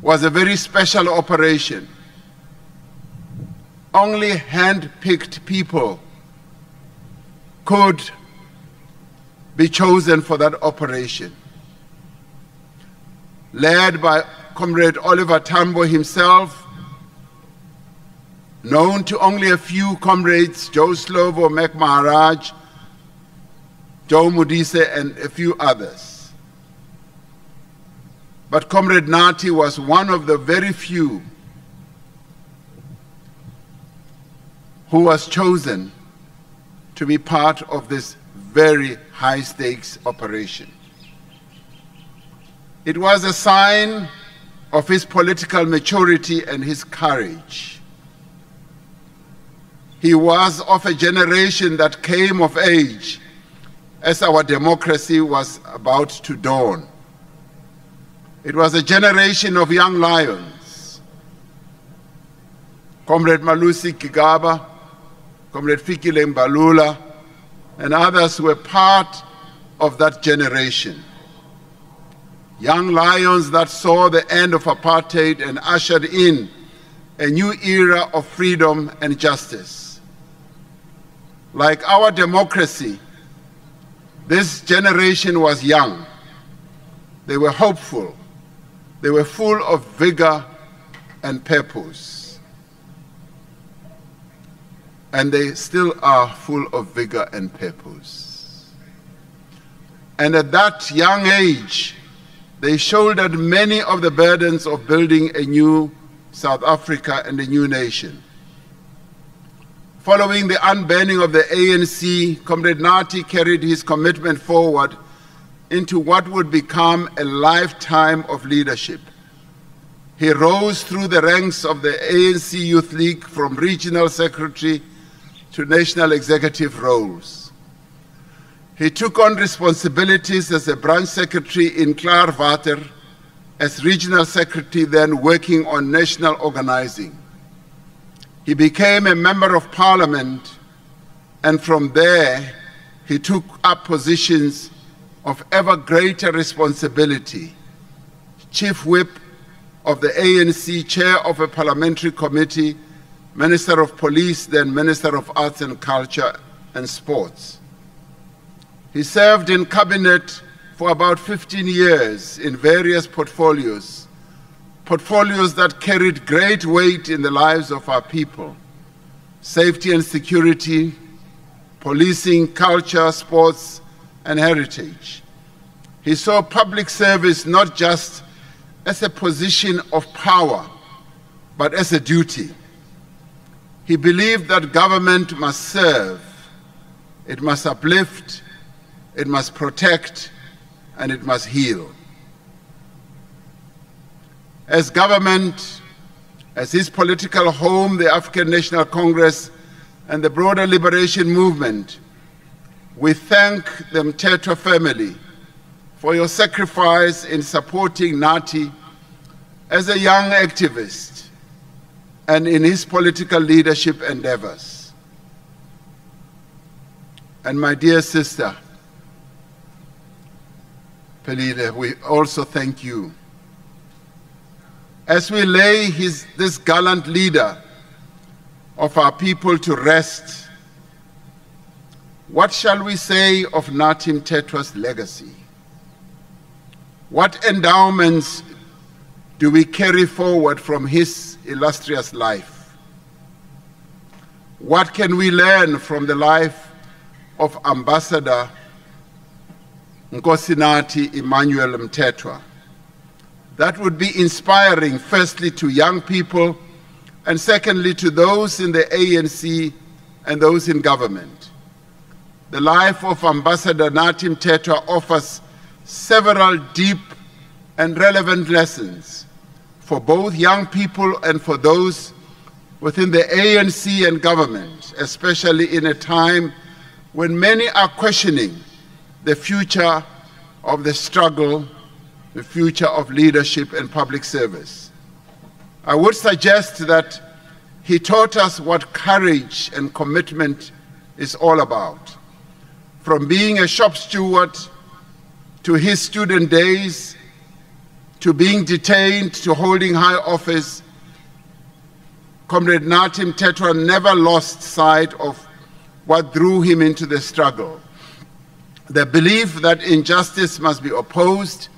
was a very special operation. Only hand-picked people could be chosen for that operation. Led by Comrade Oliver Tambo himself, known to only a few comrades, Joe Slovo, Mac Maharaj, Joe Modise, and a few others. But Comrade Nathi was one of the very few who was chosen to be part of this very high-stakes operation. It was a sign of his political maturity and his courage. He was of a generation that came of age as our democracy was about to dawn. It was a generation of young lions. Comrade Malusi Kigaba, Comrade Fikile Mbalula, and others were part of that generation. Young lions that saw the end of apartheid and ushered in a new era of freedom and justice. Like our democracy, This generation was young. They were hopeful. They were full of vigor and purpose. And they still are full of vigor and purpose. And at that young age, they shouldered many of the burdens of building a new South Africa and a new nation. Following the unbanning of the ANC, Comrade Nathi carried his commitment forward into what would become a lifetime of leadership. He rose through the ranks of the ANC Youth League from regional secretary to national executive roles. He took on responsibilities as a branch secretary in Klaarwater, as regional secretary, then working on national organizing. He became a member of parliament, and from there he took up positions of ever greater responsibility. Chief Whip of the ANC, chair of a parliamentary committee, Minister of Police, then Minister of Arts and Culture and Sports. He served in cabinet for about 15 years in various portfolios that carried great weight in the lives of our people: safety and security, policing, culture, sports, and heritage. He saw public service not just as a position of power, but as a duty. He believed that government must serve, it must uplift, it must protect, and it must heal. As government, as his political home, the African National Congress, and the broader liberation movement, we thank the Mthethwa family for your sacrifice in supporting Nathi as a young activist and in his political leadership endeavors. And my dear sister, Pelile, we also thank you. As we lay this gallant leader of our people to rest, what shall we say of Nathi Mthethwa's legacy? What endowments do we carry forward from his illustrious life? What can we learn from the life of Ambassador Nkosinathi Emmanuel Mthethwa? That would be inspiring, firstly, to young people, and secondly, to those in the ANC and those in government. The life of Ambassador Nathi Mthethwa offers several deep and relevant lessons for both young people and for those within the ANC and government, especially in a time when many are questioning the future of the struggle, the future of leadership and public service. I would suggest that he taught us what courage and commitment is all about. From being a shop steward to his student days, to being detained, to holding high office, Comrade Nathi Mthethwa never lost sight of what drew him into the struggle. The belief that injustice must be opposed,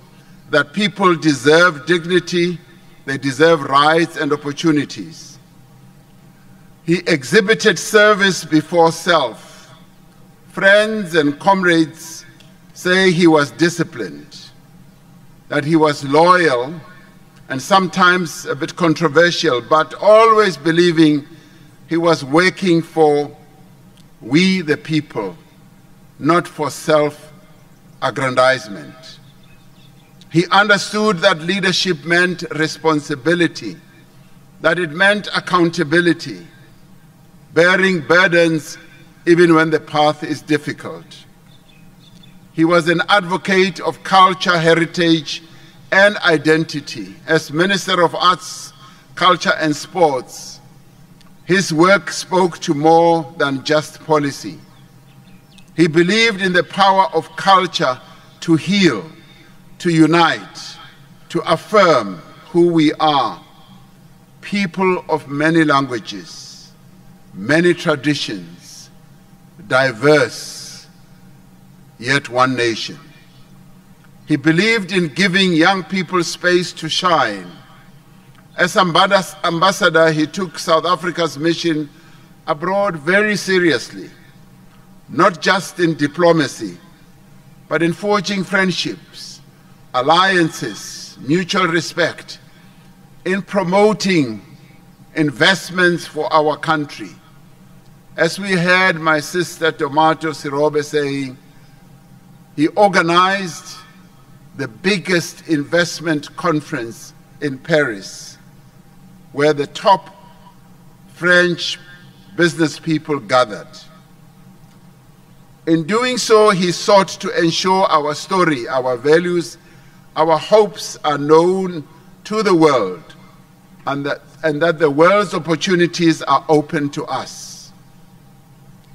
that people deserve dignity, they deserve rights and opportunities. He exhibited service before self. Friends and comrades say he was disciplined, that he was loyal and sometimes a bit controversial, but always believing he was working for we the people, not for self-aggrandizement. He understood that leadership meant responsibility, that it meant accountability, bearing burdens even when the path is difficult. He was an advocate of culture, heritage, and identity. As Minister of Arts, Culture and Sports, his work spoke to more than just policy. He believed in the power of culture to heal, to unite, to affirm who we are, people of many languages, many traditions, diverse, yet one nation. He believed in giving young people space to shine. As ambassador, he took South Africa's mission abroad very seriously, not just in diplomacy, but in forging friendships, alliances, mutual respect, in promoting investments for our country. As we heard my sister Tomato Sirobe saying, he organized the biggest investment conference in Paris, where the top French business people gathered. In doing so, he sought to ensure our story, our values, our hopes are known to the world, and that the world's opportunities are open to us.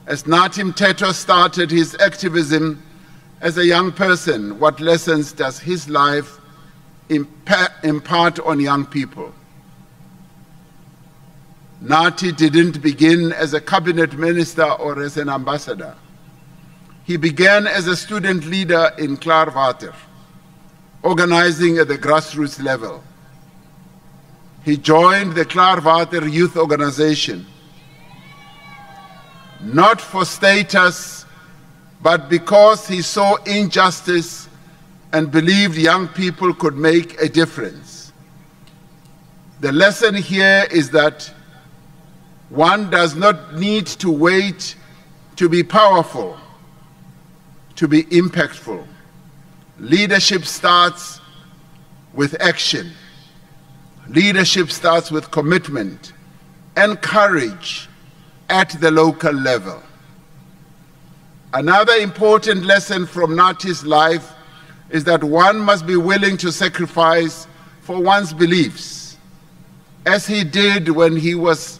As Nathi Mthethwa started his activism as a young person, what lessons does his life impart on young people? Nathi didn't begin as a cabinet minister or as an ambassador. He began as a student leader in Klaarwater, organizing at the grassroots level. He joined the Klaarwater Youth Organization, not for status, but because he saw injustice and believed young people could make a difference. The lesson here is that one does not need to wait to be powerful, to be impactful. Leadership starts with action. Leadership starts with commitment and courage at the local level. Another important lesson from Nathi's life is that one must be willing to sacrifice for one's beliefs, as he did when he was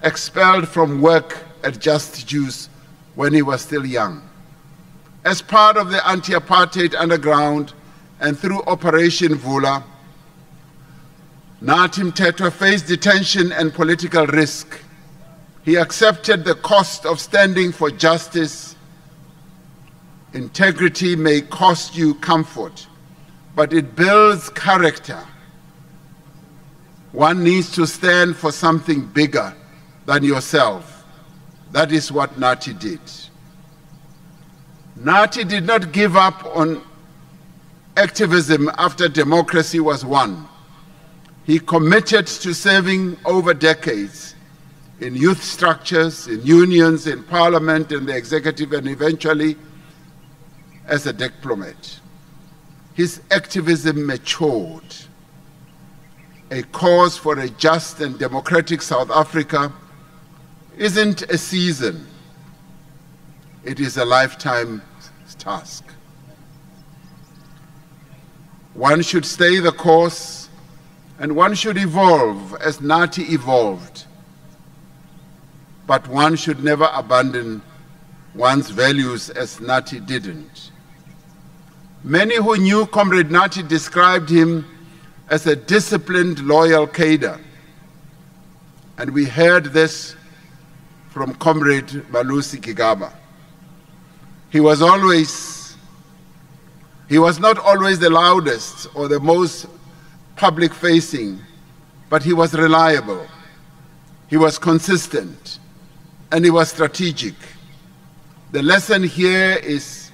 expelled from work at Just Juice when he was still young. As part of the anti-apartheid underground and through Operation Vula, Nathi Mthethwa faced detention and political risk. He accepted the cost of standing for justice. Integrity may cost you comfort, but it builds character. One needs to stand for something bigger than yourself. That is what Nathi did. Nathi did not give up on activism after democracy was won. He committed to serving over decades in youth structures, in unions, in parliament, in the executive, and eventually as a diplomat. His activism matured. A cause for a just and democratic South Africa isn't a season. It is a lifetime task. One should stay the course, and one should evolve as Nathi evolved. But one should never abandon one's values as Nathi didn't. Many who knew Comrade Nathi described him as a disciplined, loyal cadre. And we heard this from Comrade Malusi Gigaba. He was not always the loudest or the most public-facing, but he was reliable, he was consistent, and he was strategic. The lesson here is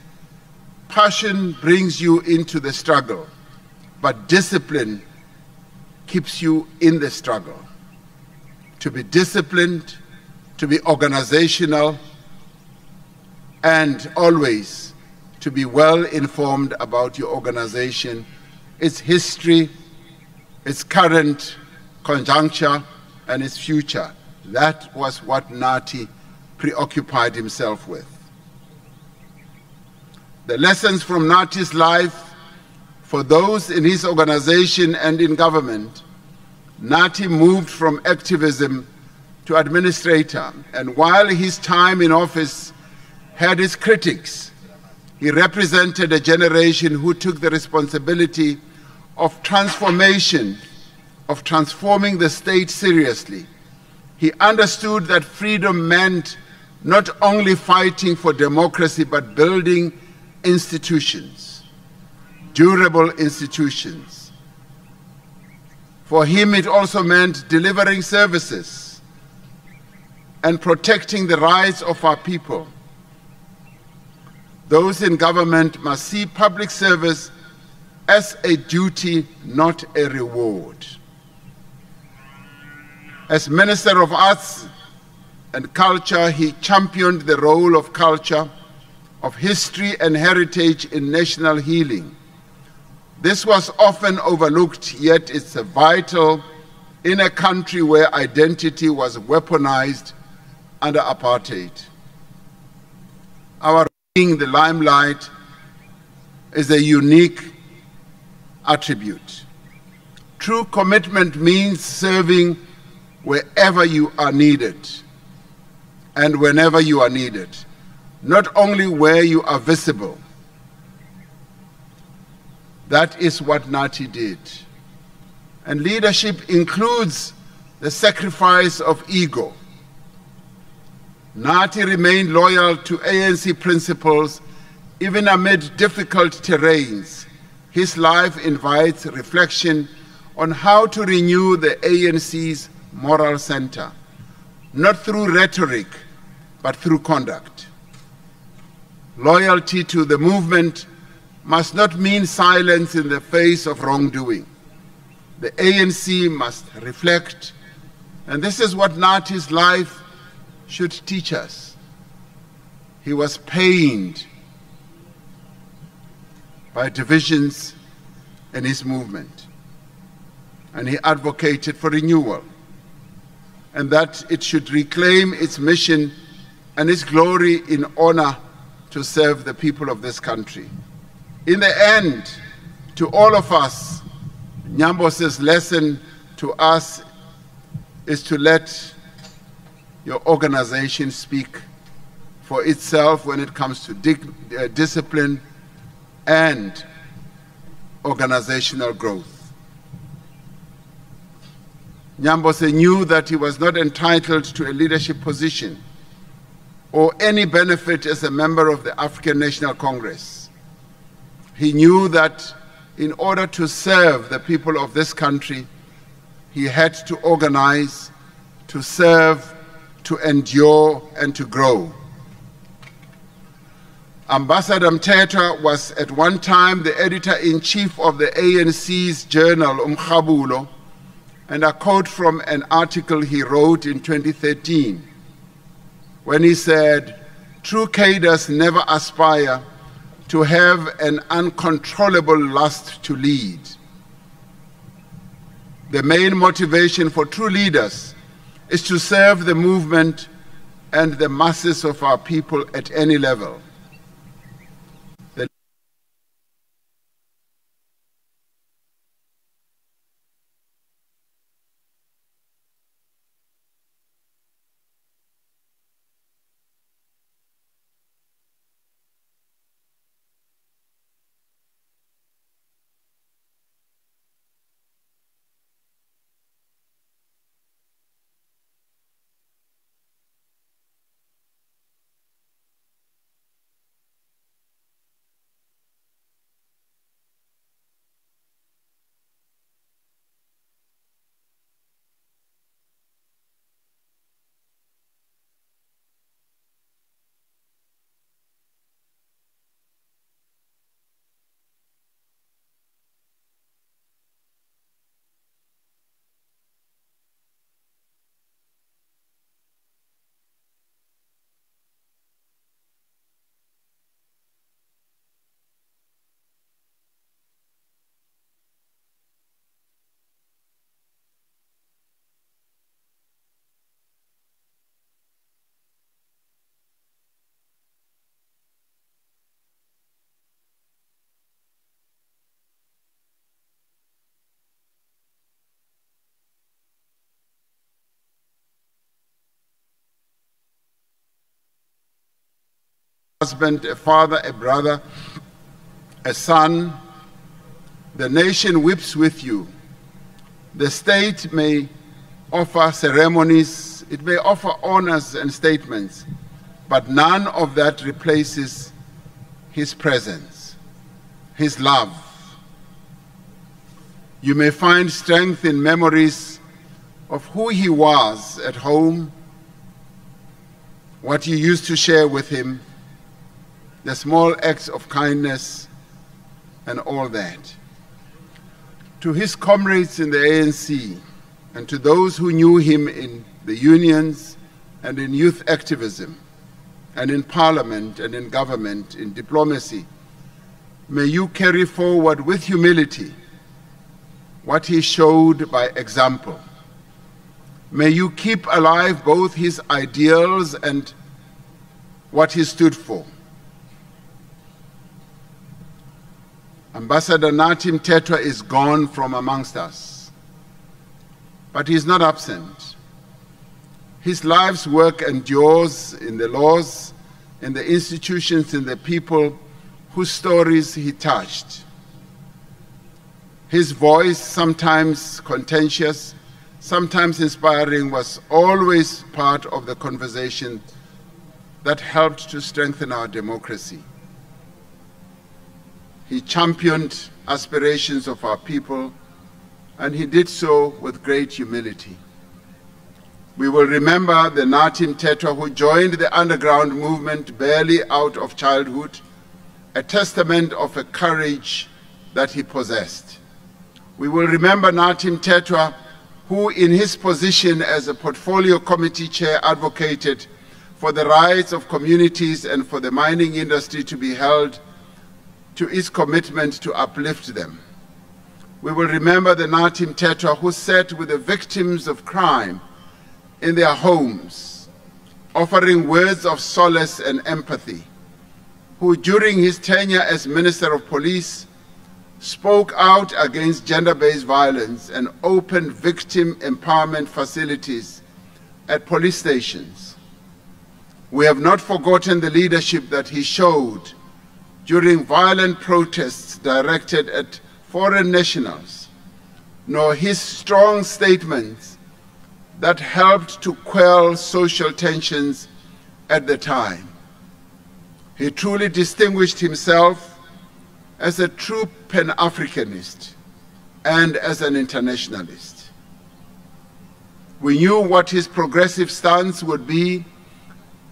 passion brings you into the struggle, but discipline keeps you in the struggle. To be disciplined, to be organizational, and always to be well informed about your organization, its history, its current conjuncture, and its future. That was what Nathi preoccupied himself with. The lessons from Nathi's life for those in his organization and in government. Nathi moved from activism to administrator, and while his time in office had its critics, he represented a generation who took the responsibility of transformation, of transforming the state seriously. He understood that freedom meant not only fighting for democracy, but building institutions, durable institutions. For him, it also meant delivering services and protecting the rights of our people. Those in government must see public service as a duty, not a reward. As Minister of Arts and Culture, he championed the role of culture, of history and heritage in national healing. This was often overlooked, yet it's vital in a country where identity was weaponized under apartheid. Our being the limelight is a unique attribute. True commitment means serving wherever you are needed and whenever you are needed, not only where you are visible. That is what Nathi did. And leadership includes the sacrifice of ego. Nathi remained loyal to ANC principles even amid difficult terrains. His life invites reflection on how to renew the ANC's moral center, not through rhetoric, but through conduct. Loyalty to the movement must not mean silence in the face of wrongdoing. The ANC must reflect, and this is what Nathi's life should teach us. He was pained by divisions in his movement, and he advocated for renewal, and that it should reclaim its mission and its glory in honor to serve the people of this country. In the end, to all of us, Nyambose's lesson to us is to let your organization speak for itself when it comes to discipline and organizational growth. Nyambose knew that he was not entitled to a leadership position or any benefit as a member of the African National Congress. He knew that in order to serve the people of this country, he had to organize, to serve, to endure, and to grow. Ambassador Mthethwa was at one time the editor-in-chief of the ANC's journal, Umkhabulo, and I quote from an article he wrote in 2013, when he said, "True cadres never aspire to have an uncontrollable lust to lead. The main motivation for true leaders is to serve the movement and the masses of our people at any level." Husband, a father, a brother, a son. The nation weeps with you. The state may offer ceremonies, it may offer honors and statements, but none of that replaces his presence, his love. You may find strength in memories of who he was at home, what you used to share with him, the small acts of kindness, and all that. To his comrades in the ANC, and to those who knew him in the unions and in youth activism, and in parliament and in government, in diplomacy, may you carry forward with humility what he showed by example. May you keep alive both his ideals and what he stood for. Ambassador Nathi Mthethwa is gone from amongst us, but he is not absent. His life's work endures in the laws, in the institutions, in the people whose stories he touched. His voice, sometimes contentious, sometimes inspiring, was always part of the conversation that helped to strengthen our democracy. He championed aspirations of our people, and he did so with great humility. We will remember the Nathi Mthethwa who joined the underground movement barely out of childhood, a testament of a courage that he possessed. We will remember Nathi Mthethwa who in his position as a portfolio committee chair advocated for the rights of communities and for the mining industry to be held to its commitment to uplift them. We will remember the Nathi Mthethwa who sat with the victims of crime in their homes, offering words of solace and empathy, who during his tenure as Minister of Police spoke out against gender-based violence and opened victim empowerment facilities at police stations. We have not forgotten the leadership that he showed during violent protests directed at foreign nationals, nor his strong statements that helped to quell social tensions at the time. He truly distinguished himself as a true Pan-Africanist and as an internationalist. We knew what his progressive stance would be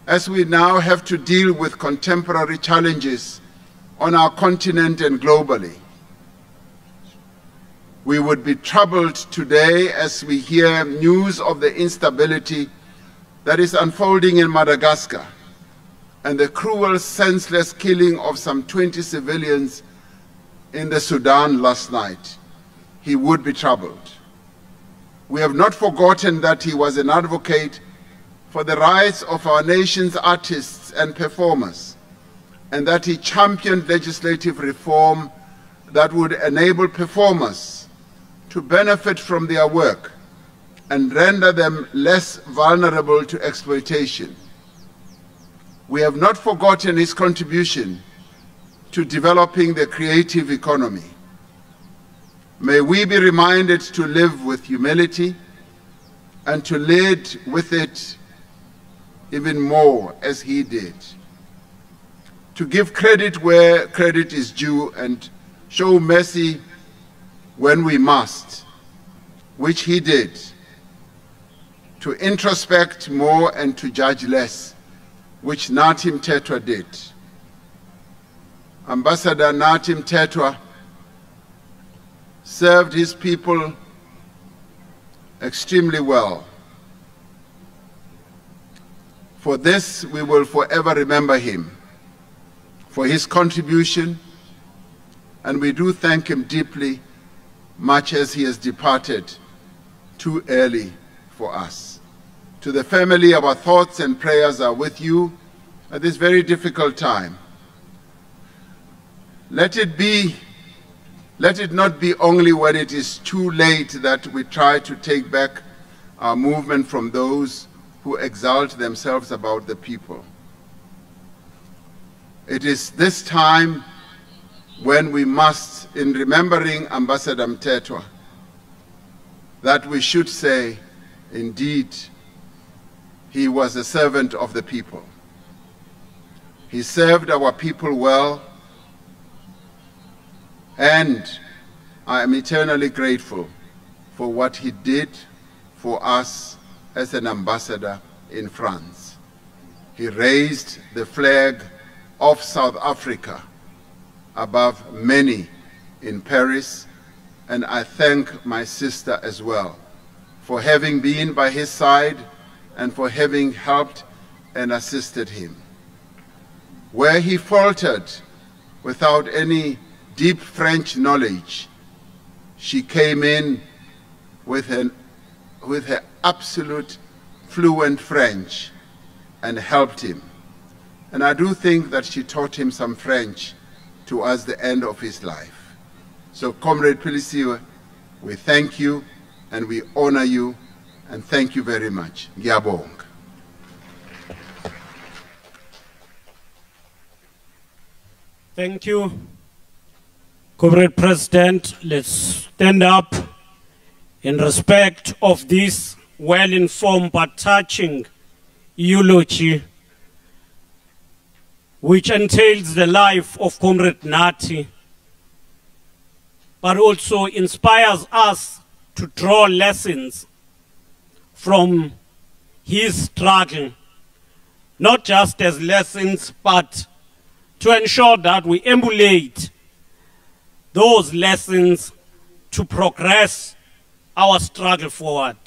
as we now have to deal with contemporary challenges on our continent and globally. We would be troubled today as we hear news of the instability that is unfolding in Madagascar and the cruel, senseless killing of some 20 civilians in the Sudan last night. He would be troubled. We have not forgotten that he was an advocate for the rights of our nation's artists and performers, and that he championed legislative reform that would enable performers to benefit from their work and render them less vulnerable to exploitation. We have not forgotten his contribution to developing the creative economy. May we be reminded to live with humility and to lead with it even more as he did. To give credit where credit is due and show mercy when we must, which he did. To introspect more and to judge less, which Nathi Mthethwa did. Ambassador Nathi Mthethwa served his people extremely well. For this, we will forever remember him, for his contribution, and we do thank him deeply, much as he has departed too early for us. To the family, our thoughts and prayers are with you at this very difficult time. Let it not be only when it is too late that we try to take back our movement from those who exalt themselves about the people. It is this time when we must, in remembering Ambassador Mthethwa, that we should say, indeed, he was a servant of the people. He served our people well, And I am eternally grateful for what he did for us as an ambassador in France. He raised the flag of South Africa above many in Paris, and I thank my sister as well for having been by his side and for having helped and assisted him. Where he faltered without any deep French knowledge, she came in with her absolute fluent French and helped him. And I do think that she taught him some French towards the end of his life. So, Comrade Philisiwe, we thank you and we honor you, and thank you very much. Ngiyabonga. Thank you, Comrade President. Let's stand up in respect of this well-informed but touching eulogy, which entails the life of Comrade Nathi, but also inspires us to draw lessons from his struggle, not just as lessons, but to ensure that we emulate those lessons to progress our struggle forward.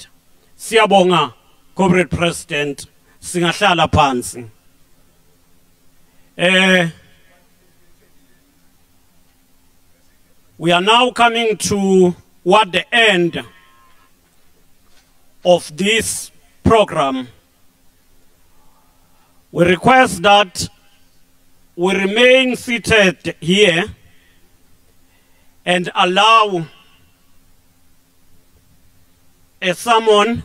Siyabonga, Comrade President, singahlala phansi. We are now coming to the end of this program. We request that we remain seated here and allow a sermon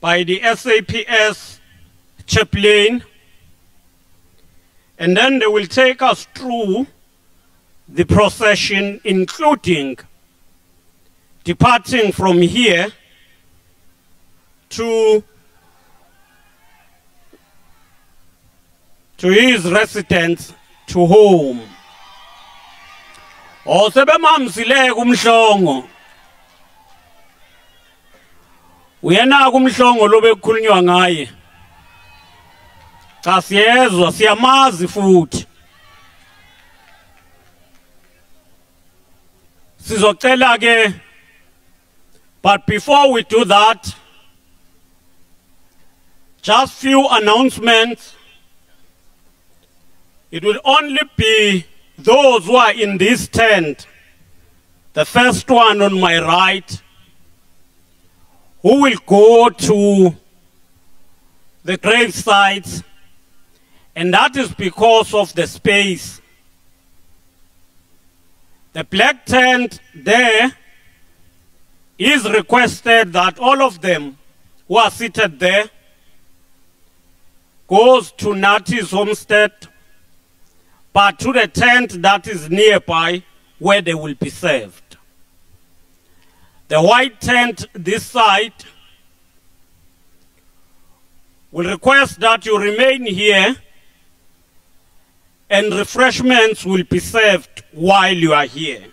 by the SAPS chaplain, and then they will take us through the procession, including departing from here to his residence, to home. Osebemamsile kumhlongo. Uyena kumhlongo lobe kukhulunywa ngaye. Cha siyezwa, siyamazi futhi. Sizocela ke, but before we do that, just few announcements. It will only be those who are in this tent, the first one on my right, who will go to the grave sites, and that is because of the space. The black tent there is requested that all of them who are seated there goes to Nathi's homestead, but to the tent that is nearby where they will be served. The white tent this side will request that you remain here, and refreshments will be served while you are here.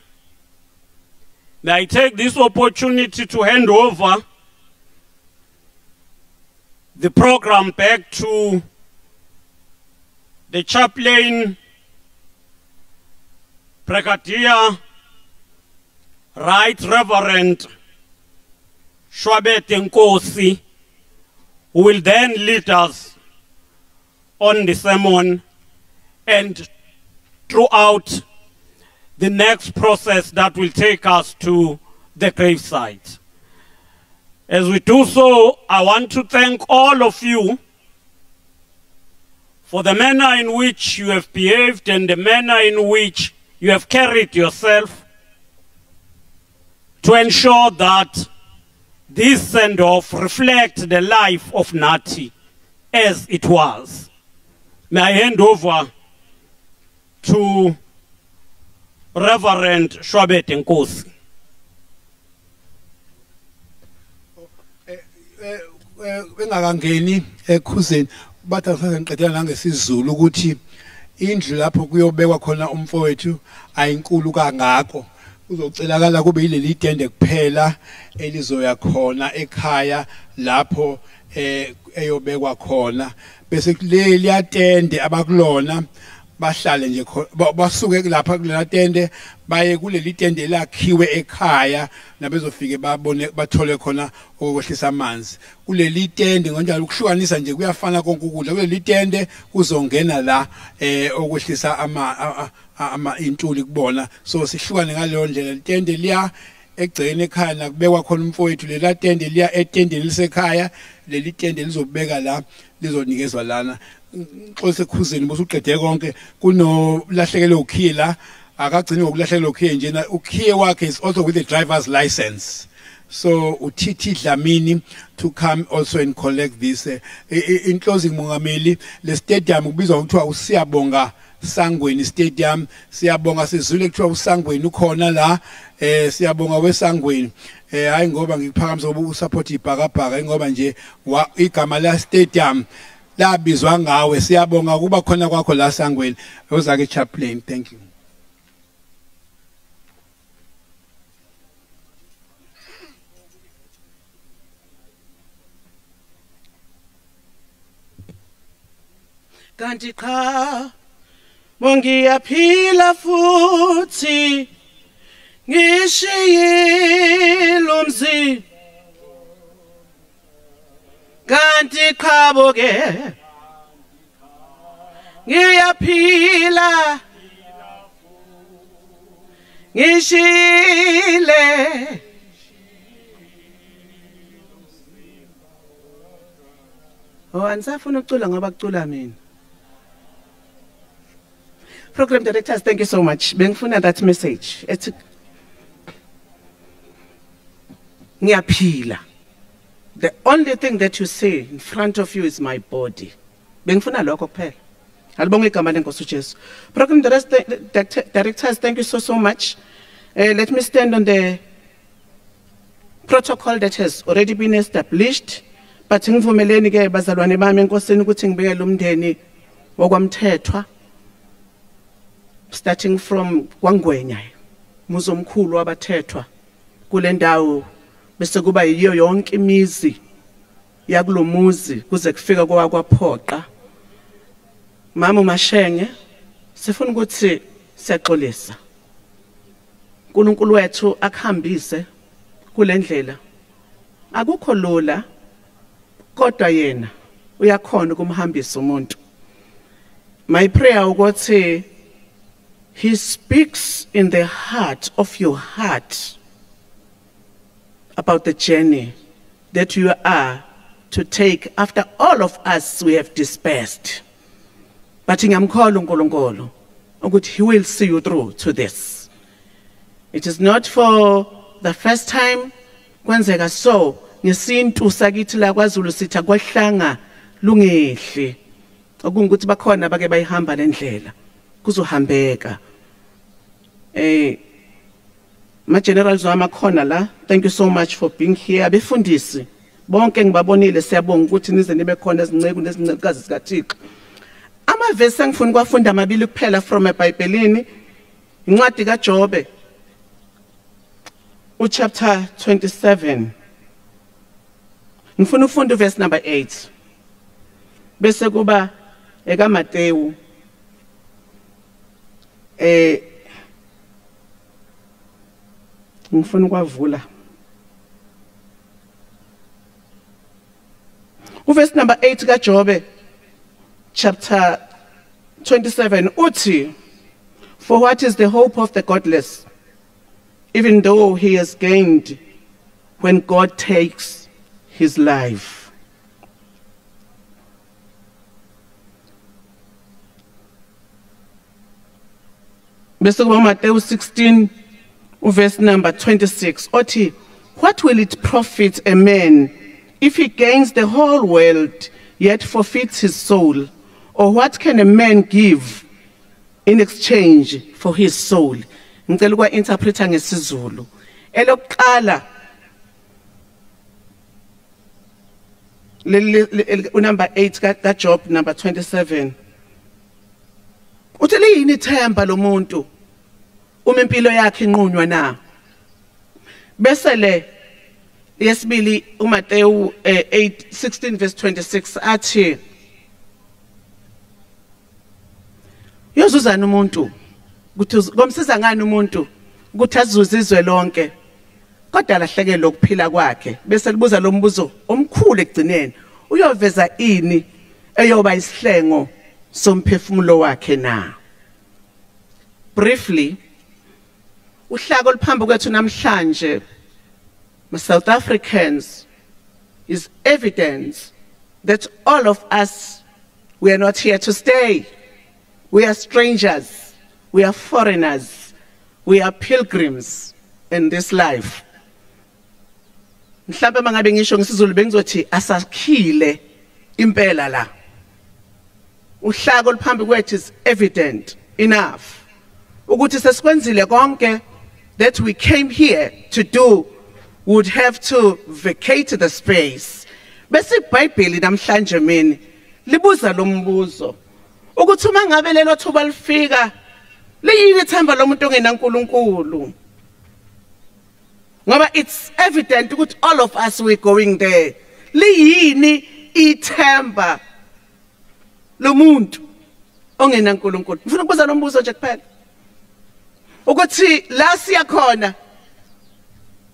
May I take this opportunity to hand over the program back to the chaplain, Brigadier Right Reverend Shwabet Nkosi, who will then lead us on the sermon and throughout the next process that will take us to the gravesite. As we do so, I want to thank all of you for the manner in which you have behaved and the manner in which you have carried yourself to ensure that this send-off reflects the life of Nathi as it was. May I hand over to Reverend Shwabet Nkosi. Bengakangeni ekhuzeni bathi ngiqedela nangesizulu ukuthi indlu lapho kuyobekwa khona umfowethu ayinkulu kangako uzocelakala kube yileli tende kuphela elizoya khona ekhaya lapho eyobekwa khona bese kuleli atende abakulona bahlale nje basuke lapha kulela tende baye kuleli tende lakhiwe ekhaya nabezofike babone bathole khona okwehlisa amanzi kuleli tende ngonjalo ukuhlukanisa nje kuyafana konke ukudla kuleli tende kuzongena la okwehlisa ama intuli kubona so sihlukane ngaleyo ndlela litende liya egcene ekhaya nakubekwa khona umfowethu lela tende liya etendeni lisekhaya leli tende lizobeka la lizonikezwa lana xose khuzeni bose uqede konke kuno lahlekele ukhiye la akagcini ngokulahlekelwa ukhiye njena ukhiye wakhe is also with the driver's license so uTT Dlamini to come also and collect this in closing mongameli le stadium kubizwa ukuthiwa usiyabonga Sangweni Stadium siyabonga sizule kuthiwa uSangweni ukhona la siyabonga weSangweni hayi ngoba ngiphakamisa usupport ibhakabhaka ngoba nje igama la stadium labizwa ngawe siyabonga kuba khona kwakho la Sangweni uzake chaplain thank you kanti cha mongiyaphila futhi ngishiyile umzi kanti khabo ke ngiyaphila ngishiyile anisafuna ukucula ngoba kucula mina Program directors, thank you so much. Bengifuna that message. Ngiyaphila. The only thing that you see in front of you is my body. Bengifuna lokho kuphela. Alibonga igama lenkosi uJesu. Program directors, thank you so much. Let me stand on the protocol that has already been established. But ngivumeleni ke bazalwane bami enkosini ukuthi ngibekele umndeni wokwamthethwa. Starting from Kwangwenya muzo omkhulu wabathethwa kule ndawo bese kuba yiyo yonke imizi yakulomuzi kuze kufika kwaPhoqa mama uMashenge sifuna ukuthi siyaxolisa uNkulunkulu wethu akuhambise kule ndlela akukho lula kodwa yena uyakhona ukumhambisa umuntu my prayer ukuthi He speaks in the heart of your heart about the journey that you are to take after all of us we have dispersed. But ngiyamkholwa uNkulunkulu ukuthi he will see you through to this. It is not for the first time kwenzeka so ngesintu sakithi la kwaZulu sithi akwahlanga lungehle okungukuthi bakhona bake bayihamba lendlela kuzohambeka ma generals wama khona la thank you so much for being here abefundisi bonke ngibabonile siyabonga ukuthi nize nibe khona ezinceku nezincekazi zikaThixo amavesi engifuna kwafunda amabili kuphela from eBhayibhelini incwadi kaJobe chapter 27 ngifuna ufunda verse number 8 bese kuba ekaMateyu ngifuna kwavula verse number 8 kaJobe chapter 27 uthi for what is the hope of the godless even though he has gained when God takes his life. Bese kuba Matthew 16 verse number 26 othi what will it profit a man if he gains the whole world yet forfeits his soul, or what can a man give in exchange for his soul? Ngicela ukwa interpreter ngesizulu elokuqala number 8 kaJob number 27 uthi liyini ithemba lomuntu uma impilo yakhe inqunywa na. Bese le yesibili uMateyu 8:16 verse 26 athi yozuzana umuntu ukuthi komsiza ngani umuntu ukuthi azuze izwe lonke kodwa lahleke lokuphila kwakhe. Bese libuza lo mbuzo omkhulu ekugcineni, uyoveza ini eyoba isihlengo somphefumulo wakhe na. Briefly, uhlaka oluphambi kwethu namhlanje South Africans is evidence that all of us, we are not here to stay. We are strangers, we are foreigners, we are pilgrims in this life. Mhlawumbe mangabe ngisho ngesizulu bengizothi asakhile impela la. Uhlaka oluphambi kwethu is evident enough ukuthi sesikwenzile konke that we came here to do, would have to vacate the space. Bese iBhayibheli namhlanje mina libuza lo mbuzo ukuthi uma ngabe lelo thuba lifika liyini ithemba lomuntu ongenaNkulunkulu. Ngoba it's evident ukuthi all of us we going there. Liyini ithemba lomuntu ongenaNkulunkulu. Ngifuna ukubuza lo mbuzo nje kuphela ukuthi la siya khona.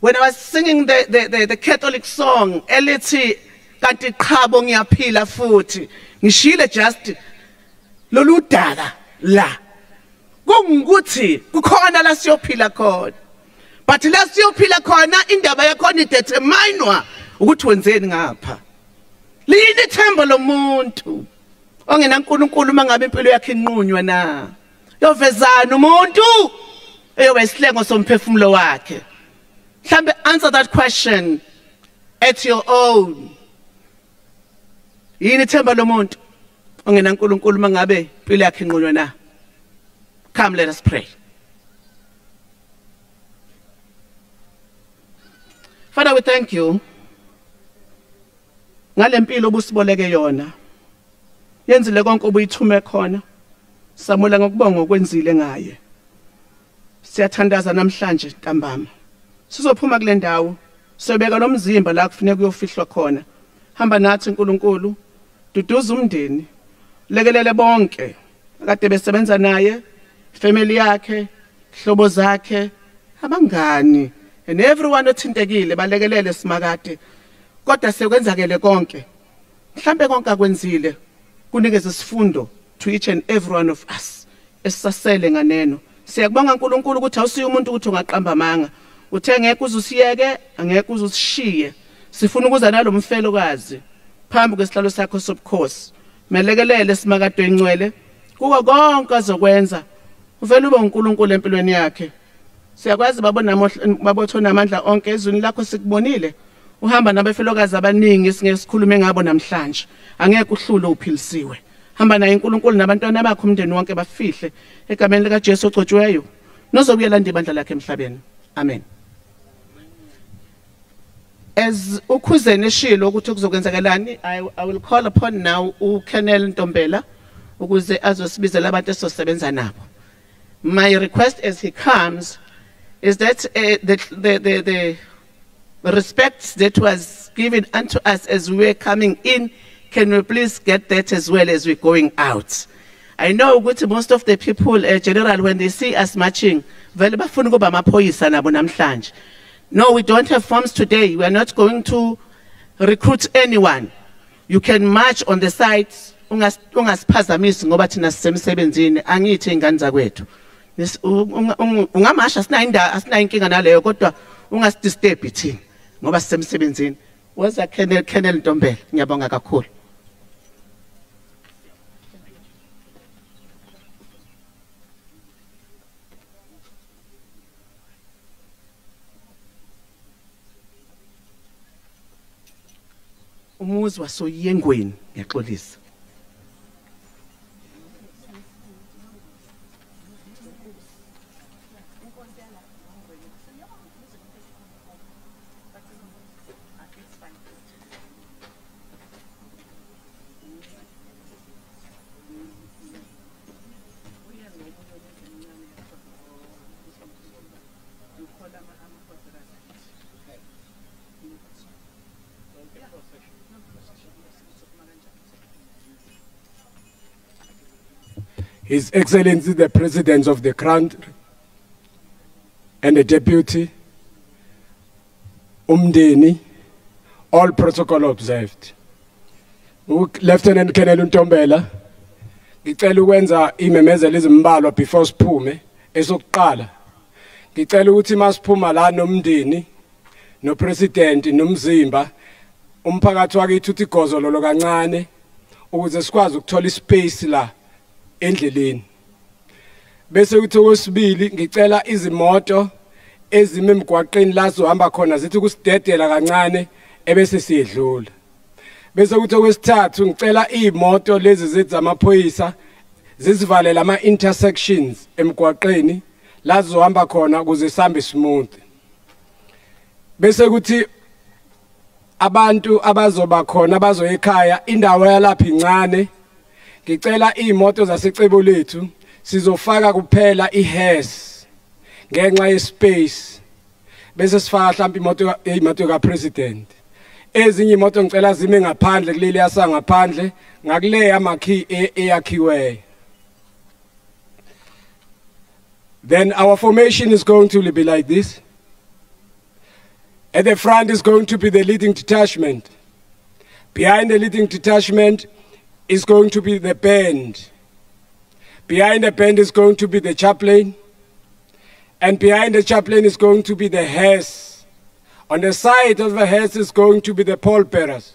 When I was singing the Catholic song, elithi kanti qhabo ngiyaphila futhi, ngishile just lolu daka la. Kungukuthi kukhona la siyophila khona. But la siyophila khona indaba yakhona ideterminwa ukuthi wenzeni ngapha. Lini ithemba lomuntu ongenaNkulunkulu mangabe impilo yakhe inqunywa na. Yovezana umuntu eyoba isihlengo somphefumulo wakhe. Answer that question at your own. Yini ithemba lomuntu ongenaNkulunkulu mangabe impilo yakhe inqunywa na. Come, let us pray. Father, we thank you. Ngale mpilo obusiboleke yona. Yenzile konke obuyithume khona. Samula ngokubonga okwenzile ngaye. Siyathandaza namhlanje ntambama. Sizophuma kule ndawo. Sobeka nomzimba la kufanele kuyofihlwa khona. Hamba nathi uNkulunkulu. Duduza umndeni. Lekelele bonke akade besebenza naye, family yakhe, hlobo zakhe, abangani, and everyone othintekile balekelele simakade. Kodwa sekwenzakele konke. Mhlambe konke akwenzile kunikeza isifundo to each and every one of us. Esisasele nganeno. Siyakubonga uNkulunkulu ukuthi awusiye umuntu ukuthi ungaqamba amanga. Uthe ngeke uzusiyeke, angeke uzusishiye. Sifuna ukuza nalomfelokazi phambi kwesihlalo sakho sobukhosi. Melekelele simakade engcwele. Kuko konke azokwenza. Uvela ube uNkulunkulu empilweni yakhe. Siyakwazi babotho namandla onke ezweni lakho sikubonile. Uhamba nabefelokazi abaningi singeke sikhulume ngabo namhlanje. Angeke uhlule uphilisiwe. Hamba naye uNkulunkulu nabantwana bakho umndeni wonke bafihle egameni lika Jesu ogcotshiweyo. Nozobuyelanda ibandla lakhe emhlabeni. Amen. As ukhuzene eshilo ukuthi kuzokwenzakalani, I will call upon now uKenel Ntombela ukuze azosibizela abantu esosebenza nabo. My request as he comes is that the respect that was given unto us as we were coming in, can we please get that as well as we're going out? I know most of the people, general, when they see us marching, no, we don't have forms today. We are not going to recruit anyone. You can march on the sides. Ungasiphazamisi ngoba thina sisemsebenzini angithi ingane zakwethu. Ungamasha asina inkinga naleyo kodwa ungasidisturb thina ngoba sisemsebenzini. Waza Kenel Ntombela, ngiyabonga kakhulu. Umuzi wasoyengweni ngiyaxolisa. His Excellency the President of the country and the Deputy, umndeni, all protocol observed. Lieutenant Colonel Ntombela, ngicela ukwenza imemezelo ezimbalwa before siphume. Esokuqala, ngicela ukuthi masiphuma la nomndeni, no President, nomzimba, umphakathi wakithi uthi gozololo kancane ukuze sikwazi ukuthola ispace la endleleni. Bese kuthi okwesibili ngicela izimoto ezime emgwaqeni la sohamba khona zithi kusidedela kancane ebese siyedlula. Bese kuthi okwesithathu ngicela imoto lezi zethu zamaphoyisa zisivalela ama intersections emgwaqeni la sohamba khona ukuze sihambe smooth. Bese kuthi abantu abazoba khona abazoya ekhaya indawo yalapha incane, ngicela imoto zasecebo lethu sizofaka kuphela iHearse ngenxa yespace, bese sifaka mhlawumbe imoto ka president. Ezinye imoto ngicela zime ngaphandle kuleli yasa ngaphandle ngakule amakhi eyakhiwe. Then our formation is going to be like this. At the front is going to be the leading detachment. Behind the leading detachment is going to be the band. Behind the band is going to be the chaplain. And behind the chaplain is going to be the hearse. On the side of the hearse is going to be the pallbearers.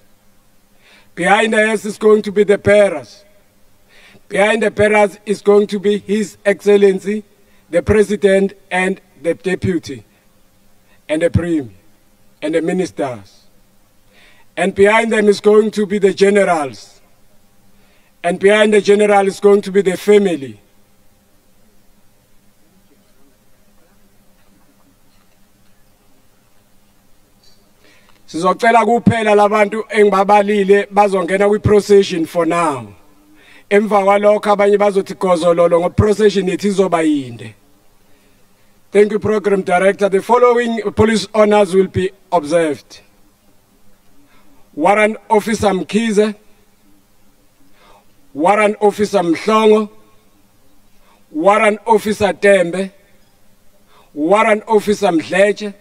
Behind the hearse is going to be the bearers. Behind the bearers is going to be His Excellency, the President and the Deputy, and the Premier, and the ministers. And behind them is going to be the generals. And behind the general is going to be the family. Sizocela kuphela labantu engibabalile bazongena kwi-procession for now. Emva kwalokho abanye bazothi gozololo ngo-procession yethu izoba yinde. Thank you, Program Director. The following police honors will be observed. Warrant Officer Mkhize, Warrant Officer Mhlongo, Warrant Officer Tembe, Warrant Officer Mdleche,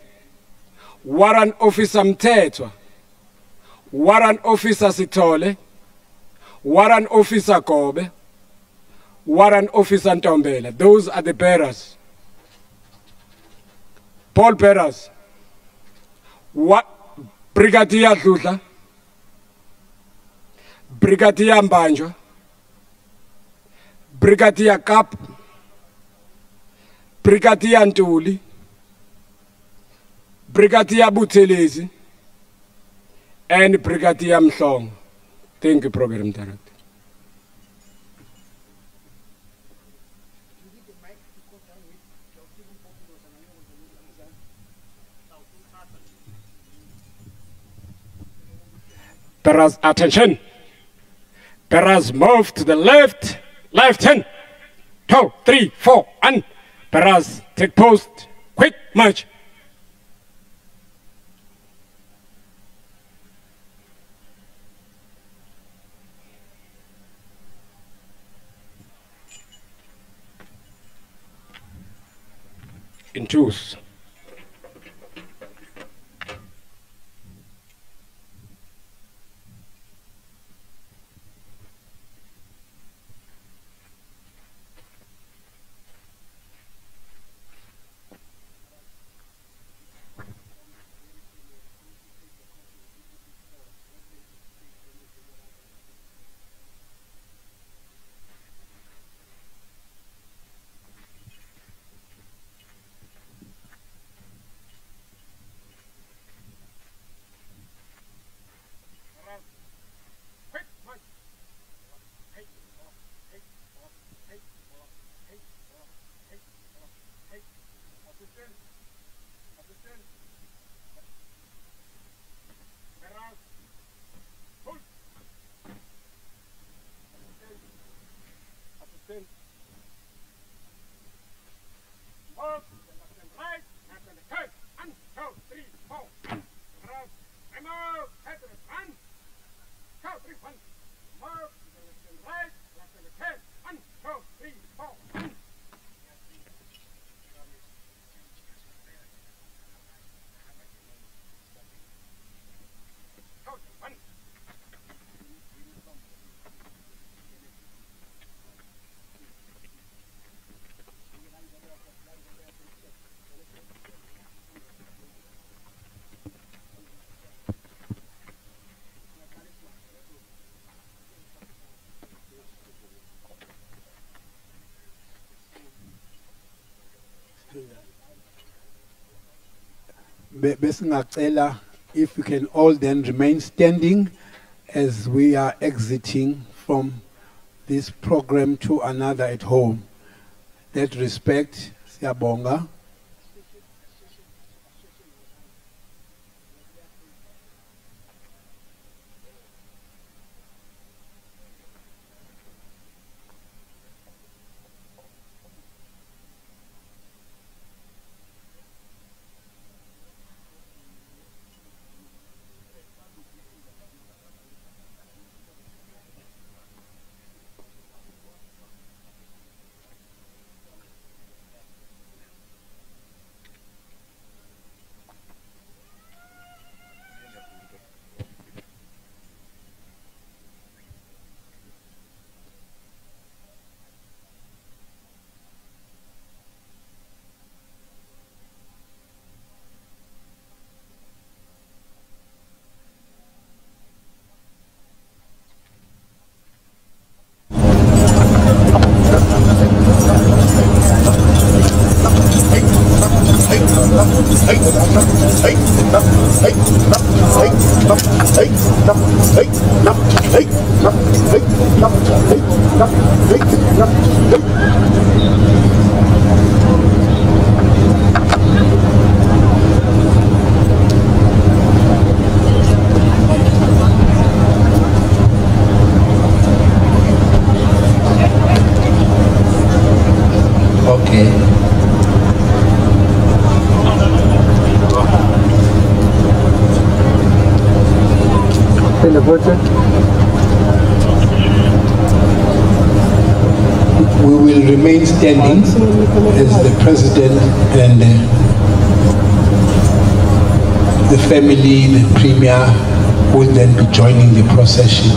Warrant Officer Mthethwa, Warrant Officer Sithole, Warrant Officer Kobe, Warrant Officer Ntombela. Those are the bearers. Paul bearers. What? Brigadier Dudla, Brigadier Mbanjwa, Brigadier Kap, Brigadier Ntuli, Brigadier Buthelezi, and Brigadier Mhlongo. Thank you, Program Director. Bearers, attention. Bearers, move to the left. Left 10, 2, 3, 4, and Bearers, take post. Quick march. In twos. Besingacela, if we can all then remain standing as we are exiting from this program to another at home. That respect, siyabonga. We will remain standing as the President and the family, the Premier, will then be joining the procession.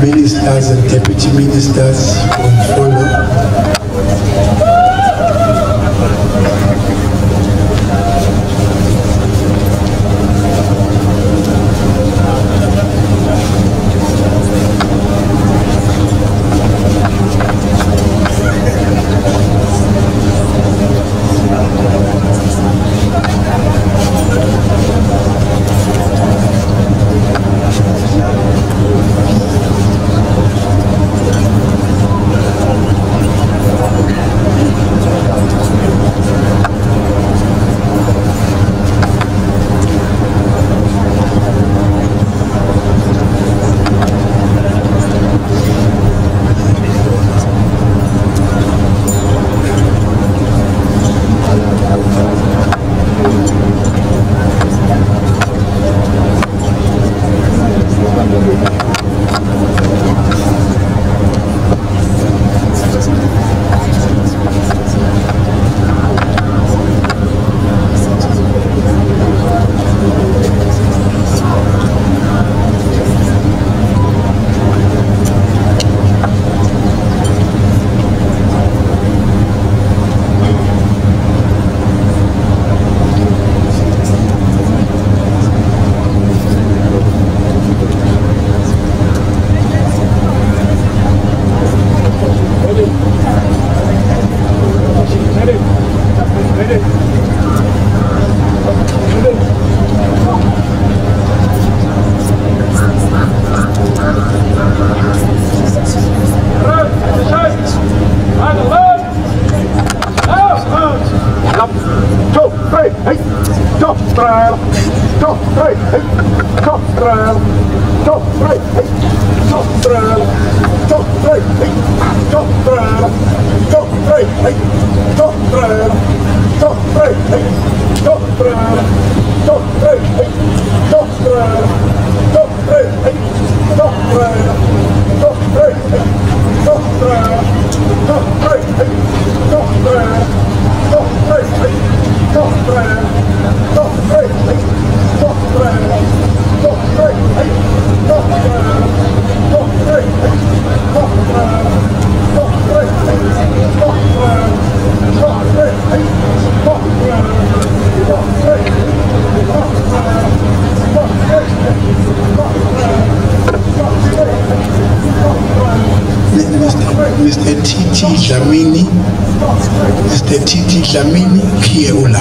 Ministers and deputy ministers will follow. Mr. Titi Dlamini, Mr. Titi Dlamini, Kieula.